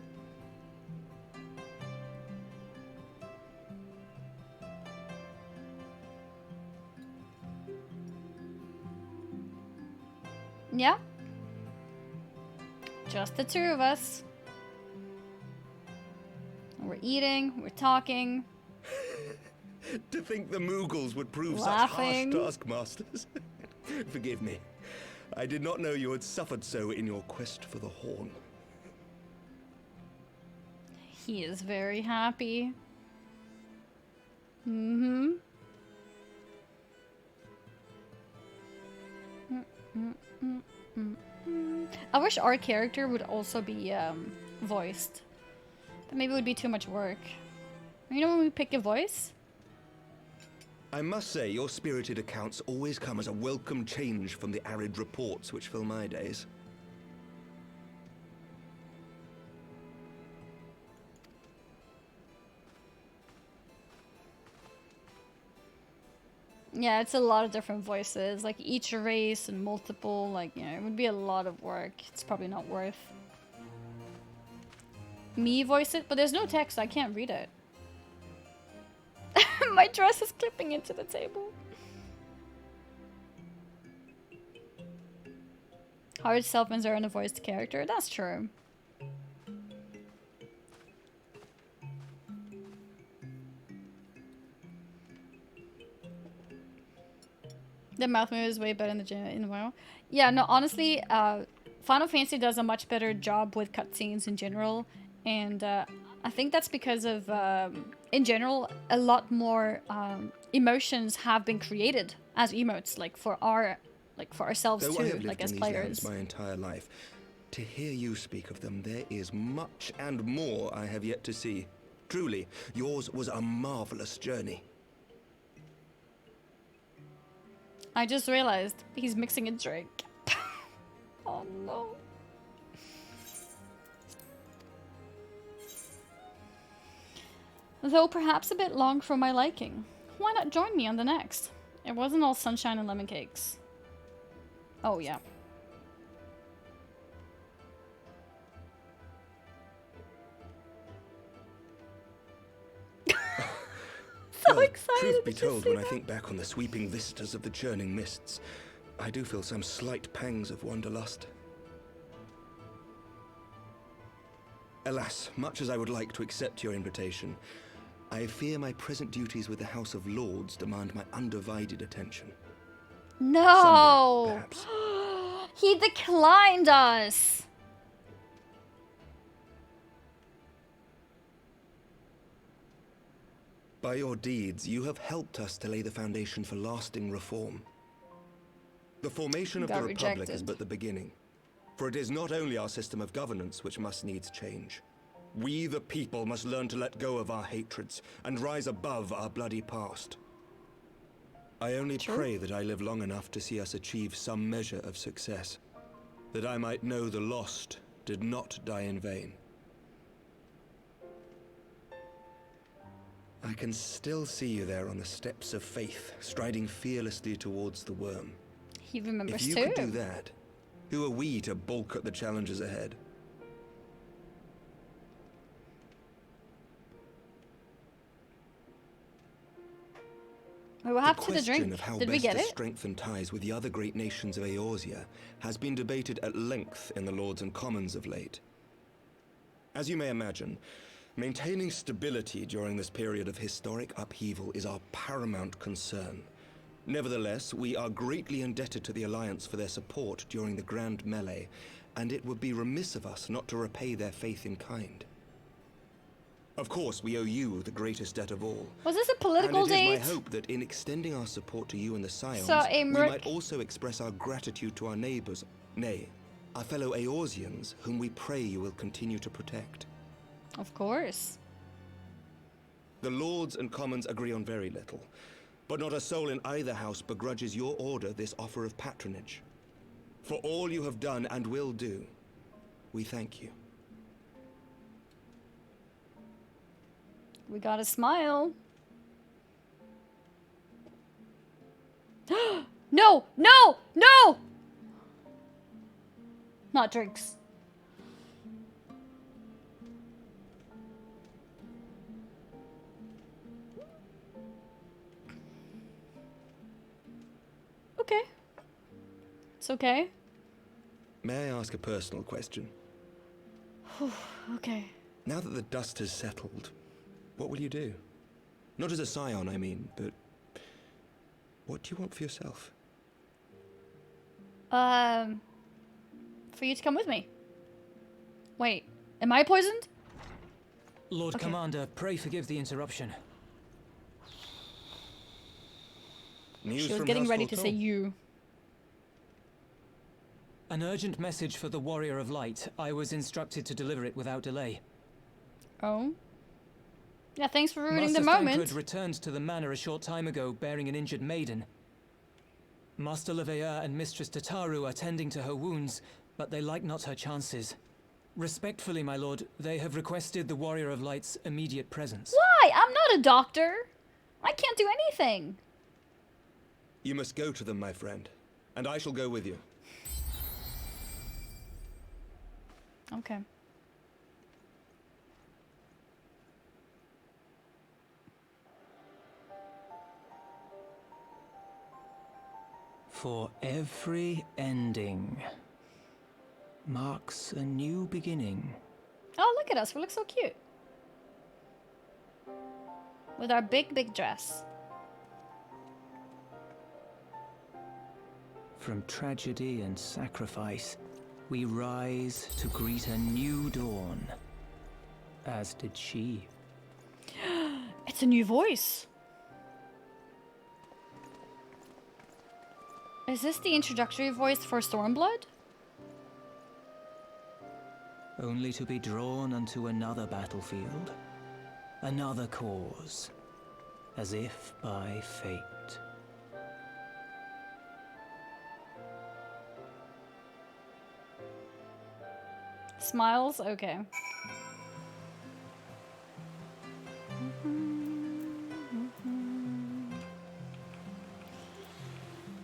Yeah. Just the 2 of us. We're eating, we're talking. To think the Moogles would prove Laughing. such harsh taskmasters. Forgive me. I did not know you had suffered so in your quest for the horn. He is very happy. Mm-hmm. I wish our character would also be voiced. But maybe it would be too much work. You know when we pick a voice? I must say, your spirited accounts always come as a welcome change from the arid reports which fill my days. Yeah, it's a lot of different voices, like each race and multiple, like, you know, it would be a lot of work. It's probably not worth. Me voice it, but there's no text, I can't read it. My dress is clipping into the table. Hard self-ins are in a voiced character, that's true. The mouth move is way better in the WoW. Yeah, no, honestly, Final Fantasy does a much better job with cutscenes in general, and I think that's because of, in general, a lot more emotions have been created as emotes, like for ourselves Though too, I have lived like as in these players. lands my entire life, to hear you speak of them, there is much and more I have yet to see. Truly, yours was a marvelous journey. I just realized he's mixing a drink. Oh no. Though perhaps a bit long for my liking. Why not join me on the next? It wasn't all sunshine and lemon cakes. Oh yeah. So Well, excited. Truth be told, when I think back on the sweeping vistas of the churning mists, I do feel some slight pangs of wanderlust. Alas, much as I would like to accept your invitation, I fear my present duties with the House of Lords demand my undivided attention. No! Someday, perhaps. He declined us! By your deeds, you have helped us to lay the foundation for lasting reform. The formation of the Got Republic is rejected. but the beginning. For it is not only our system of governance which must needs change. We, the people, must learn to let go of our hatreds and rise above our bloody past. I only pray that I live long enough to see us achieve some measure of success. That I might know the lost did not die in vain. I can still see you there on the steps of faith, striding fearlessly towards the worm. He remembers If you too. could do that, who are we to balk at the challenges ahead? What happened to the question drink? of how Did we best get to it? strengthen ties with the other great nations of Eorzea has been debated at length in the Lords and Commons of late. As you may imagine, maintaining stability during this period of historic upheaval is our paramount concern. Nevertheless, we are greatly indebted to the Alliance for their support during the Grand Melee, and it would be remiss of us not to repay their faith in kind. Of course, we owe you the greatest debt of all. Was this a political and it date? is my hope that in extending our support to you and the Scions, So, we Imric- might also express our gratitude to our neighbors, nay, our fellow Eorzeans, whom we pray you will continue to protect. Of course. The Lords and Commons agree on very little, but not a soul in either house begrudges your order this offer of patronage. For all you have done and will do, we thank you. We got a smile. No! No! No! Not drinks. Okay. It's okay. May I ask a personal question? Okay. Now that the dust has settled, what will you do? Not as a scion, I mean, but what do you want for yourself? For you to come with me. Wait, am I poisoned? Lord Okay. Commander, pray forgive the interruption. News She was from getting House ready to say Forton? you. An urgent message for the Warrior of Light. I was instructed to deliver it without delay. Oh? Yeah, thanks for ruining Master the moment. Thancred returned to the manor a short time ago, bearing an injured maiden. Master Leveilleur and Mistress Tataru are tending to her wounds, but they like not her chances. Respectfully, my lord, they have requested the Warrior of Light's immediate presence. Why? I'm not a doctor. I can't do anything. You must go to them, my friend, and I shall go with you. Okay. For every ending marks a new beginning. Oh, look at us. We look so cute. With our big dress. From tragedy and sacrifice, we rise to greet a new dawn. As did she. It's a new voice. Is this the introductory voice for Stormblood? Only to be drawn unto another battlefield, another cause, as if by fate. Smiles? Okay.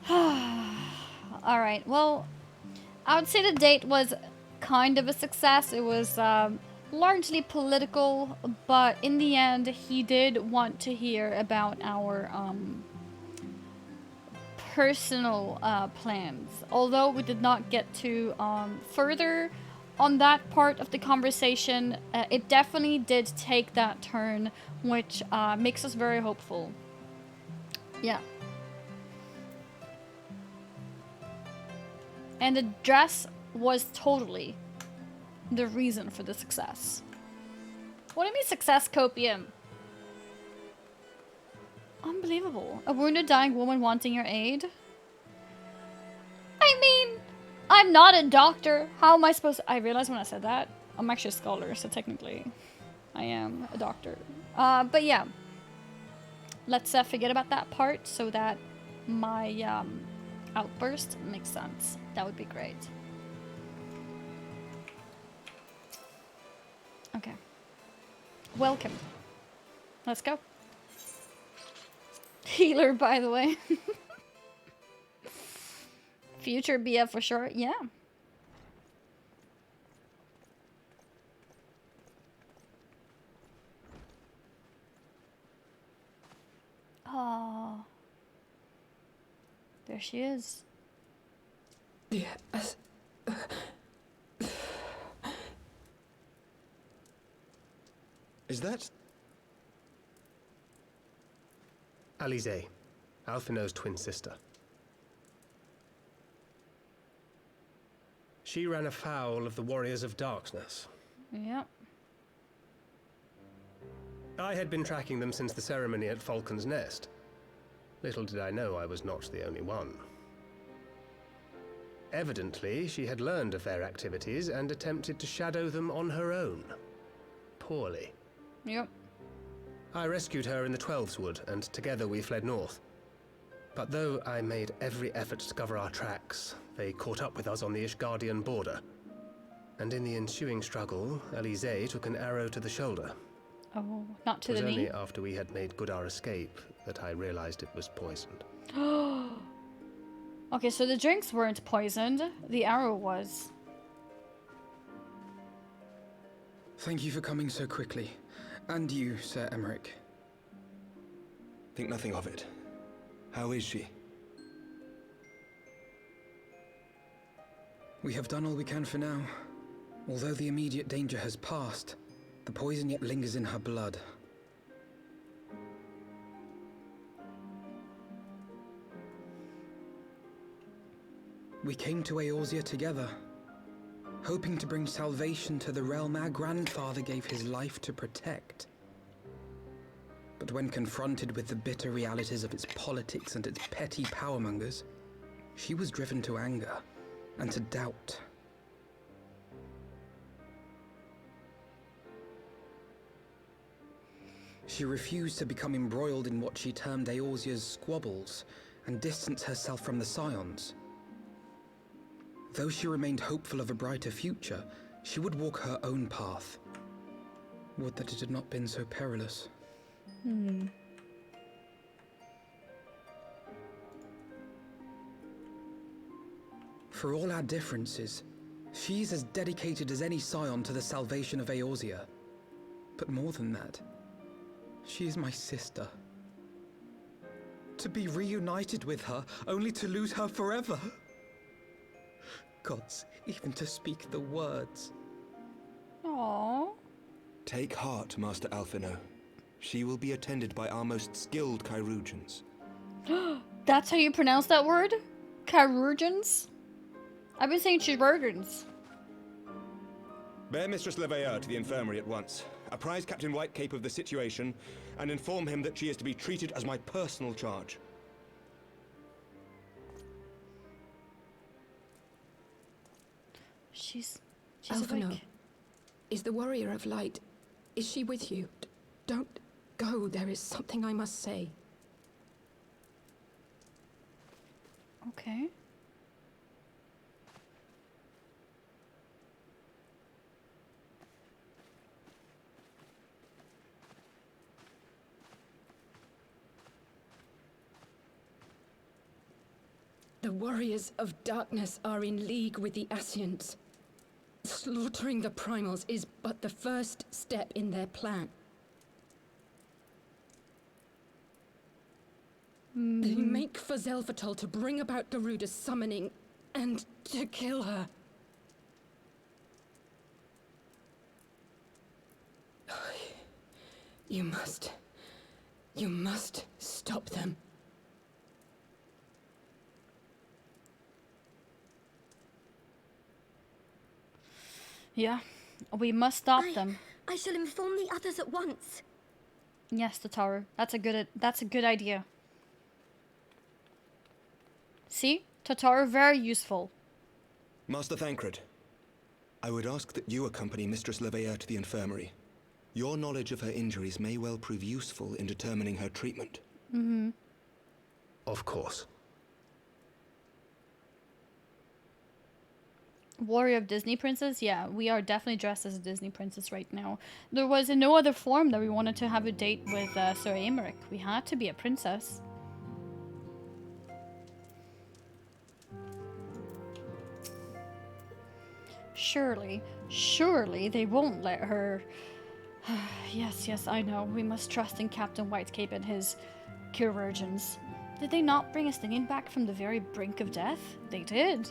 Alright, well, I would say the date was kind of a success. It was largely political, but in the end, he did want to hear about our personal plans. Although we did not get to further on that part of the conversation, it definitely did take that turn, which makes us very hopeful. Yeah. And the dress was totally the reason for the success. What do you mean success, Copium? Unbelievable. A wounded dying woman wanting your aid? I mean, I'm not a doctor. How am I supposed to... I realized when I said that, I'm actually a scholar, so technically I am a doctor. But yeah. Let's forget about that part so that my outburst makes sense. That would be great. Okay. Welcome. Let's go. Healer, by the way. Future BF for sure. Yeah. Oh. There she is. Yes. Is that... Alize, Alphino's twin sister. She ran afoul of the Warriors of Darkness. Yep. I had been tracking them since the ceremony at Falcon's Nest. Little did I know I was not the only one. Evidently, she had learned of their activities and attempted to shadow them on her own. Poorly. Yep. I rescued her in the Heavensward, and together we fled north. But though I made every effort to cover our tracks, they caught up with us on the Ishgardian border. And in the ensuing struggle, Alize took an arrow to the shoulder. Oh, not to the knee? It was only after we had made good our escape that I realized it was poisoned. Okay, so the drinks weren't poisoned. The arrow was. Thank you for coming so quickly. And you, Sir Emmerich. Think nothing of it. How is she? We have done all we can for now. Although the immediate danger has passed, the poison yet lingers in her blood. We came to Eorzea together, hoping to bring salvation to the realm our grandfather gave his life to protect. But when confronted with the bitter realities of its politics and its petty powermongers, she was driven to anger. and to doubt. She refused to become embroiled in what she termed Eorzea's squabbles and distance herself from the Scions. Though she remained hopeful of a brighter future, she would walk her own path. Would that it had not been so perilous. For all our differences, she's as dedicated as any Scion to the salvation of Eorzea. But more than that, she is my sister. To be reunited with her, only to lose her forever. Gods, even to speak the words. Aww. Take heart, Master Alphino. She will be attended by our most skilled chirurgeons. That's how you pronounce that word? Chirurgeons? I've been saying chirurgeons. Bear Mistress Leveilleur to the infirmary at once. Apprise Captain Whitecape of the situation, and inform him that she is to be treated as my personal charge. She's Alphino, like... is the Warrior of Light... is she with you? Don't go, there is something I must say. Okay. The Warriors of Darkness are in league with the Ascians. Slaughtering the Primals is but the first step in their plan. They make for Zelphatol to bring about Garuda's summoning and to kill her. You must stop them. Yeah, we must stop them. I shall inform the others at once. Yes, Tataru. That's a good idea. See? Tataru, very useful. Master Thancred, I would ask that you accompany Mistress Leveilleur to the infirmary. Your knowledge of her injuries may well prove useful in determining her treatment. Of course. Warrior of Disney Princess? Yeah, we are definitely dressed as a Disney princess right now. There was in no other form that we wanted to have a date with Sir Aymeric. We had to be a princess. Surely they won't let her... Yes, I know. We must trust in Captain Whitecape and his chirurgeons. Did they not bring Estinian back from the very brink of death? They did.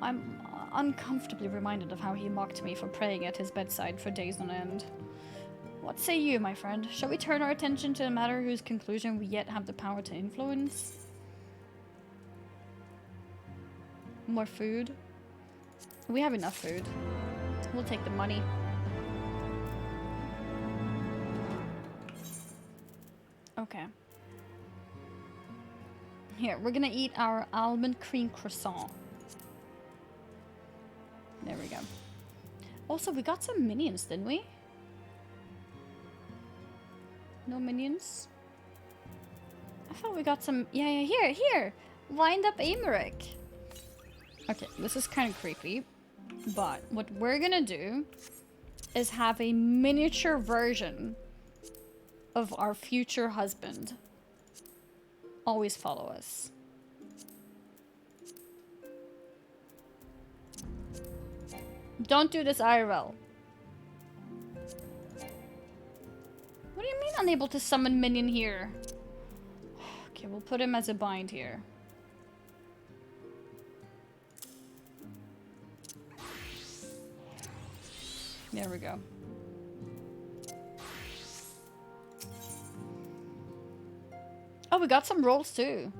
I'm uncomfortably reminded of how he mocked me for praying at his bedside for days on end. What say you, my friend? Shall we turn our attention to a matter whose conclusion we yet have the power to influence? More food? We have enough food. We'll take the money. Okay. Here, we're gonna eat our almond cream croissant. There we go. Also, we got some minions, didn't we? No minions? I thought we got some... Yeah, here! Wind up Aymeric. Okay, this is kind of creepy. But what we're gonna do is have a miniature version of our future husband always follow us. Don't do this, IRL. What do you mean unable to summon minion here? Okay, we'll put him as a bind here. There we go. Oh, we got some rolls too.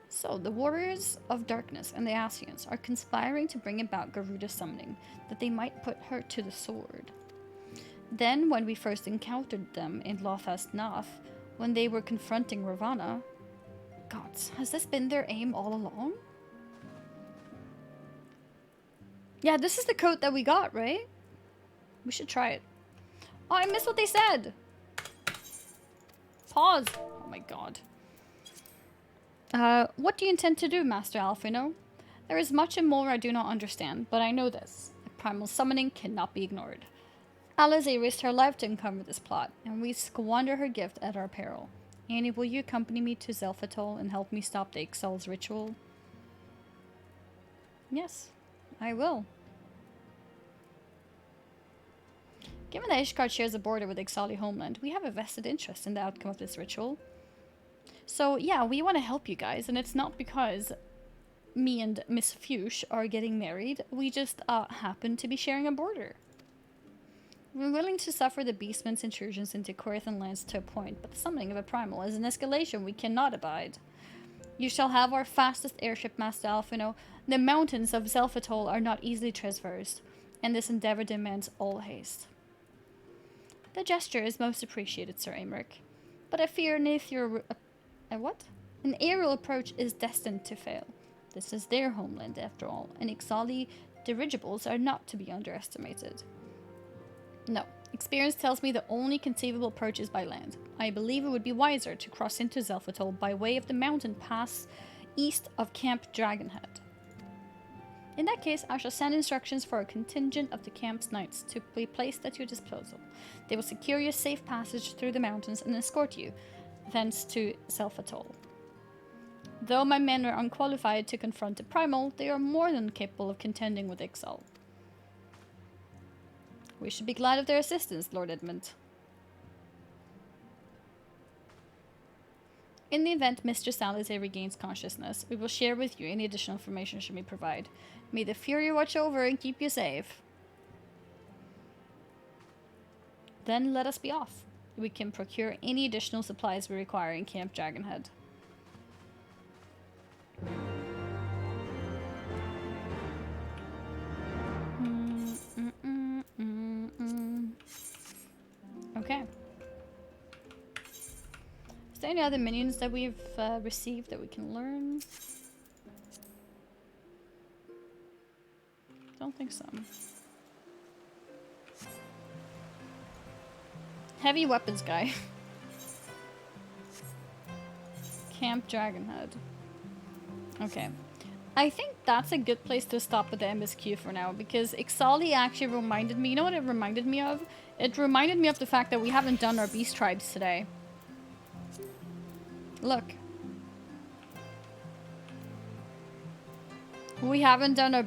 So, the Warriors of Darkness and the Ascians are conspiring to bring about Garuda's summoning, that they might put her to the sword. Then, when we first encountered them in Lotha's Nath, when they were confronting Ravana. Gods, has this been their aim all along? Yeah, this is the coat that we got, right? We should try it. Oh, I missed what they said. Pause. Oh my god. What do you intend to do, Master Alphino? There is much and more I do not understand, but I know this. The primal summoning cannot be ignored. Alize risked her life to uncover this plot, and we squander her gift at our peril. Annie, will you accompany me to Zelphatol and help me stop the Ixal's ritual? Yes, I will. Given that Ishgard shares a border with Ixali homeland, we have a vested interest in the outcome of this ritual. So yeah, we want to help you guys, and it's not because me and Miss Fuchs are getting married. We just happen to be sharing a border. We're willing to suffer the Beastman's intrusions into Corythan lands to a point, but the summoning of a primal is an escalation we cannot abide. You shall have our fastest airship, Master Alphino. The mountains of Zelphatol are not easily traversed, and this endeavor demands all haste. The gesture is most appreciated, Sir Aymeric, but I fear an aerial approach is destined to fail. This is their homeland, after all, and Ixali dirigibles are not to be underestimated. No, experience tells me the only conceivable approach is by land. I believe it would be wiser to cross into Zelphatol by way of the mountain pass east of Camp Dragonhead. In that case, I shall send instructions for a contingent of the camp's knights to be placed at your disposal. They will secure your safe passage through the mountains and escort you thence to Zelphatol. Though my men are unqualified to confront the primal, they are more than capable of contending with Ixal. We should be glad of their assistance, Lord Edmund. In the event Mr. Alize regains consciousness, we will share with you any additional information she may provide. May the Fury watch over and keep you safe. Then let us be off. We can procure any additional supplies we require in Camp Dragonhead. Okay. Is there any other minions that we've received that we can learn? Don't think so. Heavy weapons guy. Camp Dragonhead. Okay. I think that's a good place to stop with the MSQ for now, because Ixali actually reminded me, you know what it reminded me of? It reminded me of the fact that we haven't done our beast tribes today. Look. We haven't done our